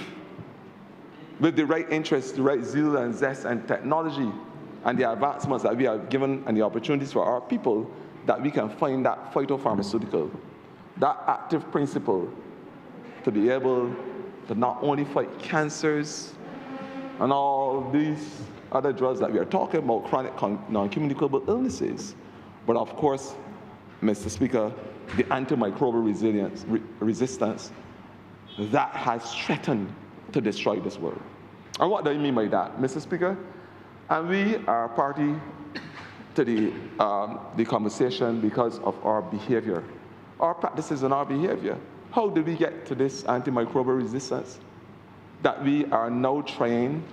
with the right interest, the right zeal and zest and technology and the advancements that we have given and the opportunities for our people, that we can find that phytopharmaceutical, that active principle to be able to not only fight cancers and all these other drugs that we are talking about, chronic non-communicable illnesses, but of course, Mr. Speaker, the antimicrobial resistance that has threatened to destroy this world. And what do I mean by that, Mr. Speaker? And we are party to the conversation because of our behavior, our practices and our behavior. How did we get to this antimicrobial resistance that we are now trying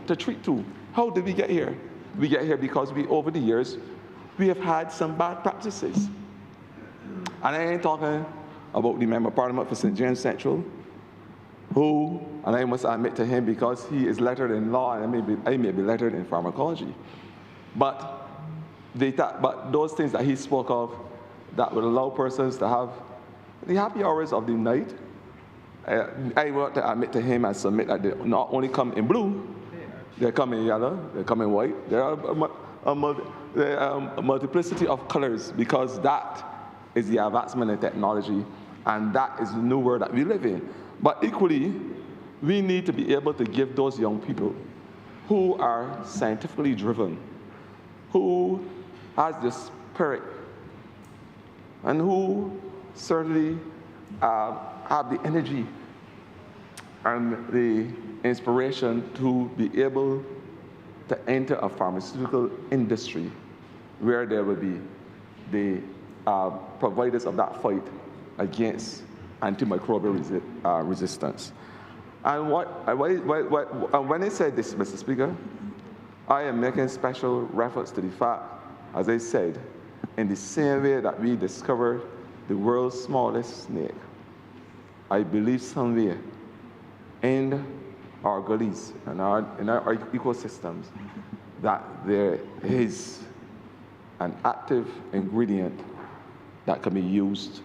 to treat to? How did we get here? We get here because over the years, we have had some bad practices. And I ain't talking about the Member of Parliament for St. James Central, who, and I must admit to him because he is lettered in law and I may be lettered in pharmacology, but those things that he spoke of that would allow persons to have the happy hours of the night, I want to admit to him and submit that they not only come in blue, they come in yellow, they come in white, there are a multiplicity of colors, because that is the advancement in technology, and that is the new world that we live in. But equally, we need to be able to give those young people who are scientifically driven, who has the spirit, and who certainly have the energy and the inspiration to be able to enter a pharmaceutical industry where there will be the providers of that fight against antimicrobial resistance. And when I say this, Mr. Speaker, I am making special reference to the fact, as I said, in the same way that we discovered the world's smallest snake, I believe somewhere in our gullies and in our ecosystems that there is an active ingredient that can be used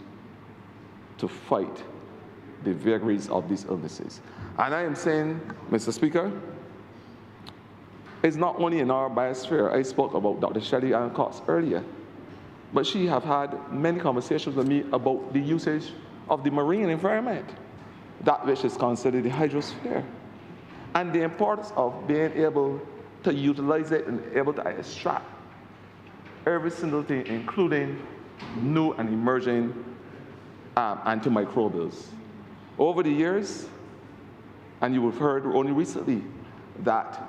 to fight the vagaries of these illnesses. And I am saying, Mr. Speaker, it's not only in our biosphere. I spoke about Dr. Shelley Ann Cox earlier, but she have had many conversations with me about the usage of the marine environment, that which is considered the hydrosphere, and the importance of being able to utilize it and able to extract every single thing, including new and emerging antimicrobials. Over the years, and you have heard only recently, that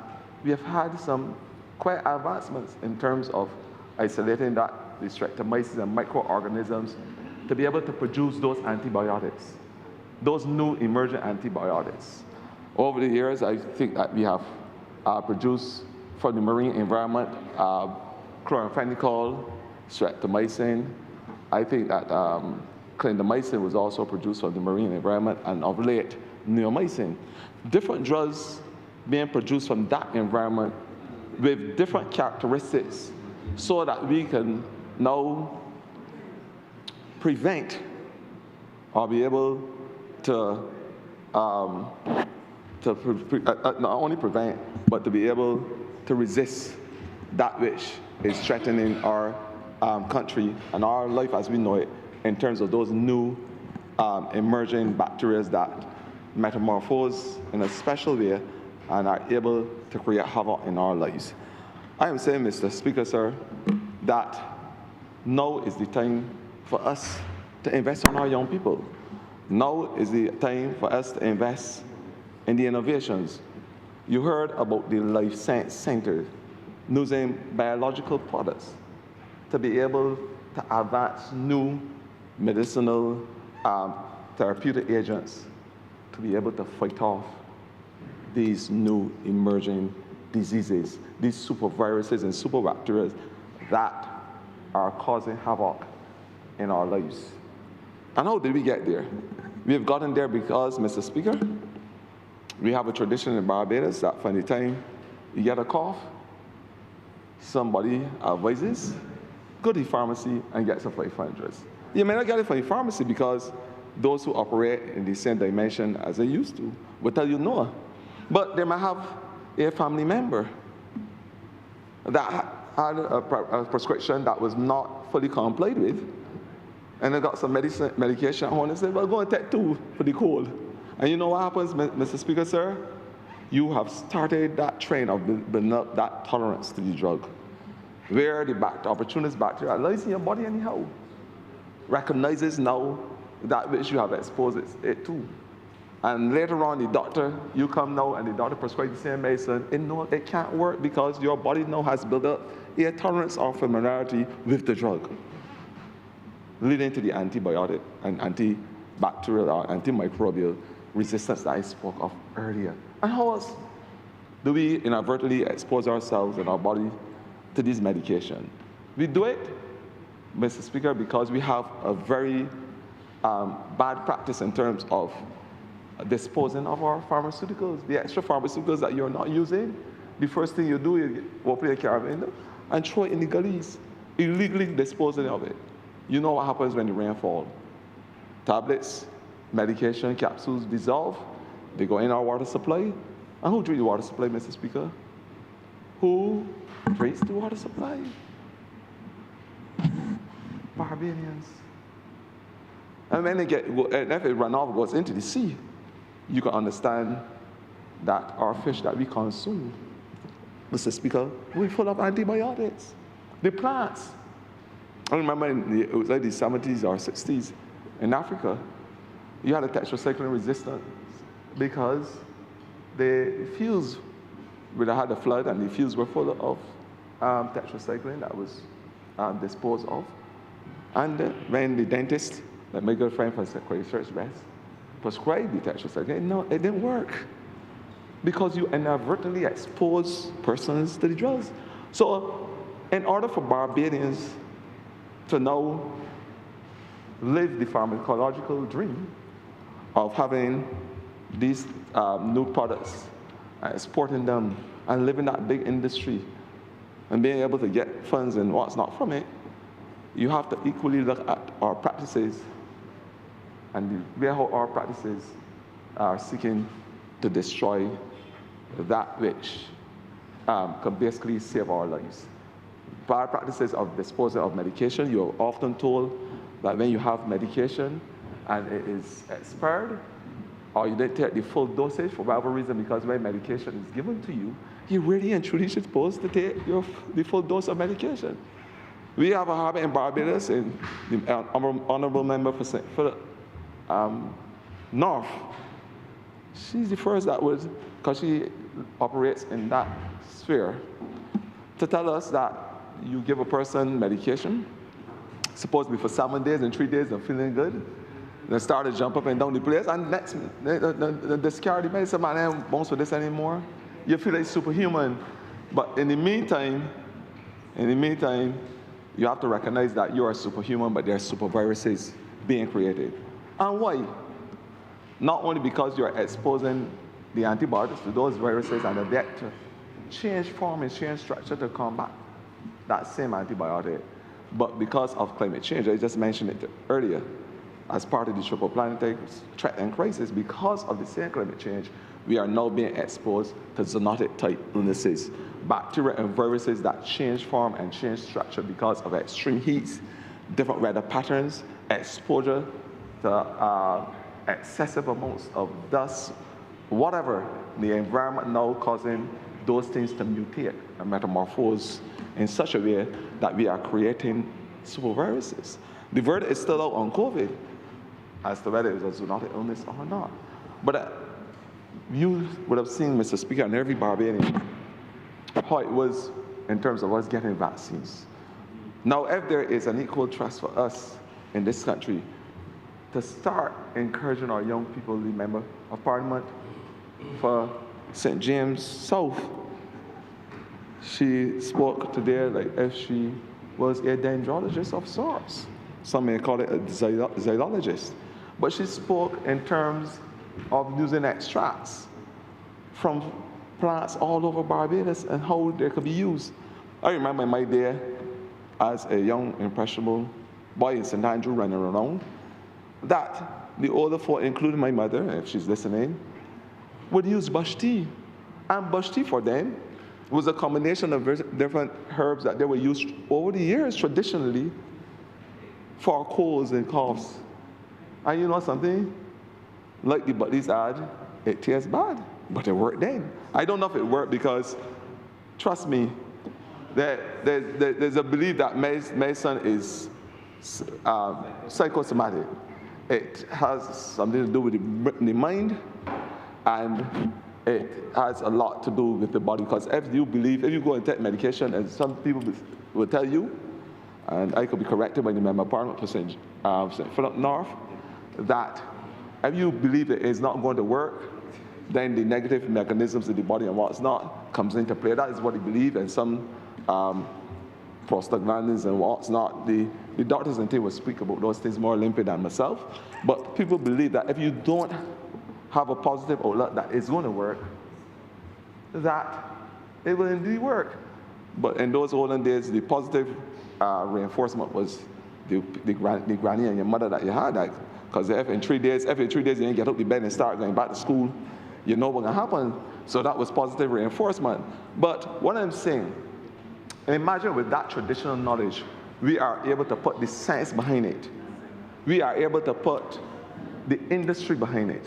we have had some quite advancements in terms of isolating the streptomyces and microorganisms to be able to produce those antibiotics, those new emergent antibiotics. Over the years, I think that we have produced from the marine environment chloramphenicol, streptomycin. I think that clindamycin was also produced from the marine environment, and of late, neomycin. Different drugs being produced from that environment with different characteristics so that we can now prevent or be able to not only prevent, but to be able to resist that which is threatening our country and our life as we know it in terms of those new emerging bacteria that metamorphose in a special way and are able to create havoc in our lives. I am saying, Mr. Speaker, sir, that now is the time for us to invest in our young people. Now is the time for us to invest in the innovations. You heard about the Life Science Center using biological products to be able to advance new medicinal therapeutic agents to be able to fight off these new emerging diseases, these superviruses and superbacteria that are causing havoc in our lives. And how did we get there? We have gotten there because, Mr. Speaker, we have a tradition in Barbados that from the time you get a cough, somebody advises, go to the pharmacy and get some 500s. You may not get it from the pharmacy because those who operate in the same dimension as they used to will tell you no. But they might have a family member that had a prescription that was not fully complied with, and they got some medication on and said, well, go and take 2 for the cold. And you know what happens, Mr. Speaker, sir? You have started that train of building up that tolerance to the drug, where the opportunist bacteria lies in your body anyhow, recognizes now that which you have exposed it to. And later on, the doctor, you come now and the doctor prescribes the same medicine, and no, it can't work because your body now has built up a tolerance or familiarity with the drug, leading to the antibiotic and antibacterial or antimicrobial resistance that I spoke of earlier. And how else do we inadvertently expose ourselves and our body to this medication? We do it, Mr. Speaker, because we have a very bad practice in terms of disposing of our pharmaceuticals, the extra pharmaceuticals that you're not using. The first thing you do is open a caravan and throw it in the gullies, illegally disposing of it. You know what happens when the rain falls. Tablets, medication, capsules dissolve, they go in our water supply. And who drinks the water supply, Mr. Speaker? Who drinks the water supply? Barbarians. And when they and if it runoff goes into the sea, you can understand that our fish that we consume, Mr. Speaker, we're full of antibiotics. The plants. I remember it was like the 70s or 60s in Africa, you had a tetracycline resistance because the fields, where they had a flood and the fields were full of tetracycline that was disposed of. And when the dentist, like my good friend from Christchurch West, prescribed the tetracycline, no, it didn't work because you inadvertently expose persons to the drugs. So in order for Barbadians to now live the pharmacological dream of having these new products, exporting them, and living that big industry, and being able to get funds and what's not from it, you have to equally look at our practices and the way how our practices are seeking to destroy that which can basically save our lives. Bad practices of disposal of medication, you're often told that when you have medication and it is expired, or you didn't take the full dosage for whatever reason, because when medication is given to you, you're really and truly supposed to take the full dose of medication. We have a habit in Barbados, and the Honourable Member for St. Philip North, she's the first that would, because she operates in that sphere, to tell us that you give a person medication, supposed to be for 7 days, and 3 days they're feeling good. They start to jump up and down the place, and next, they discard the medicine, man, I don't bounce for this anymore. You feel like superhuman. But in the meantime, you have to recognize that you are superhuman, but there are super viruses being created. And why? Not only because you're exposing the antibiotics to those viruses and the vector change form and change structure to combat that same antibiotic, but because of climate change. I just mentioned it earlier. As part of the triple planetary threat and crisis, because of the same climate change, we are now being exposed to zoonotic-type illnesses, bacteria and viruses that change form and change structure because of extreme heat, different weather patterns, exposure to excessive amounts of dust, whatever, the environment now causing those things to mutate and metamorphose in such a way that we are creating superviruses. The verdict is still out on COVID as to whether it was a zoonotic illness or not. But you would have seen, Mr. Speaker, and every Barbadian, how it was in terms of us getting vaccines. Now, if there is an equal trust for us in this country to start encouraging our young people, the Member of Parliament for St. James South, she spoke today like if she was a dendrologist of sorts. Some may call it a zoologist. But she spoke in terms of using extracts from plants all over Barbados and how they could be used. I remember my day as a young, impressionable boy in St. Andrew running around, that the older folk, including my mother, if she's listening, would use bush tea. And bush tea for them was a combination of different herbs that they were used over the years traditionally for colds and coughs. And you know something? Like the buddies ad, it tastes bad, but it worked then. I don't know if it worked because, trust me, there's a belief that medicine is psychosomatic. It has something to do with the mind, and it has a lot to do with the body. Because if you go and take medication, and some people will tell you, and I could be corrected by the Member of Parliament for St. Philip North, that if you believe it is not going to work, then the negative mechanisms of the body and what's not comes into play. That is what they believe, and some prostaglandins and what's not. The doctors and team will speak about those things more limpid than myself, but people believe that if you don't have a positive outlook that it's going to work, that it will indeed work. But in those olden days, the positive reinforcement was the granny and your mother that you had. Because if in 3 days you didn't get up the bed and start going back to school, you know what's going to happen. So that was positive reinforcement. But what I'm saying, imagine with that traditional knowledge, we are able to put the science behind it. We are able to put the industry behind it.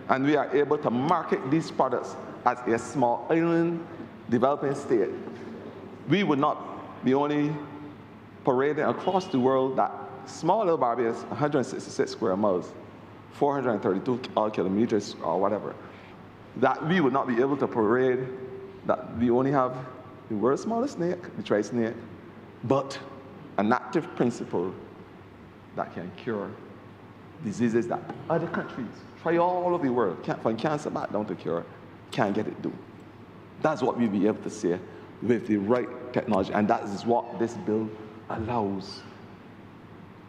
And we are able to market these products as a small island developing state. We would not be only parading across the world that small little Barbados, 166 square miles, 432 kilometers or whatever, that we would not be able to parade that we only have the world's smallest snake, the tri-snake, but an active principle that can cure diseases that other countries try all over the world, from cancer back down to cure, can't get it done. That's what we'll be able to say with the right technology, and that is what this bill allows.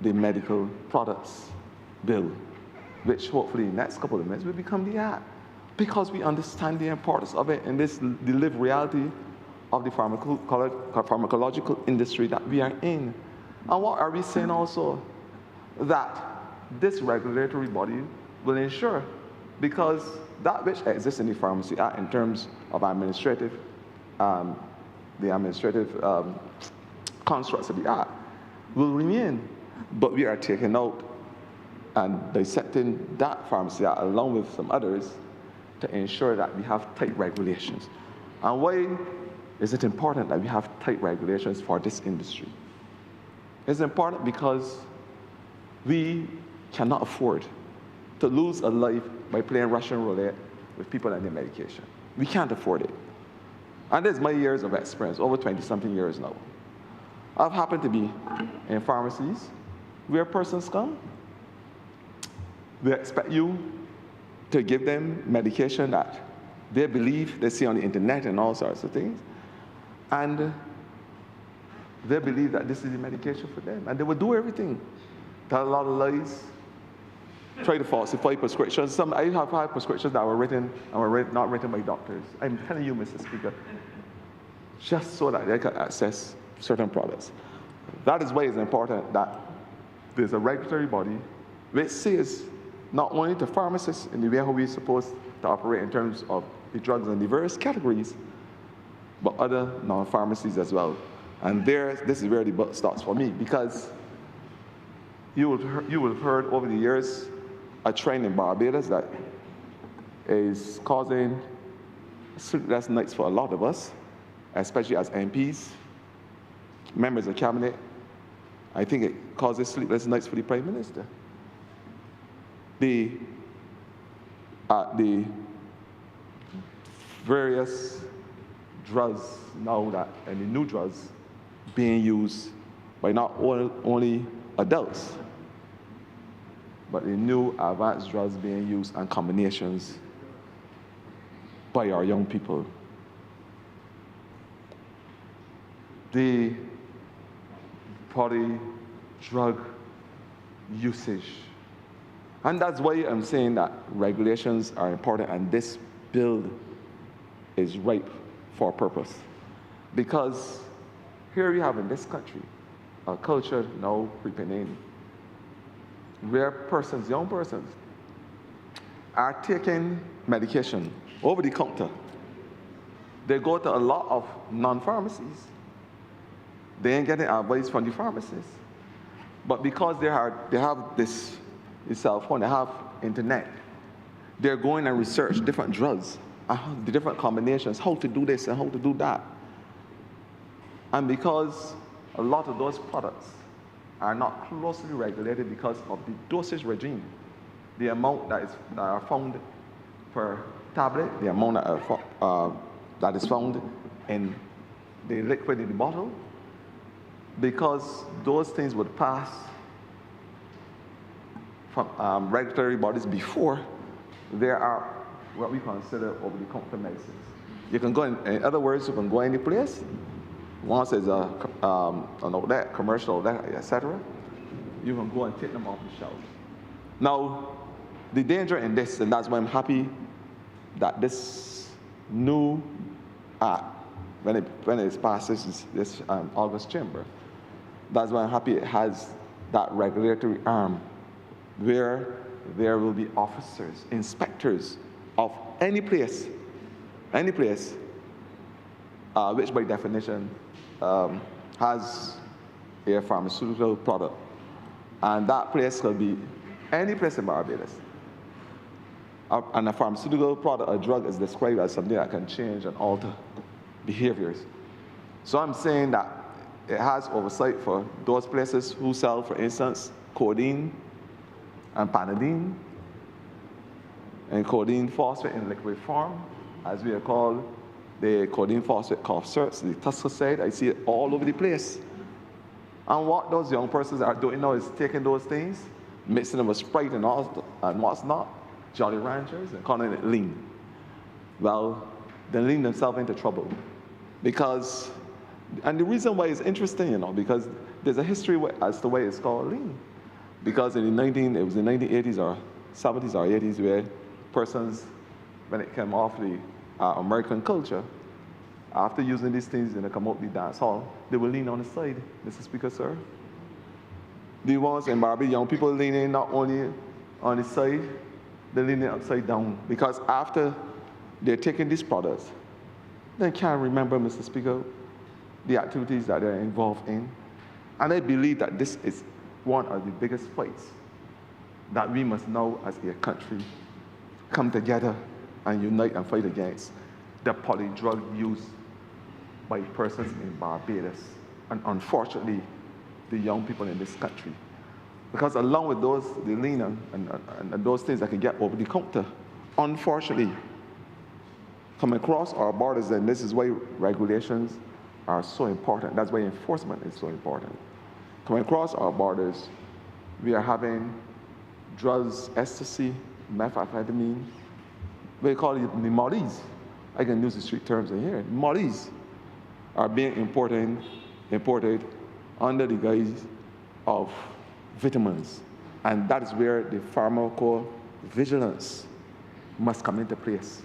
The medical products bill, which hopefully in the next couple of minutes will become the act, because we understand the importance of it in the lived reality of the pharmacological industry that we are in. And what are we saying also? That this regulatory body will ensure, because that which exists in the Pharmacy Act in terms of the administrative constructs of the Act will remain. But we are taking out and dissecting that Pharmacy Act along with some others to ensure that we have tight regulations. And why is it important that we have tight regulations for this industry? It's important because we cannot afford to lose a life by playing Russian roulette with people and their medication. We can't afford it. And there's my years of experience, over 20-something years now. I've happened to be in pharmacies where persons come. They expect you to give them medication that they believe they see on the internet and all sorts of things. And they believe that this is the medication for them. And they will do everything. Tell a lot of lies, try to falsify prescriptions. I have had prescriptions that were written and were not written by doctors. I'm telling you, Mr. Speaker, just so that they can access certain products. That is why it's important that there's a regulatory body which says not only to pharmacists in the way how we're supposed to operate in terms of the drugs and the various categories, but other non-pharmacies as well. And this is where the buck starts for me, because you would have heard over the years a trend in Barbados that is causing sleepless nights for a lot of us, especially as MPs, members of cabinet, I think it causes sleepless nights for the Prime Minister. The various drugs now that, and the new drugs being used by not only adults, but the new advanced drugs being used and combinations by our young people. The drug usage. And that's why I'm saying that regulations are important, and this bill is ripe for a purpose. Because here we have in this country a culture now creeping in where young persons, are taking medication over the counter. They go to a lot of non-pharmacies. They ain't getting advice from the pharmacists. But because they have this cell phone, they have internet, they're going and research different drugs, the different combinations, how to do this and how to do that. And because a lot of those products are not closely regulated because of the dosage regime, the amount that are found per tablet, the amount that is found in the liquid in the bottle, because those things would pass from regulatory bodies before there are what we consider over-the-counter medicines. You can go in other words, you can go any place. Once there's an outlet, commercial outlet, etc., you can go and take them off the shelves. Now, the danger in this, and that's why I'm happy that this new act, when it passes this August chamber, that's why I'm happy it has that regulatory arm where there will be officers, inspectors of any place, which by definition has a pharmaceutical product. And that place could be any place in Barbados. And a pharmaceutical product, a drug, is described as something that can change and alter behaviors. So I'm saying that it has oversight for those places who sell, for instance, codeine and panadine, and codeine phosphate in liquid form, as we are called the codeine phosphate cough syrups, the tuscalide. I see it all over the place. And what those young persons are doing now is taking those things, mixing them with Sprite and what's not, Jolly Ranchers, and calling it lean. Well, they lean themselves into trouble. Because, and the reason why it's interesting, because there's a history as to why it's called lean. Because it was the 1980s or 70s or 80s where persons, when it came off the American culture, after using these things in the Kamotli dance hall, they will lean on the side, Mr. Speaker, sir. The ones in Barbados, young people leaning not only on the side, they're leaning upside down. Because after they're taking these products, they can't remember, Mr. Speaker, the activities that they're involved in. And I believe that this is one of the biggest fights that we must now, as a country, come together and unite and fight against the polydrug use by persons in Barbados, and unfortunately, the young people in this country. Because along with those, the lean and those things that can get over the counter, unfortunately, come across our borders, and this is why regulations are so important. That's why enforcement is so important. Coming across our borders, we are having drugs, ecstasy, methamphetamine. We call it the mollies. I can use the street terms in here. Mollies are being imported under the guise of vitamins. And that is where the pharmacovigilance must come into place.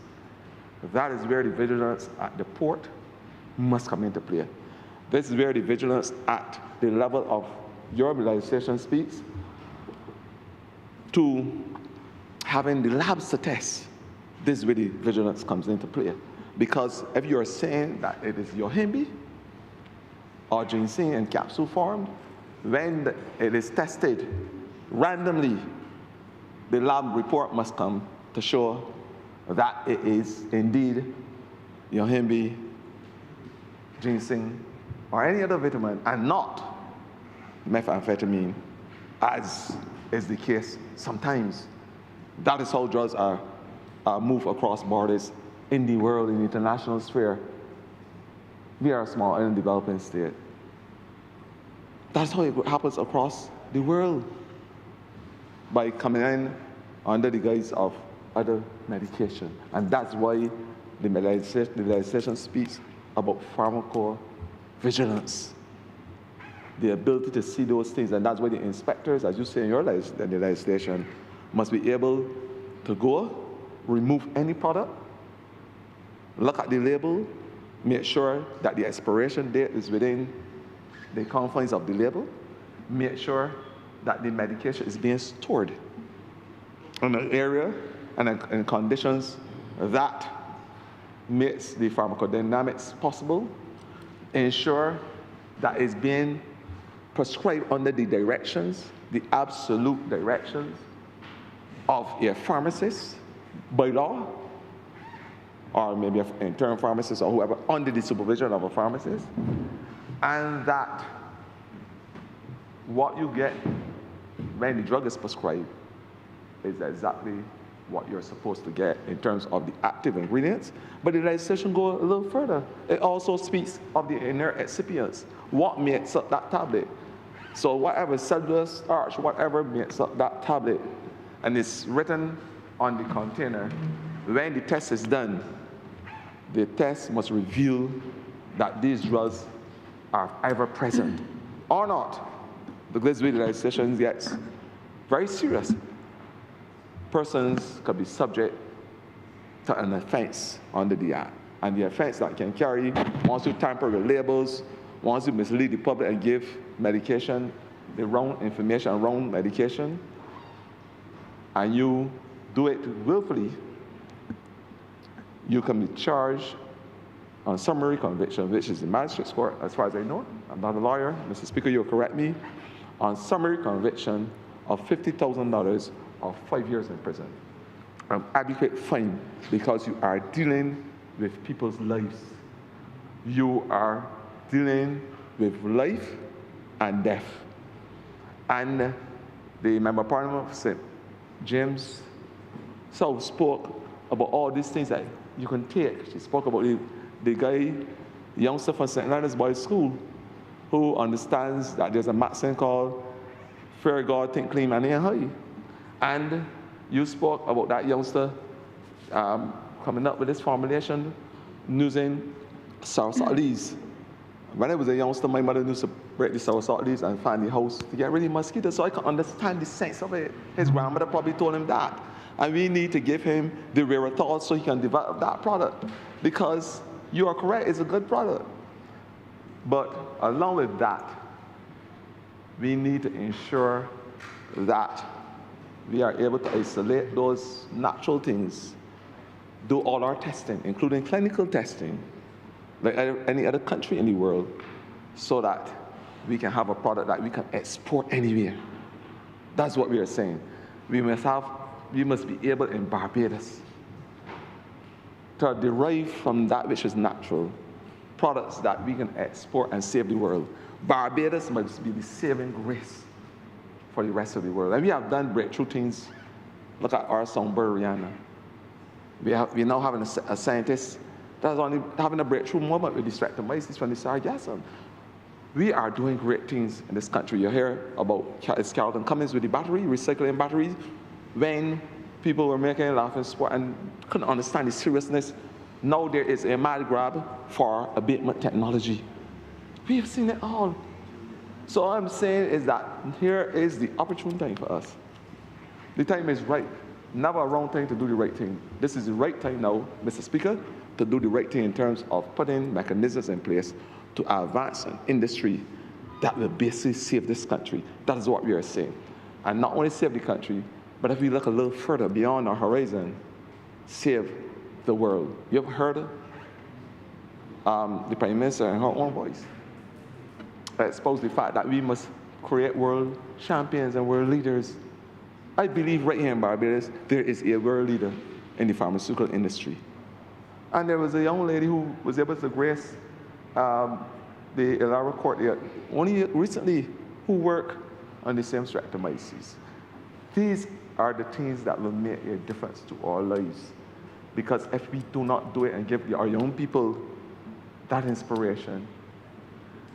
That is where the vigilance at the port must come into play. This is where the vigilance at the level of your organization speaks to having the labs to test. This is where the vigilance comes into play. Because if you're saying that it is yohimbe or ginseng in capsule form, when it is tested randomly, the lab report must come to show that it is indeed yohimbe, ginseng, or any other vitamin, and not methamphetamine, as is the case sometimes. That is how drugs are moved across borders in the world, in the international sphere. We are a small and developing state. That's how it happens across the world, by coming in under the guise of other medication. And that's why the legislation speaks about pharmacovigilance, the ability to see those things. And that's why the inspectors, as you say in your legislation, must be able to go, remove any product, look at the label, make sure that the expiration date is within the confines of the label, make sure that the medication is being stored in an area and in conditions that makes the pharmacodynamics possible, ensure that it's being prescribed under the directions, the absolute directions of a pharmacist by law, or maybe an intern pharmacist or whoever, under the supervision of a pharmacist, and that what you get when the drug is prescribed is exactly what you're supposed to get in terms of the active ingredients. But the legislation goes a little further. It also speaks of the inert excipients, what makes up that tablet. So whatever cellular starch, whatever makes up that tablet, and it's written on the container, when the test is done, the test must reveal that these drugs are ever present or not. Because the legislation gets very serious. Persons could be subject to an offense under the Act. And the offense that can carry, once you tamper with labels, once you mislead the public and give medication, the wrong information, wrong medication, and you do it willfully, you can be charged on summary conviction, which is the magistrate's court, as far as I know. I'm not a lawyer. Mr. Speaker, you'll correct me. On summary conviction of $50,000 or 5 years in prison. An adequate fine, because you are dealing with people's lives. You are dealing with life and death. And the Member of Parliament of St. James South spoke about all these things that you can take. She spoke about the guy, the youngster from St. Leonard's Boys School, who understands that there's a maxim called fear God, think clean, and aim high. And you spoke about that youngster coming up with this formulation using soursop leaves. When I was a youngster, my mother used to break the soursop leaves and find the house to get rid of mosquitoes, so I can understand the sense of it. His grandmother probably told him that. And we need to give him the wherewithal so he can develop that product. Because you are correct, it's a good product. But along with that, we need to ensure that we are able to isolate those natural things, do all our testing, including clinical testing, like any other country in the world, so that we can have a product that we can export anywhere. That's what we are saying. We must be able in Barbados to derive from that which is natural products that we can export and save the world. Barbados must be the saving grace for the rest of the world. And we have done breakthrough things. Look at our songbird, Rihanna. We're now having a scientist that's only having a breakthrough moment with the streptomyces from the sargassum. We are doing great things in this country. You hear about Carlton Cummings with the battery, recycling batteries, when people were making a laughing sport and couldn't understand the seriousness. Now there is a mad grab for abatement technology. We have seen it all. So all I'm saying is that here is the opportune time for us. The time is right. Never a wrong time to do the right thing. This is the right time now, Mr. Speaker, to do the right thing in terms of putting mechanisms in place to advance an industry that will basically save this country. That is what we are saying. And not only save the country, but if we look a little further beyond our horizon, save the world. You have heard the Prime Minister in her own voice expose the fact that we must create world champions and world leaders. I believe right here in Barbados, there is a world leader in the pharmaceutical industry. And there was a young lady who was able to grace the Elara Court only recently, who work on the same streptomyces. These are the things that will make a difference to our lives. Because if we do not do it and give our young people that inspiration,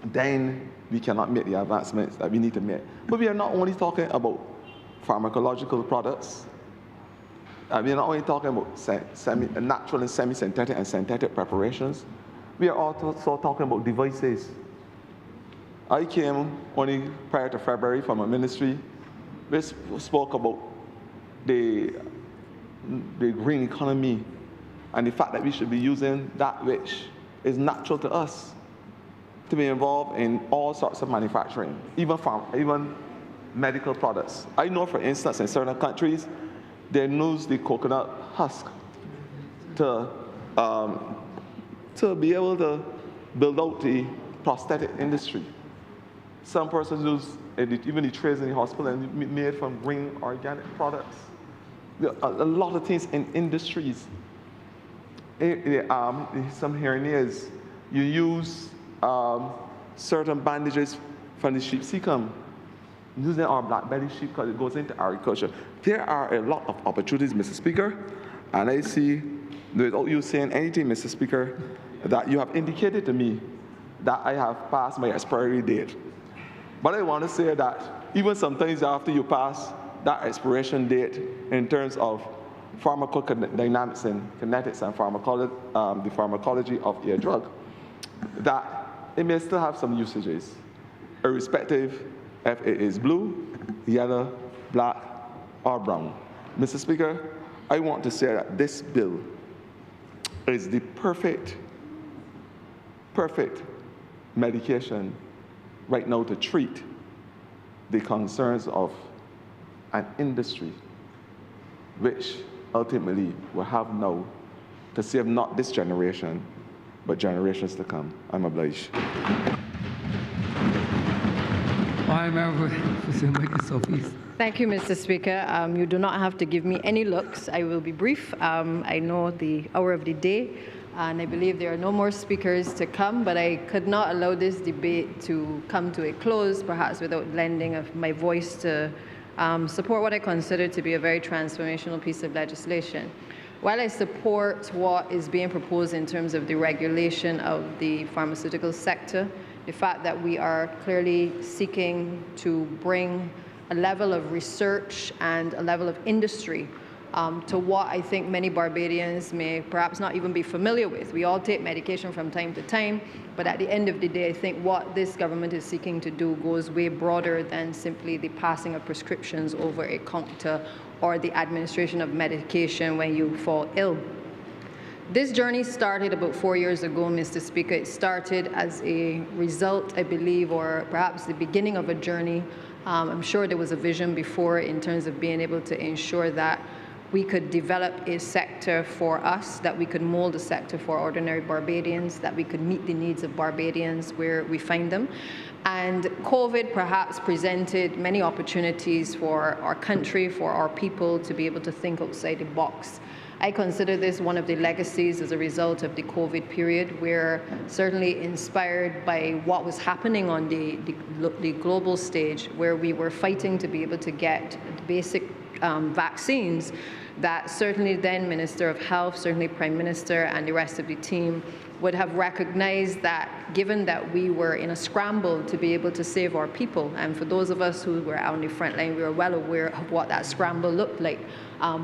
then we cannot make the advancements that we need to make. But we are not only talking about pharmacological products. We are not only talking about natural and semi-synthetic and synthetic preparations. We are also talking about devices. I came only prior to February from a ministry which spoke about the green economy and the fact that we should be using that which is natural to us to be involved in all sorts of manufacturing, even medical products. I know, for instance, in certain countries, they use the coconut husk to be able to build out the prosthetic industry. Some persons use even the trays in the hospital and made from green organic products. There are a lot of things in industries. Some hearing aids, you use certain bandages from the sheep cecum, using our black belly sheep because it goes into agriculture. There are a lot of opportunities, Mr. Speaker, and I see, without you saying anything, Mr. Speaker, that you have indicated to me that I have passed my expiry date. But I want to say that even sometimes after you pass that expiration date in terms of pharmacodynamics and kinetics and the pharmacology of a drug, that it may still have some usages, irrespective if it is blue, yellow, black, or brown. Mr. Speaker, I want to say that this bill is the perfect medication right now to treat the concerns of an industry which ultimately will have now to save not this generation, but generations to come. I'm obliged. Thank you, Mr. Speaker. You do not have to give me any looks. I will be brief. I know the hour of the day, and I believe there are no more speakers to come, but I could not allow this debate to come to a close, perhaps without lending of my voice to support what I consider to be a very transformational piece of legislation. While I support what is being proposed in terms of the regulation of the pharmaceutical sector, the fact that we are clearly seeking to bring a level of research and a level of industry to what I think many Barbadians may perhaps not even be familiar with. We all take medication from time to time, but at the end of the day, I think what this government is seeking to do goes way broader than simply the passing of prescriptions over a counter or the administration of medication when you fall ill. This journey started about 4 years ago, Mr. Speaker. It started as a result, I believe, or perhaps the beginning of a journey. I'm sure there was a vision before in terms of being able to ensure that we could develop a sector for us, that we could mold a sector for ordinary Barbadians, that we could meet the needs of Barbadians where we find them. And COVID perhaps presented many opportunities for our country, for our people to be able to think outside the box. I consider this one of the legacies as a result of the COVID period. We're certainly inspired by what was happening on the global stage, where we were fighting to be able to get the basic vaccines that certainly then Minister of Health, certainly Prime Minister and the rest of the team would have recognized that given that we were in a scramble to be able to save our people, and for those of us who were on the front line, we were well aware of what that scramble looked like,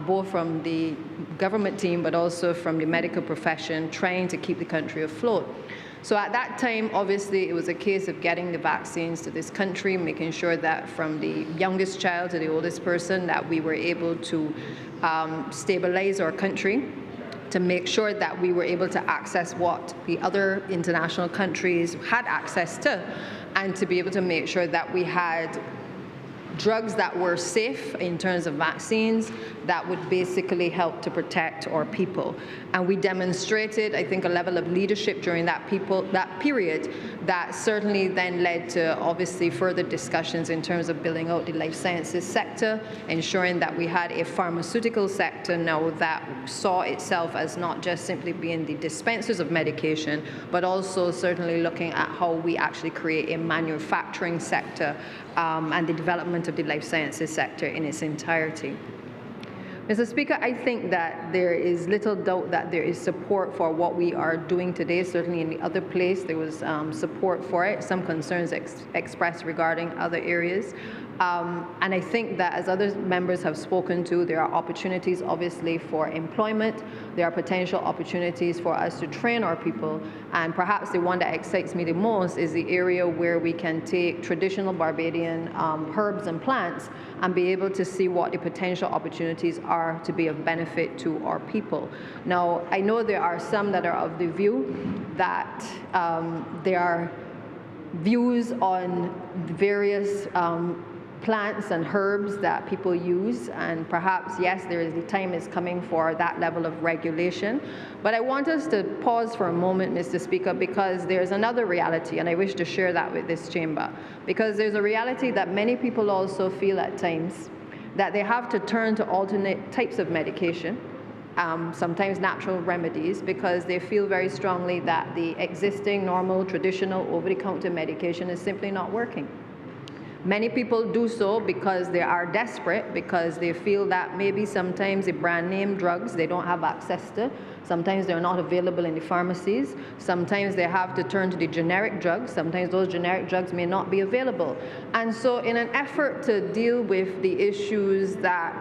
both from the government team but also from the medical profession trying to keep the country afloat. So at that time, obviously, it was a case of getting the vaccines to this country, making sure that from the youngest child to the oldest person that we were able to stabilize our country, to make sure that we were able to access what the other international countries had access to, and to be able to make sure that we had drugs that were safe in terms of vaccines, that would basically help to protect our people. And we demonstrated, I think, a level of leadership during that period that certainly then led to obviously further discussions in terms of building out the life sciences sector, ensuring that we had a pharmaceutical sector now that saw itself as not just simply being the dispensers of medication, but also certainly looking at how we actually create a manufacturing sector and the development of the life sciences sector in its entirety. Mr. Speaker, I think that there is little doubt that there is support for what we are doing today. Certainly in the other place, there was support for it, some concerns expressed regarding other areas. And I think that as other members have spoken to, there are opportunities obviously for employment. There are potential opportunities for us to train our people. And perhaps the one that excites me the most is the area where we can take traditional Barbadian herbs and plants and be able to see what the potential opportunities are to be of benefit to our people. Now, I know there are some that are of the view that there are views on various plants and herbs that people use, and perhaps, yes, the time is coming for that level of regulation. But I want us to pause for a moment, Mr. Speaker, because there's another reality, and I wish to share that with this chamber, because there's a reality that many people also feel at times that they have to turn to alternate types of medication, sometimes natural remedies, because they feel very strongly that the existing, normal, traditional, over-the-counter medication is simply not working. Many people do so because they are desperate, because they feel that maybe sometimes the brand name drugs they don't have access to. Sometimes they're not available in the pharmacies. Sometimes they have to turn to the generic drugs. Sometimes those generic drugs may not be available. And so in an effort to deal with the issues that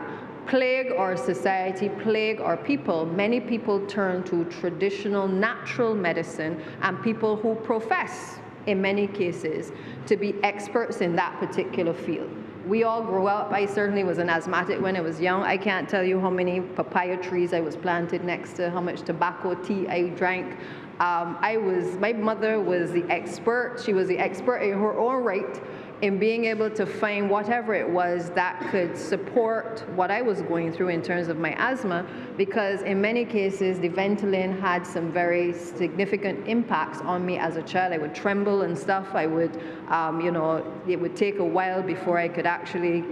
plague our society, plague our people, many people turn to traditional natural medicine and people who profess, in many cases, to be experts in that particular field. We all grew up, I certainly was an asthmatic when I was young. I can't tell you how many papaya trees I was planted next to, how much tobacco tea I drank. My mother was the expert. She was the expert in her own right in being able to find whatever it was that could support what I was going through in terms of my asthma, because in many cases the Ventolin had some very significant impacts on me as a child. I would tremble and stuff. I would, it would take a while before I could actually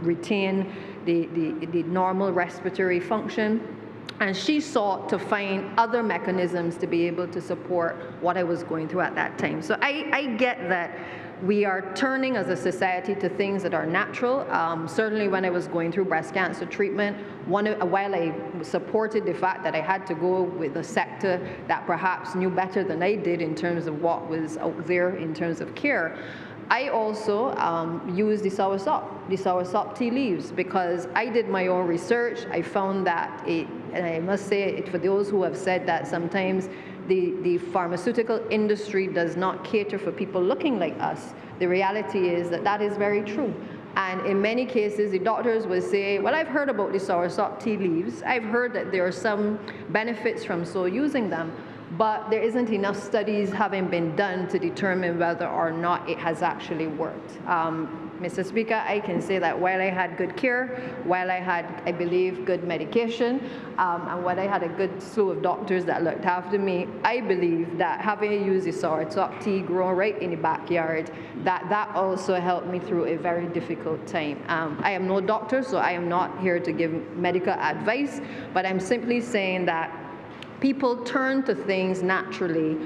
retain the normal respiratory function. And she sought to find other mechanisms to be able to support what I was going through at that time. So I get that we are turning as a society to things that are natural. Certainly when I was going through breast cancer treatment, while I supported the fact that I had to go with a sector that perhaps knew better than I did in terms of what was out there in terms of care, I also used the soursop tea leaves, because I did my own research. I found that and I must say it for those who have said that sometimes the pharmaceutical industry does not cater for people looking like us. The reality is that that is very true. And in many cases, the doctors will say, well, I've heard about the soursop tea leaves. I've heard that there are some benefits from using them. But there isn't enough studies having been done to determine whether or not it has actually worked. Mr. Speaker, I can say that while I had good care, while I had, I believe, good medication, and while I had a good slew of doctors that looked after me, I believe that having used the soursop tea grown right in the backyard, that also helped me through a very difficult time. I am no doctor, so I am not here to give medical advice, but I'm simply saying that people turn to things naturally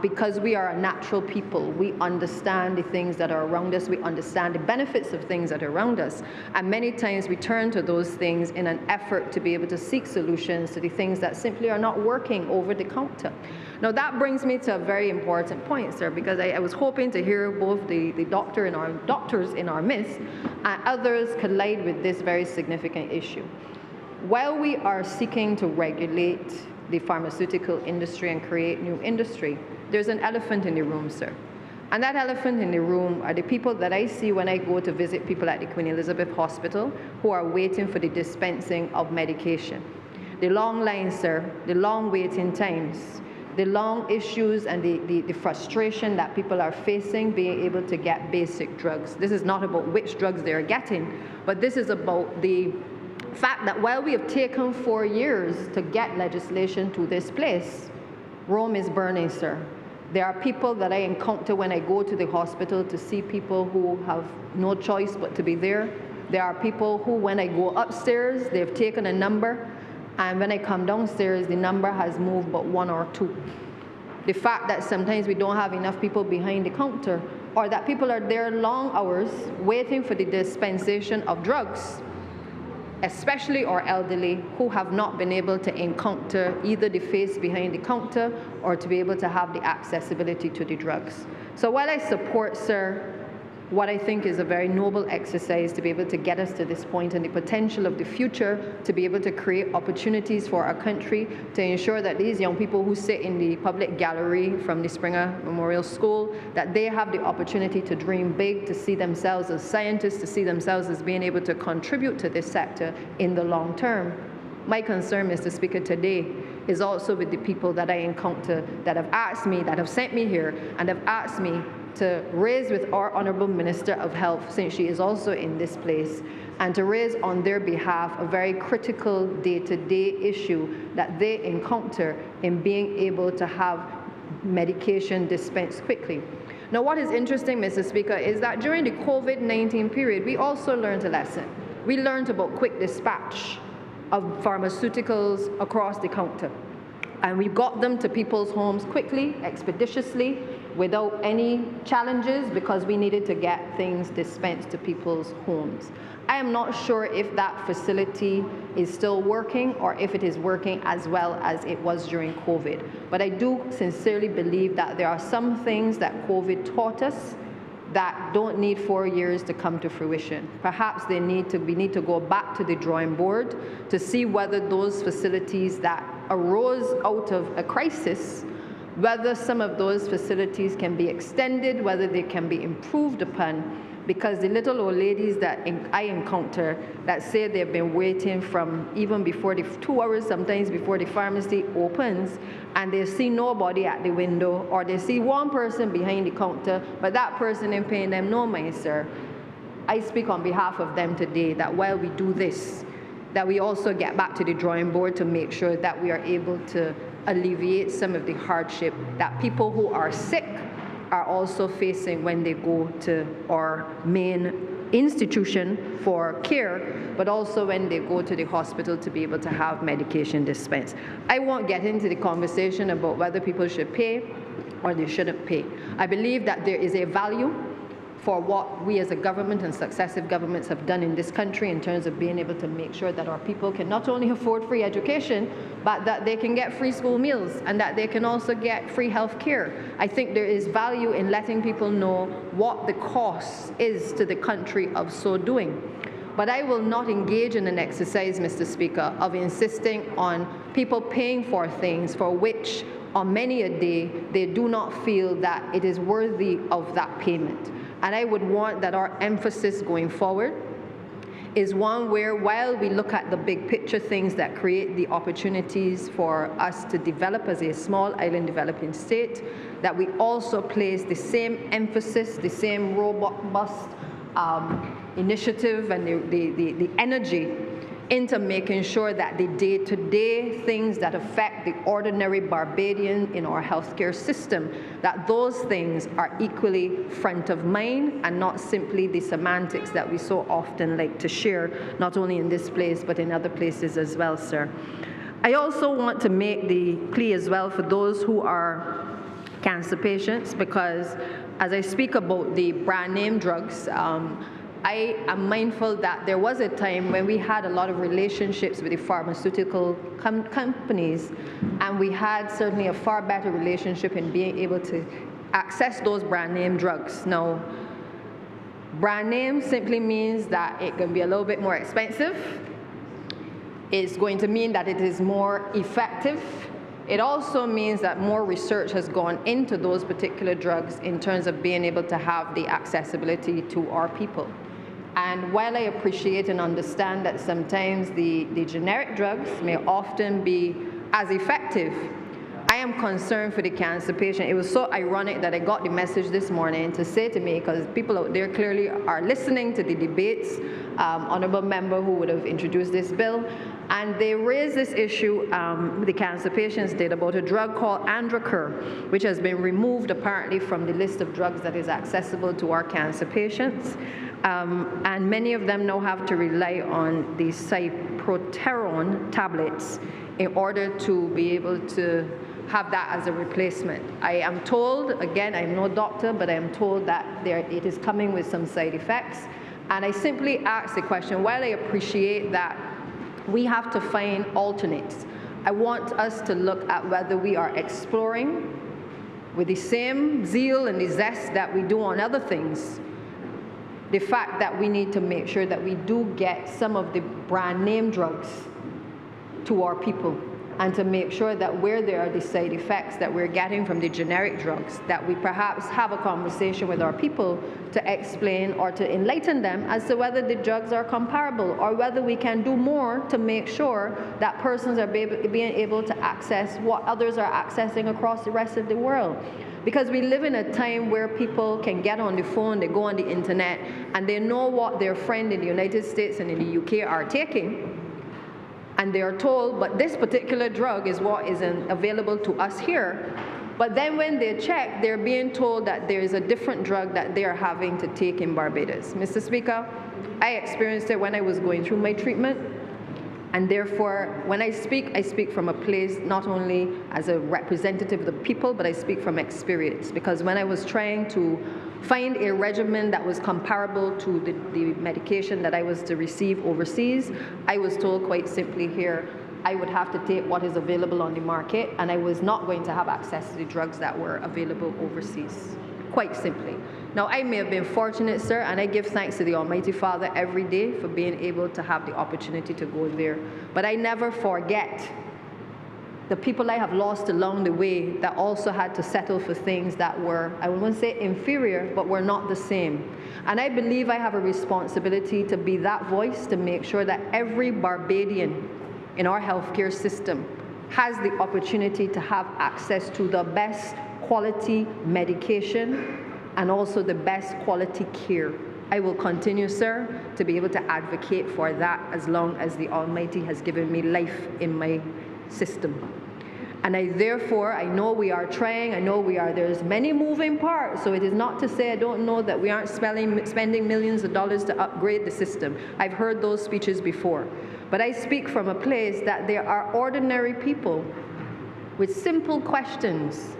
because we are a natural people. We understand the things that are around us. We understand the benefits of things that are around us. And many times we turn to those things in an effort to be able to seek solutions to the things that simply are not working over the counter. Now that brings me to a very important point, sir, because I was hoping to hear both the doctors in our midst and others collide with this very significant issue. While we are seeking to regulate the pharmaceutical industry and create new industry, there's an elephant in the room, sir. And that elephant in the room are the people that I see when I go to visit people at the Queen Elizabeth Hospital who are waiting for the dispensing of medication. The long lines, sir, the long waiting times, the long issues and the frustration that people are facing being able to get basic drugs. This is not about which drugs they're getting, but this is about the fact that while we have taken 4 years to get legislation to this place, Rome is burning, sir. There are people that I encounter when I go to the hospital to see people who have no choice but to be there. There are people who, when I go upstairs, they've taken a number, and when I come downstairs, the number has moved but 1 or 2. The fact that sometimes we don't have enough people behind the counter, or that people are there long hours waiting for the dispensation of drugs, especially our elderly who have not been able to encounter either the face behind the counter or to be able to have the accessibility to the drugs. So while I support, sir, what I think is a very noble exercise to be able to get us to this point and the potential of the future to be able to create opportunities for our country to ensure that these young people who sit in the public gallery from the Springer Memorial School, that they have the opportunity to dream big, to see themselves as scientists, to see themselves as being able to contribute to this sector in the long term. My concern, Mr. Speaker, today is also with the people that I encounter that have asked me, that have sent me here and have asked me to raise with our Honourable Minister of Health, since she is also in this place, and to raise on their behalf a very critical day-to-day issue that they encounter in being able to have medication dispensed quickly. Now, what is interesting, Mr. Speaker, is that during the COVID-19 period, we also learned a lesson. We learned about quick dispatch of pharmaceuticals across the counter. And we got them to people's homes quickly, expeditiously, without any challenges, because we needed to get things dispensed to people's homes. I am not sure if that facility is still working or if it is working as well as it was during COVID. But I do sincerely believe that there are some things that COVID taught us that don't need 4 years to come to fruition. Perhaps we need to go back to the drawing board to see whether those facilities that arose out of a crisis, whether some of those facilities can be extended, whether they can be improved upon, because the little old ladies that I encounter that say they've been waiting from even before the 2 hours, sometimes before the pharmacy opens, and they see nobody at the window, or they see one person behind the counter, but that person ain't paying them no money, sir. I speak on behalf of them today that while we do this, that we also get back to the drawing board to make sure that we are able to alleviate some of the hardship that people who are sick are also facing when they go to our main institution for care, but also when they go to the hospital to be able to have medication dispensed. I won't get into the conversation about whether people should pay or they shouldn't pay. I believe that there is a value for what we as a government and successive governments have done in this country in terms of being able to make sure that our people can not only afford free education, but that they can get free school meals and that they can also get free health care. I think there is value in letting people know what the cost is to the country of so doing. But I will not engage in an exercise, Mr. Speaker, of insisting on people paying for things for which on many a day they do not feel that it is worthy of that payment. And I would want that our emphasis going forward is one where, while we look at the big picture things that create the opportunities for us to develop as a small island developing state, that we also place the same emphasis, the same robust initiative and the energy into making sure that the day-to-day things that affect the ordinary Barbadian in our healthcare system, that those things are equally front of mind and not simply the semantics that we so often like to share, not only in this place but in other places as well, sir. I also want to make the plea as well for those who are cancer patients, because as I speak about the brand name drugs, I am mindful that there was a time when we had a lot of relationships with the pharmaceutical companies, and we had certainly a far better relationship in being able to access those brand name drugs. Now, brand name simply means that it can be a little bit more expensive. It's going to mean that it is more effective. It also means that more research has gone into those particular drugs in terms of being able to have the accessibility to our people. And while I appreciate and understand that sometimes the generic drugs may often be as effective, I am concerned for the cancer patient. It was so ironic that I got the message this morning to say to me, because people out there clearly are listening to the debates, honourable member who would have introduced this bill, and they raised this issue, the cancer patients did, about a drug called Androcur, which has been removed apparently from the list of drugs that is accessible to our cancer patients. And many of them now have to rely on the cyproterone tablets in order to be able to have that as a replacement. I am told, again, I'm no doctor, but I am told that it is coming with some side effects. And I simply ask the question, while I appreciate that we have to find alternates, I want us to look at whether we are exploring with the same zeal and the zest that we do on other things, the fact that we need to make sure that we do get some of the brand name drugs to our people, and to make sure that where there are the side effects that we're getting from the generic drugs, that we perhaps have a conversation with our people to explain or to enlighten them as to whether the drugs are comparable, or whether we can do more to make sure that persons are being able to access what others are accessing across the rest of the world. Because we live in a time where people can get on the phone, they go on the internet, and they know what their friend in the United States and in the UK are taking, and they are told, but this particular drug is what is available to us here. But then when they check, they're being told that there is a different drug that they are having to take in Barbados. Mr. Speaker, I experienced it when I was going through my treatment. And therefore, when I speak from a place not only as a representative of the people, but I speak from experience. Because when I was trying to find a regimen that was comparable to the medication that I was to receive overseas, I was told quite simply here, I would have to take what is available on the market, and I was not going to have access to the drugs that were available overseas, quite simply. Now, I may have been fortunate, sir, and I give thanks to the Almighty Father every day for being able to have the opportunity to go there. But I never forget the people I have lost along the way that also had to settle for things that were, I wouldn't say inferior, but were not the same. And I believe I have a responsibility to be that voice to make sure that every Barbadian in our healthcare system has the opportunity to have access to the best quality medication and also the best quality care. I will continue, sir, to be able to advocate for that as long as the Almighty has given me life in my system. And I know we are trying, there's many moving parts, so it is not to say I don't know that we aren't spending millions of dollars to upgrade the system. I've heard those speeches before. But I speak from a place that there are ordinary people with simple questions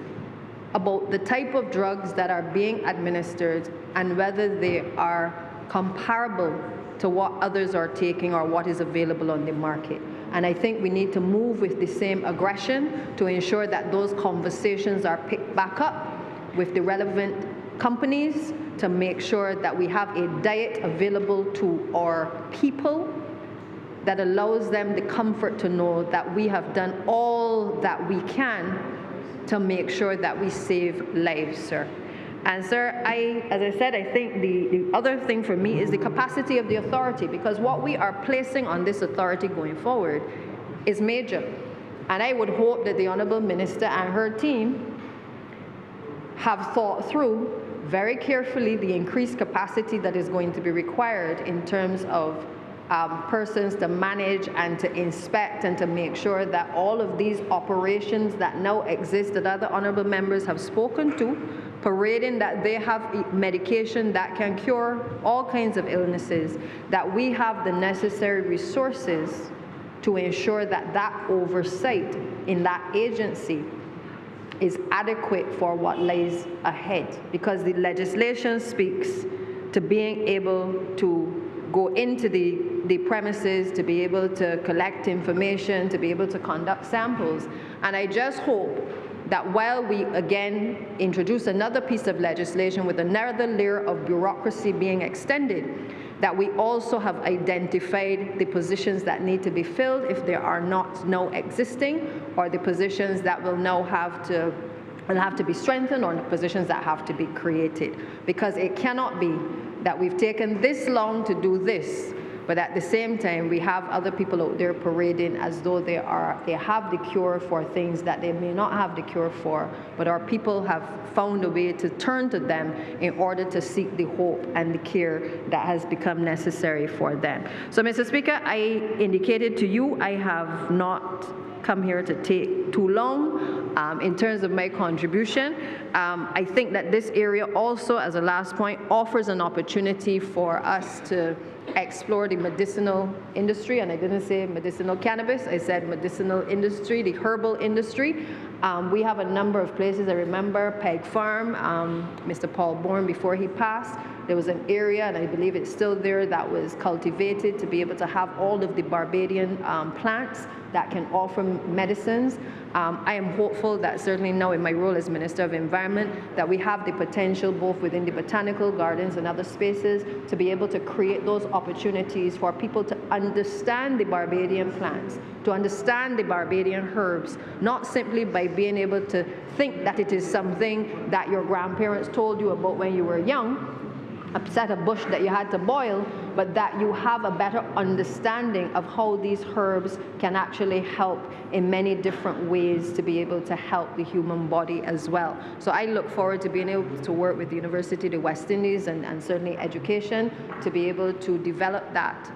about the type of drugs that are being administered and whether they are comparable to what others are taking or what is available on the market. And I think we need to move with the same aggression to ensure that those conversations are picked back up with the relevant companies to make sure that we have a diet available to our people that allows them the comfort to know that we have done all that we can to make sure that we save lives, sir. And sir, as I said, I think the other thing for me is the capacity of the authority, because what we are placing on this authority going forward is major. And I would hope that the Honourable Minister and her team have thought through very carefully the increased capacity that is going to be required in terms of persons to manage and to inspect and to make sure that all of these operations that now exist that other honourable members have spoken to, parading that they have medication that can cure all kinds of illnesses, that we have the necessary resources to ensure that that oversight in that agency is adequate for what lies ahead. Because the legislation speaks to being able to go into the premises, to be able to collect information, to be able to conduct samples. And I just hope that while we again introduce another piece of legislation with another layer of bureaucracy being extended, that we also have identified the positions that need to be filled if they are not now existing, or the positions that will now have to be strengthened, or the positions that have to be created. Because it cannot be that we've taken this long to do this, But at the same time, we have other people out there parading as though they have the cure for things that they may not have the cure for, but our people have found a way to turn to them in order to seek the hope and the care that has become necessary for them. So, Mr. Speaker, I indicated to you I have not come here to take too long in terms of my contribution. I think that this area also, as a last point, offers an opportunity for us to explore the medicinal industry, and I didn't say medicinal cannabis, I said medicinal industry, the herbal industry. We have a number of places. I remember Peg Farm, Mr. Paul Bourne, before he passed, there was an area, and I believe it's still there, that was cultivated to be able to have all of the Barbadian plants that can offer medicines. I am hopeful that certainly now in my role as Minister of Environment, that we have the potential both within the botanical gardens and other spaces to be able to create those opportunities for people to understand the Barbadian plants, to understand the Barbadian herbs, not simply by being able to think that it is something that your grandparents told you about when you were young, a set of bush that you had to boil, but that you have a better understanding of how these herbs can actually help in many different ways to be able to help the human body as well. So I look forward to being able to work with the University of the West Indies and certainly education to be able to develop that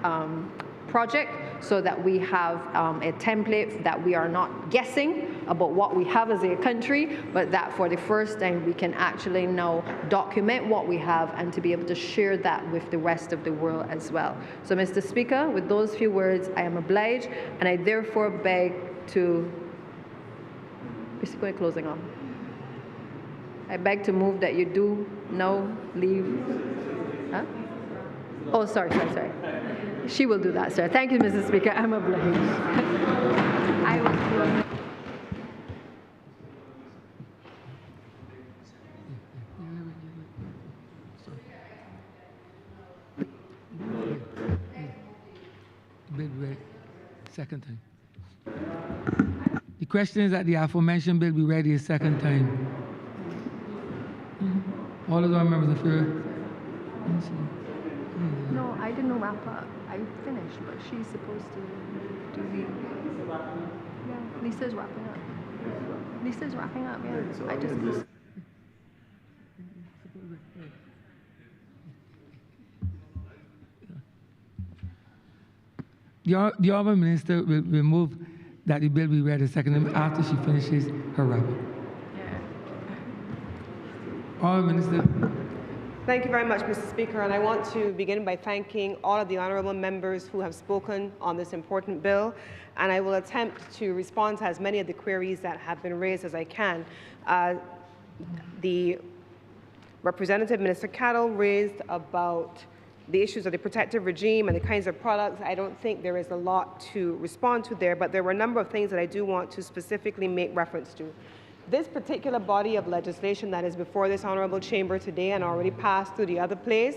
project so that we have a template that we are not guessing about what we have as a country, but that for the first time we can actually now document what we have and to be able to share that with the rest of the world as well. So, Mr. Speaker, with those few words, I am obliged, and I therefore beg to, Mr. Going closing on. I beg to move that you do now leave. Huh? Oh, sorry. She will do that, sir. Thank you, Mr. Speaker. I'm obliged. I will. Bill read second time. The question is that the aforementioned bill be ready a second time. All of our members in favor? No, I didn't wrap up. I finished, but she's supposed to do the. Yeah, Lisa's wrapping up. Lisa's wrapping up. Yeah, I just. The Honourable Minister will move that the bill be read a second time after she finishes her wrap up. Honourable Minister. Thank you very much, Mr. Speaker, and I want to begin by thanking all of the honourable members who have spoken on this important bill, and I will attempt to respond to as many of the queries that have been raised as I can. The Representative Minister Cattle raised about the issues of the protective regime and the kinds of products. I don't think there is a lot to respond to there, but there were a number of things that I do want to specifically make reference to. This particular body of legislation that is before this honourable chamber today and already passed through the other place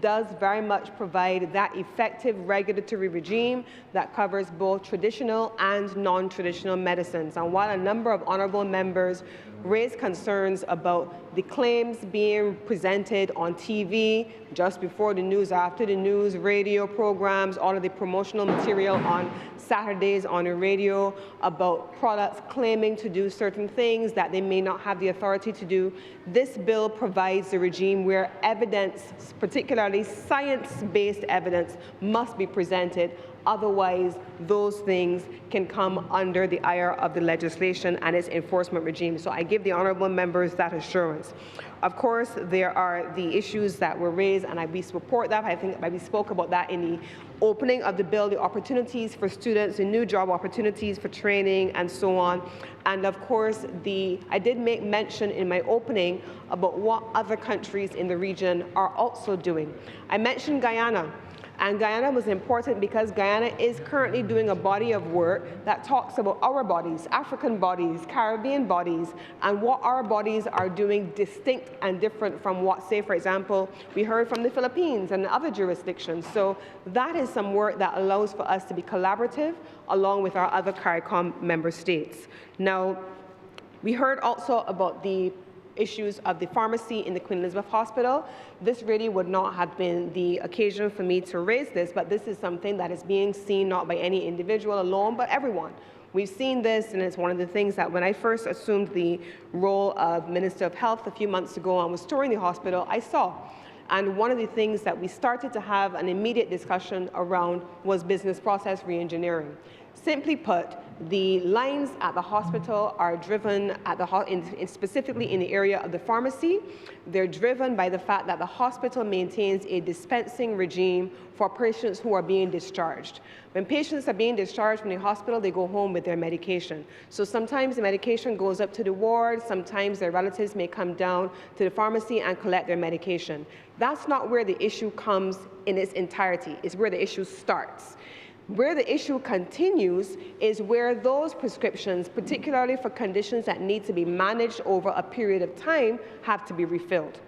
does very much provide that effective regulatory regime that covers both traditional and non-traditional medicines. And while a number of honourable members raised concerns about the claims being presented on TV, just before the news, after the news, radio programs, all of the promotional material on Saturdays on the radio about products claiming to do certain things that they may not have the authority to do, this bill provides a regime where evidence, particularly science-based evidence, must be presented. Otherwise, those things can come under the ire of the legislation and its enforcement regime. So I give the honourable members that assurance. Of course, there are the issues that were raised, and we support that. I think we spoke about that in the opening of the bill, the opportunities for students, the new job opportunities for training, and so on. And of course, I did make mention in my opening about what other countries in the region are also doing. I mentioned Guyana. And Guyana was important because Guyana is currently doing a body of work that talks about our bodies, African bodies, Caribbean bodies, and what our bodies are doing distinct and different from what, say, for example, we heard from the Philippines and other jurisdictions. So that is some work that allows for us to be collaborative along with our other CARICOM member states. Now, we heard also about the issues of the pharmacy in the Queen Elizabeth Hospital. This really would not have been the occasion for me to raise this, but this is something that is being seen not by any individual alone, but everyone. We've seen this, and it's one of the things that when I first assumed the role of Minister of Health a few months ago and was touring the hospital, I saw. And one of the things that we started to have an immediate discussion around was business process reengineering. Simply put, the lines at the hospital are driven at specifically in the area of the pharmacy. They're driven by the fact that the hospital maintains a dispensing regime for patients who are being discharged. When patients are being discharged from the hospital, they go home with their medication. So sometimes the medication goes up to the ward, sometimes their relatives may come down to the pharmacy and collect their medication. That's not where the issue comes in its entirety. It's where the issue starts. Where the issue continues is where those prescriptions, particularly for conditions that need to be managed over a period of time, have to be refilled.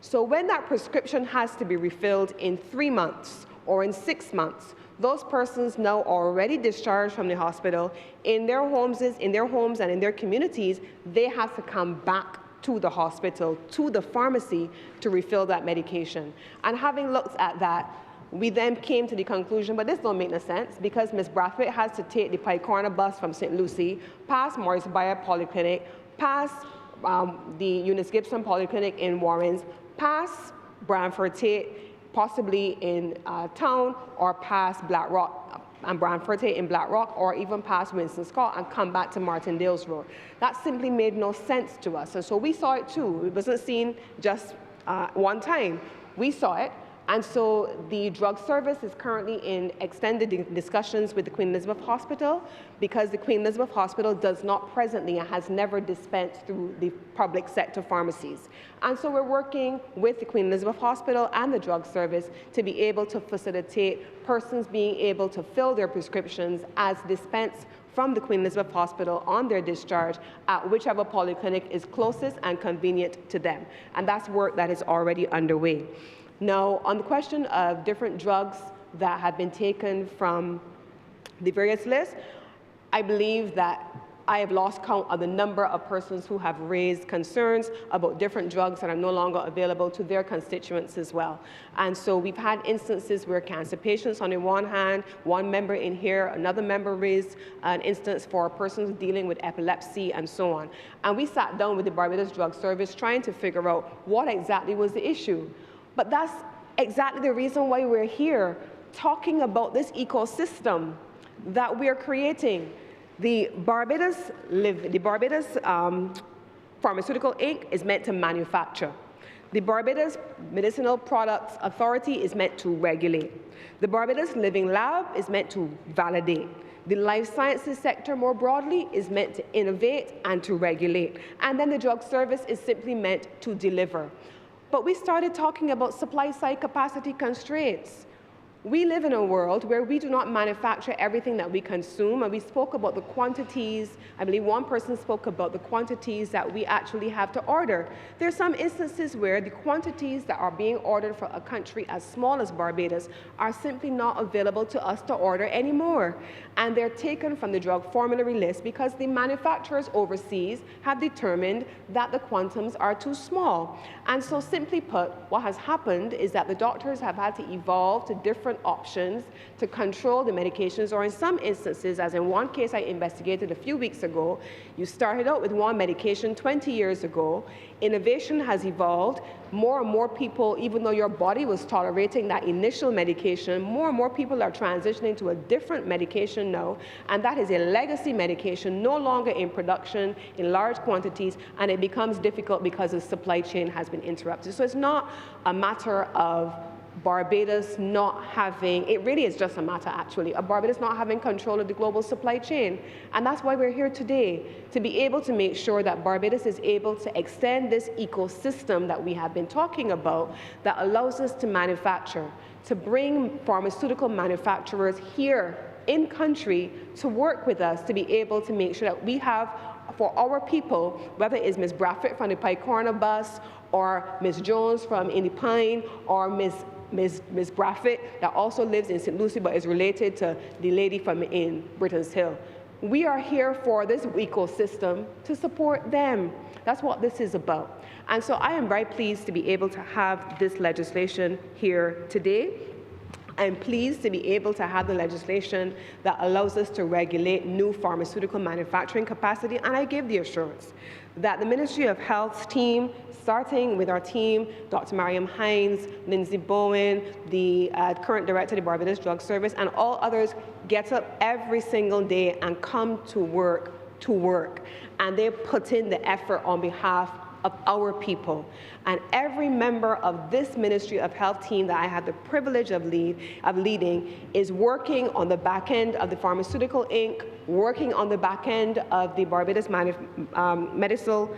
So when that prescription has to be refilled in 3 months or in 6 months, those persons now already discharged from the hospital in their homes and in their communities, they have to come back to the hospital, to the pharmacy, to refill that medication. And having looked at that, we then came to the conclusion, but this don't make no sense, because Ms. Brathwaite has to take the Pike Corner bus from St. Lucie, past Morris Bayer Polyclinic, past the Eunice Gibson Polyclinic in Warrens, past Brantford Tate, possibly in town, or past Black Rock, and Brantford Tate in Black Rock, or even past Winston Scott and come back to Martindale's Road. That simply made no sense to us. And so we saw it too. It wasn't seen just one time. We saw it. And so the drug service is currently in extended discussions with the Queen Elizabeth Hospital, because the Queen Elizabeth Hospital does not presently and has never dispensed through the public sector pharmacies. And so we're working with the Queen Elizabeth Hospital and the drug service to be able to facilitate persons being able to fill their prescriptions as dispensed from the Queen Elizabeth Hospital on their discharge at whichever polyclinic is closest and convenient to them. And that's work that is already underway. Now, on the question of different drugs that have been taken from the various lists, I believe that I have lost count of the number of persons who have raised concerns about different drugs that are no longer available to their constituents as well. And so we've had instances where cancer patients, on the one hand, one member in here, another member raised an instance for persons dealing with epilepsy and so on. And we sat down with the Barbados Drug Service trying to figure out what exactly was the issue. But that's exactly the reason why we're here, talking about this ecosystem that we're creating. The Barbados Pharmaceutical Inc. is meant to manufacture. The Barbados Medicinal Products Authority is meant to regulate. The Barbados Living Lab is meant to validate. The life sciences sector more broadly is meant to innovate and to regulate. And then the drug service is simply meant to deliver. But we started talking about supply side capacity constraints. We live in a world where we do not manufacture everything that we consume, and we spoke about the quantities. I believe one person spoke about the quantities that we actually have to order. There are some instances where the quantities that are being ordered for a country as small as Barbados are simply not available to us to order anymore. And they're taken from the drug formulary list because the manufacturers overseas have determined that the quantums are too small. And so simply put, what has happened is that the doctors have had to evolve to different options to control the medications, or in some instances, as in one case I investigated a few weeks ago, you started out with one medication 20 years ago, innovation has evolved, more and more people, even though your body was tolerating that initial medication, more and more people are transitioning to a different medication now, and that is a legacy medication, no longer in production in large quantities, and it becomes difficult because the supply chain has been interrupted. So it's not a matter of Barbados not having, it really is just a matter actually, of Barbados not having control of the global supply chain. And that's why we're here today, to be able to make sure that Barbados is able to extend this ecosystem that we have been talking about that allows us to manufacture, to bring pharmaceutical manufacturers here in country to work with us to be able to make sure that we have for our people, whether it's Ms. Brathwaite from the Pike Corner bus, or Ms. Jones from Indy Pine, or Ms. Brathwaite that also lives in St. Lucie but is related to the lady from in Britain's Hill. We are here for this ecosystem to support them. That's what this is about. And so I am very pleased to be able to have this legislation here today. I'm pleased to be able to have the legislation that allows us to regulate new pharmaceutical manufacturing capacity, and I give the assurance that the Ministry of Health's team, starting with our team, Dr. Mariam Hines, Lindsay Bowen, the current director of the Barbados Drug Service, and all others, get up every single day and come to work, and they put in the effort on behalf of our people. And every member of this Ministry of Health team that I had the privilege of leading is working on the back end of the Pharmaceutical Inc., working on the back end of the Barbados Medical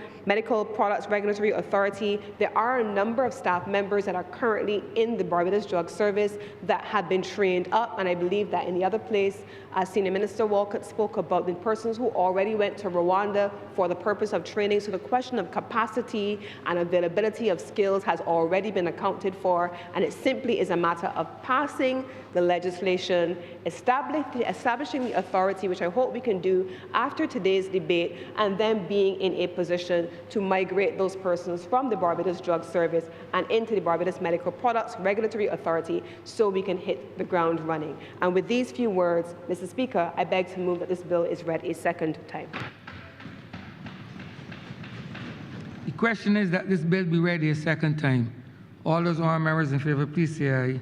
Products Regulatory Authority. There are a number of staff members that are currently in the Barbados Drug Service that have been trained up, and I believe that in the other place, Senior Minister Walcott spoke about the persons who already went to Rwanda for the purpose of training. So the question of capacity and availability of skills has already been accounted for, and it simply is a matter of passing the legislation, establishing the authority, which I hope we can do after today's debate, and then being in a position to migrate those persons from the Barbados Drug Service and into the Barbados Medical Products Regulatory Authority so we can hit the ground running. And with these few words, Mr. Speaker, I beg to move that this bill is read a second time. The question is that this bill be read a second time. All those honourable members in favour, please say aye.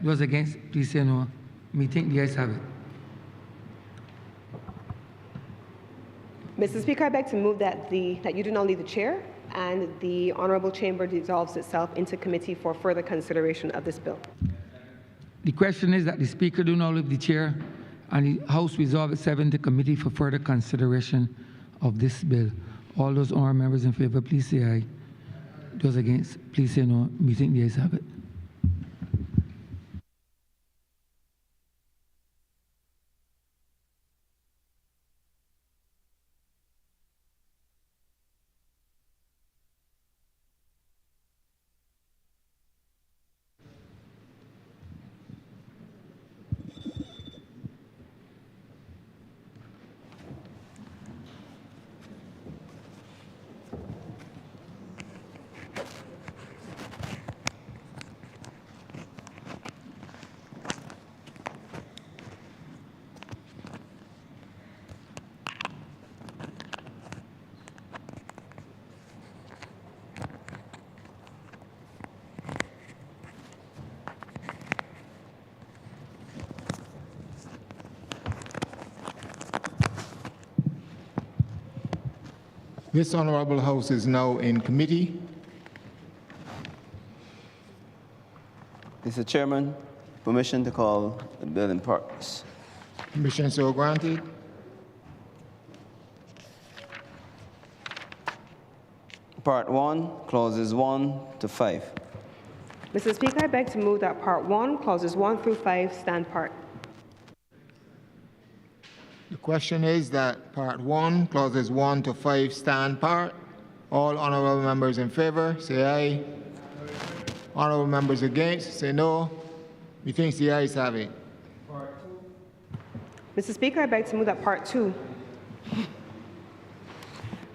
Those against, please say no. Me think the ayes have it. Mr. Speaker, I beg to move that you do not leave the chair and the Honourable Chamber dissolves itself into committee for further consideration of this bill. The question is that the Speaker do not leave the chair and the House resolve itself into committee for further consideration of this bill. All those honourable members in favour, please say aye. Those against, please say no. Me think the ayes have it. This Honourable House is now in committee. Mr. Chairman, permission to call the bill in parts. Permission so granted. Part 1, clauses 1 to 5. Mr. Speaker, I beg to move that Part 1, clauses 1 through 5 stand part. The question is that Part 1, clauses 1 to 5 stand part. All honourable members in favour, say aye. Honourable members against, say no. Methinks the ayes have it. Mr. Speaker, I beg to move that Part 2.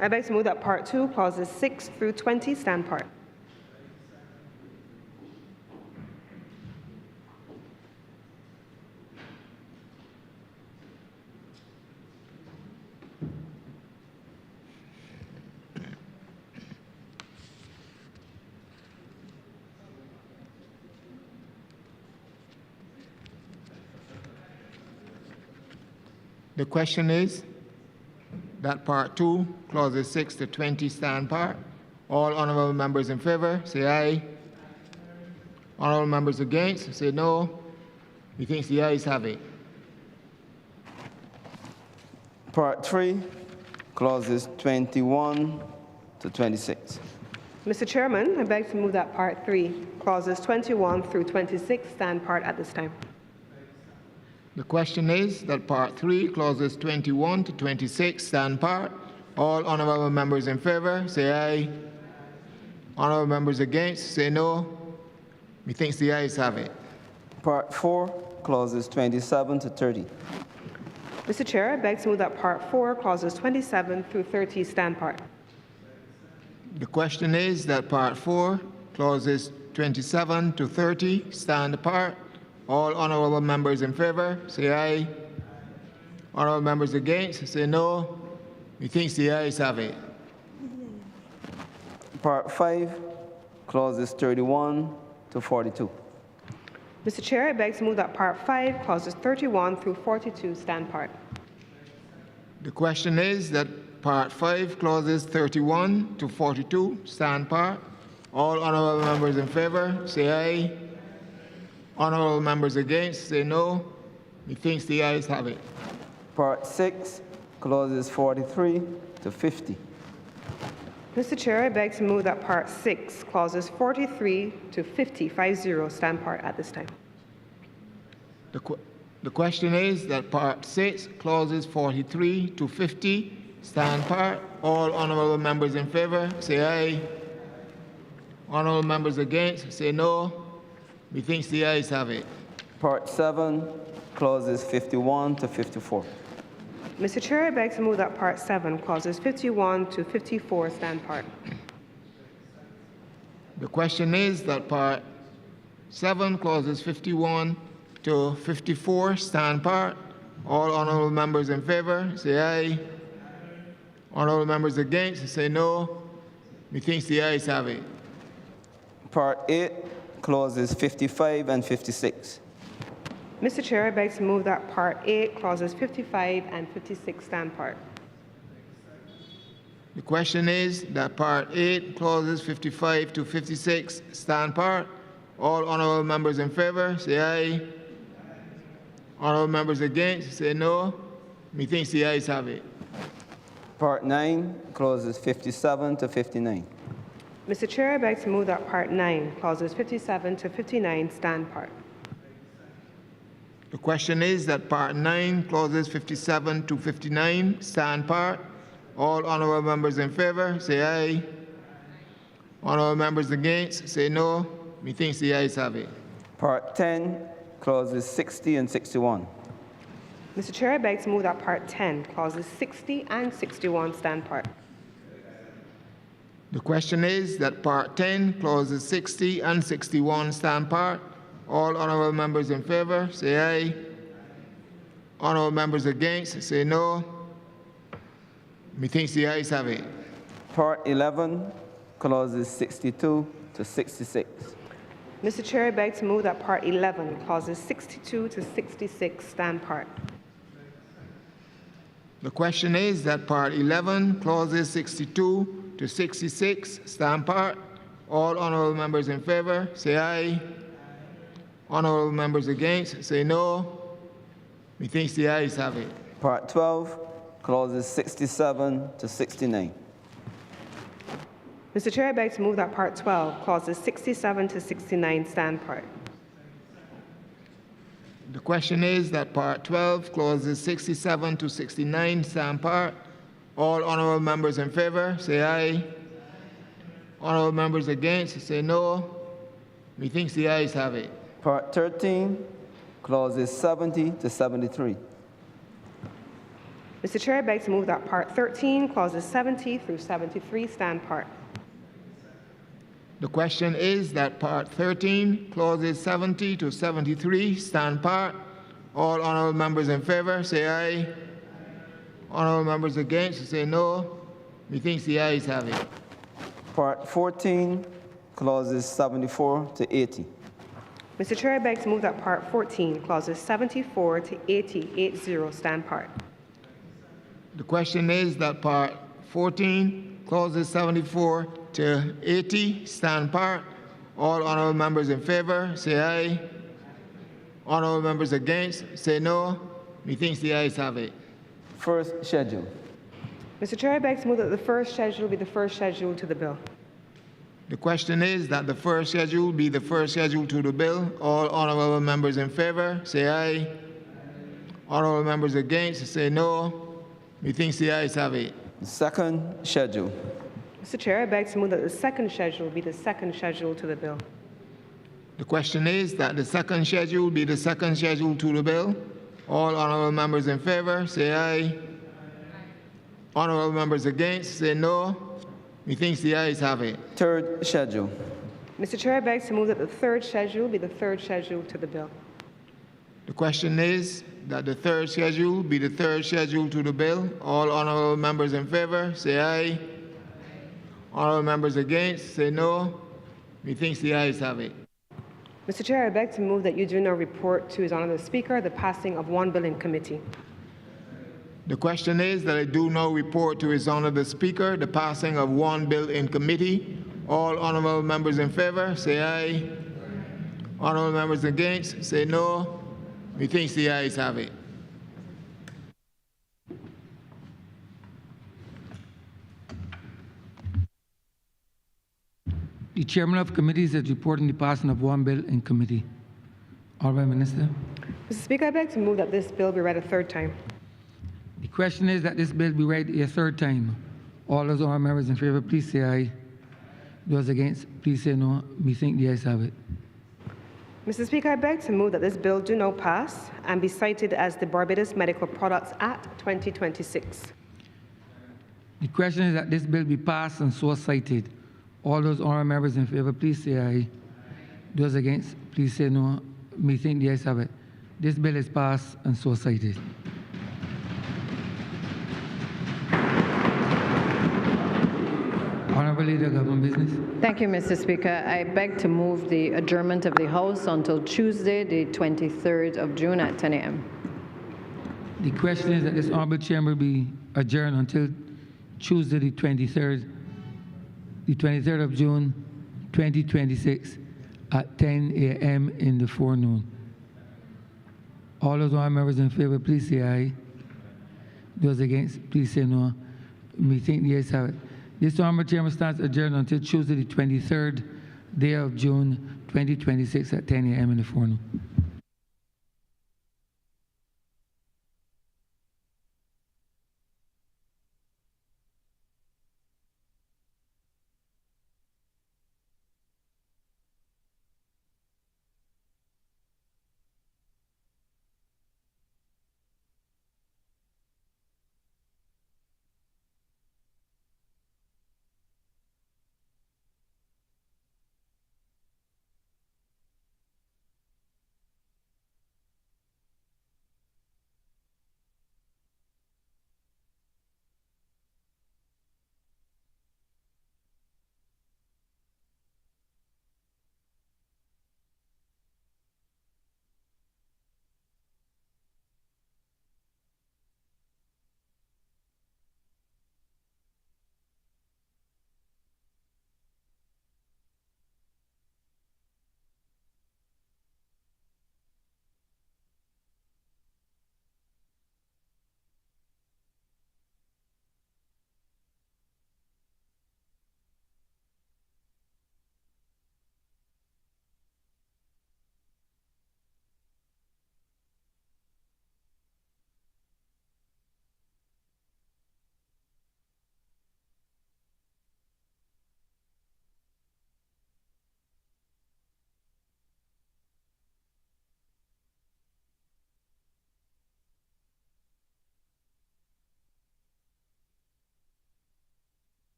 I beg to move that Part 2, clauses 6 through 20 stand part. The question is that Part 2, clauses 6 to 20 stand part. All honourable members in favour, say aye. Honourable members against, say no. Methinks the ayes have it. Part 3, clauses 21 to 26. Mr. Chairman, I beg to move that Part 3, clauses 21 through 26 stand part at this time. The question is that Part 3, clauses 21 to 26 stand part. All honourable members in favour, say aye. Honourable members against, say no. Methinks the ayes have it. Part 4, clauses 27 to 30. Mr. Chair, I beg to move that Part 4, clauses 27 through 30 stand part. The question is that Part 4, clauses 27 to 30 stand apart. All honourable members in favour, say aye. Honourable members against, say no. Methinks the ayes have it. Part 5, clauses 31 to 42. Mr. Chair, I beg to move that Part 5, clauses 31 through 42 stand part. The question is that Part 5, clauses 31 to 42 stand part. All honourable members in favour, say aye. Honourable members against, say no. Methinks the ayes have it. Part 6, clauses 43 to 50. Mr. Chair, I beg to move that Part 6, clauses 43 to 50 stand part at this time. The question is that Part 6, clauses 43 to 50 stand part. All honourable members in favour, say aye. Honourable members against, say no. Methinks the ayes have it. Part 7, clauses 51 to 54. Mr. Chair, I beg to move that Part 7, clauses 51 to 54 stand part. The question is that Part 7, clauses 51 to 54 stand part. All honourable members in favour, say aye. Honourable members against, say no. Methinks the ayes have it. Part 8, clauses 55 and 56. Mr. Chair, I beg to move that Part 8, clauses 55 and 56 stand part. The question is that Part 8, clauses 55 to 56 stand part. All honourable members in favour, say aye. Honourable members against, say no. Methinks the ayes have it. Part 9, clauses 57 to 59. Mr. Chair, I beg to move that Part 9, clauses 57 to 59 stand part. The question is that Part 9, clauses 57 to 59 stand part. All honourable members in favour, say aye. Honourable members against, say no. Methinks the ayes have it. Part 10, clauses 60 and 61. Mr. Chair, I beg to move that Part 10, clauses 60 and 61 stand part. The question is that Part 10, clauses 60 and 61 stand part. All honourable members in favour, say aye. Honourable members against, say no. Methinks the ayes have it. Part 11, clauses 62 to 66. Mr. Chair, I beg to move that Part 11, clauses 62 to 66 stand part. The question is that Part 11, clauses 62 to 66 stand part. All honourable members in favour, say aye. Honourable members against, say no. Methinks the ayes have it. Part 12, clauses 67 to 69. Mr. Chair, I beg to move that Part 12, clauses 67 to 69 stand part. The question is that Part 12, clauses 67 to 69 stand part. All honourable members in favour, say aye. Honourable members against, say no. Methinks the ayes have it. Part 13, clauses 70 to 73. Mr. Chair, I beg to move that Part 13, clauses 70 through 73 stand part. The question is that Part 13, clauses 70 to 73 stand part. All honourable members in favour, say aye. Honourable members against, say no. Methinks the ayes have it. Part 14, clauses 74 to 80. Mr. Chair, I beg to move that Part 14, clauses 74 to 80 stand part. The question is that Part 14, clauses 74 to 80 stand part. All honourable members in favour, say aye. Honourable members against, say no. Methinks the ayes have it. First schedule. Mr. Chair, I beg to move that the first schedule be the first schedule to the bill. The question is that the first schedule be the first schedule to the bill. All honourable members in favour, say aye. Honourable members against, say no. Methinks the ayes have it. Second schedule. Mr. Chair, I beg to move that the second schedule be the second schedule to the bill. The question is that the second schedule be the second schedule to the bill. All honourable members in favour, say aye. Honourable members against, say no. Methinks the ayes have it. Third schedule. Mr. Chair, I beg to move that the third schedule be the third schedule to the bill. The question is that the third schedule be the third schedule to the bill. All honourable members in favour, say aye. Honourable members against, say no. Methinks the ayes have it. Mr. Chair, I beg to move that you do not report to His Honour the Speaker the passing of one bill in committee. The question is that I do now report to His Honour the Speaker the passing of one bill in committee. All honourable members in favour, say aye. Honourable members against, say no. Methinks the ayes have it. The chairman of committees is reporting the passing of one bill in committee. Honourable Minister. Mr. Speaker, I beg to move that this bill be read a third time. The question is that this bill be read a third time. All those honourable members in favour, please say aye. Those against, please say no. Methinks the ayes have it. Mr. Speaker, I beg to move that this bill do not pass and be cited as the Barbados Medical Products Act 2026. The question is that this bill be passed and so cited. All those honourable members in favour, please say aye. Those against, please say no. Methinks the ayes have it. This bill is passed and so cited. Honourable Leader, Government Business. Thank you, Mr. Speaker. I beg to move the adjournment of the House until Tuesday, the 23rd of June at 10 a.m. The question is that this honourable chamber be adjourned until Tuesday, the 23rd of June, 2026 at 10 a.m. in the forenoon. All those honourable members in favour, please say aye. Those against, please say no. Methinks the ayes have it. This honourable chamber stands adjourned until Tuesday, the 23rd day of June, 2026 at 10 a.m. in the forenoon.